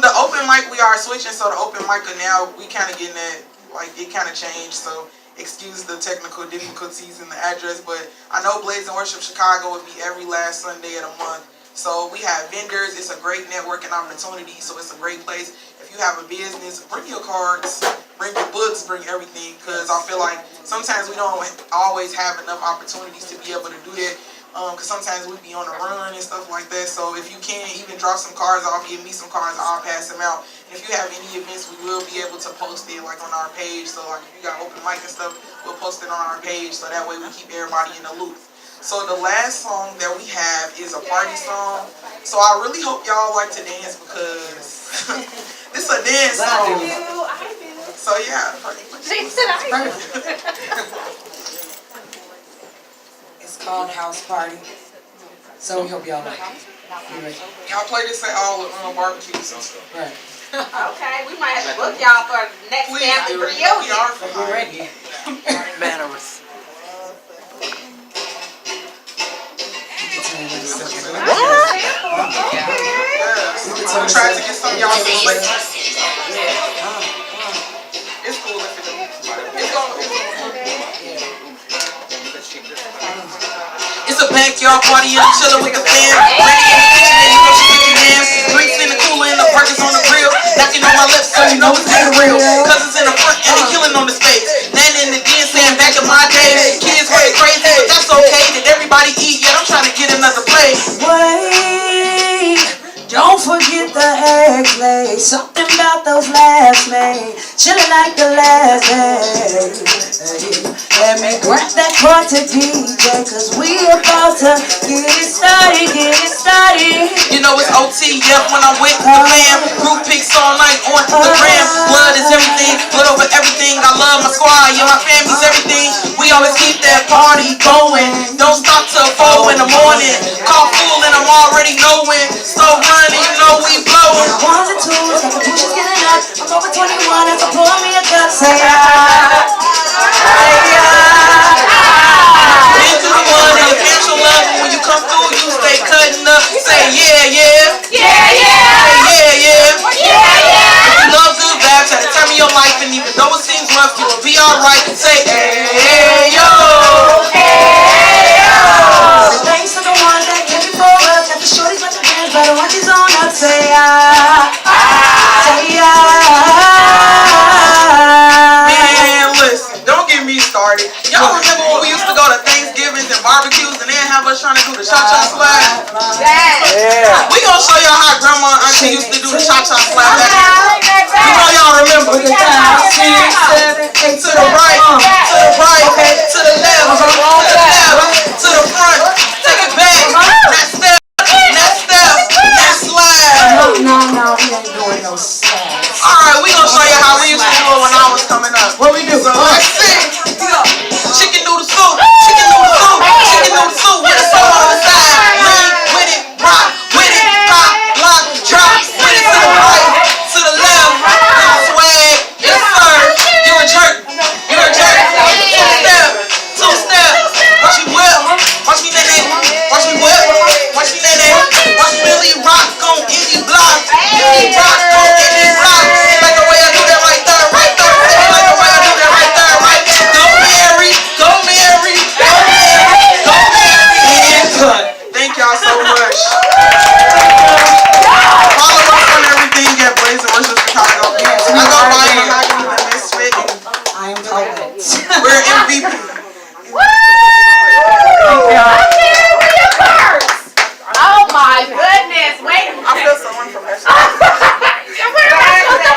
The open mic, we are switching, so the open mic now, we kind of getting that, like, it kind of changed, so excuse the technical difficulties in the address, but I know Blaze and Worship Chicago would be every last Sunday of the month. So we have vendors, it's a great networking opportunity, so it's a great place. If you have a business, bring your cards, bring your books, bring everything, because I feel like sometimes we don't always have enough opportunities to be able to do that. Because sometimes we be on the run and stuff like that. So if you can even drop some cards off, give me some cards, I'll pass them out. And if you have any events, we will be able to post it like on our page. So like if you got open mic and stuff, we'll post it on our page. So that way we keep everybody in the loop. So the last song that we have is a party song. So I really hope y'all like to dance because this is a dance song. I do. So yeah. She said I do. It's called House Party. So we hope y'all like it. Y'all play this at all barbecues and stuff. Right. Okay, we might have to book y'all for next family reunion. We're ready. Manners. We tried to get some of y'all some sleep. It's cool if it don't. It's a backyard party and I'm chilling with the fam. Ready in the kitchen and you know she cooking yams. Drinks in the cooler and the burgers on the grill. Knocking on my lips so you know it's getting real. Cousins in the front and they killing on the space. Nan in the den saying back in my day. Kids running crazy but that's okay. Did everybody eat yet? I'm trying to get another plate. Wait, don't forget the eggs laid. Something about those last made. Chillin' like the last day. Let me grab that chord to DJ, cause we about to get it started, get it started. You know it's OTF when I'm with the fam. Group pics all night on the gram. Blood is everything, blood over everything. I love my squad, yeah, my family's everything. We always keep that party going. Don't stop till 4 in the morning. Call full and I'm already knowing. So running, you know we blowing. Ones and twos, got the pushes getting up. I'm over 21, and so pour me a cup. Say ah, say ah. Into the one and your parents will love you. When you come through, you stay cutting up. Say yeah, yeah. Yeah, yeah. Say yeah, yeah. Yeah, yeah. If you love good vibes at the time of your life, and even though it seems rough, you will be alright. Say hey, yo. Thanks to the ones that came before us. Got the shorties with the hands, but the ones on up. Say ah, say ah. Man, listen, don't get me started. Y'all remember when we used to go to Thanksgivings and barbecues and then have us trying to do the cha-cha slide? Yeah. We gonna show y'all how grandma and auntie used to do the cha-cha slide back then. You know y'all remember. 6, 7, 8, to the right, to the right, to the left, to the left, to the front, take it back, that step, that slide. No, we ain't doing no slides. Alright, we gonna show you how we used to do it when I was coming up. What we do? So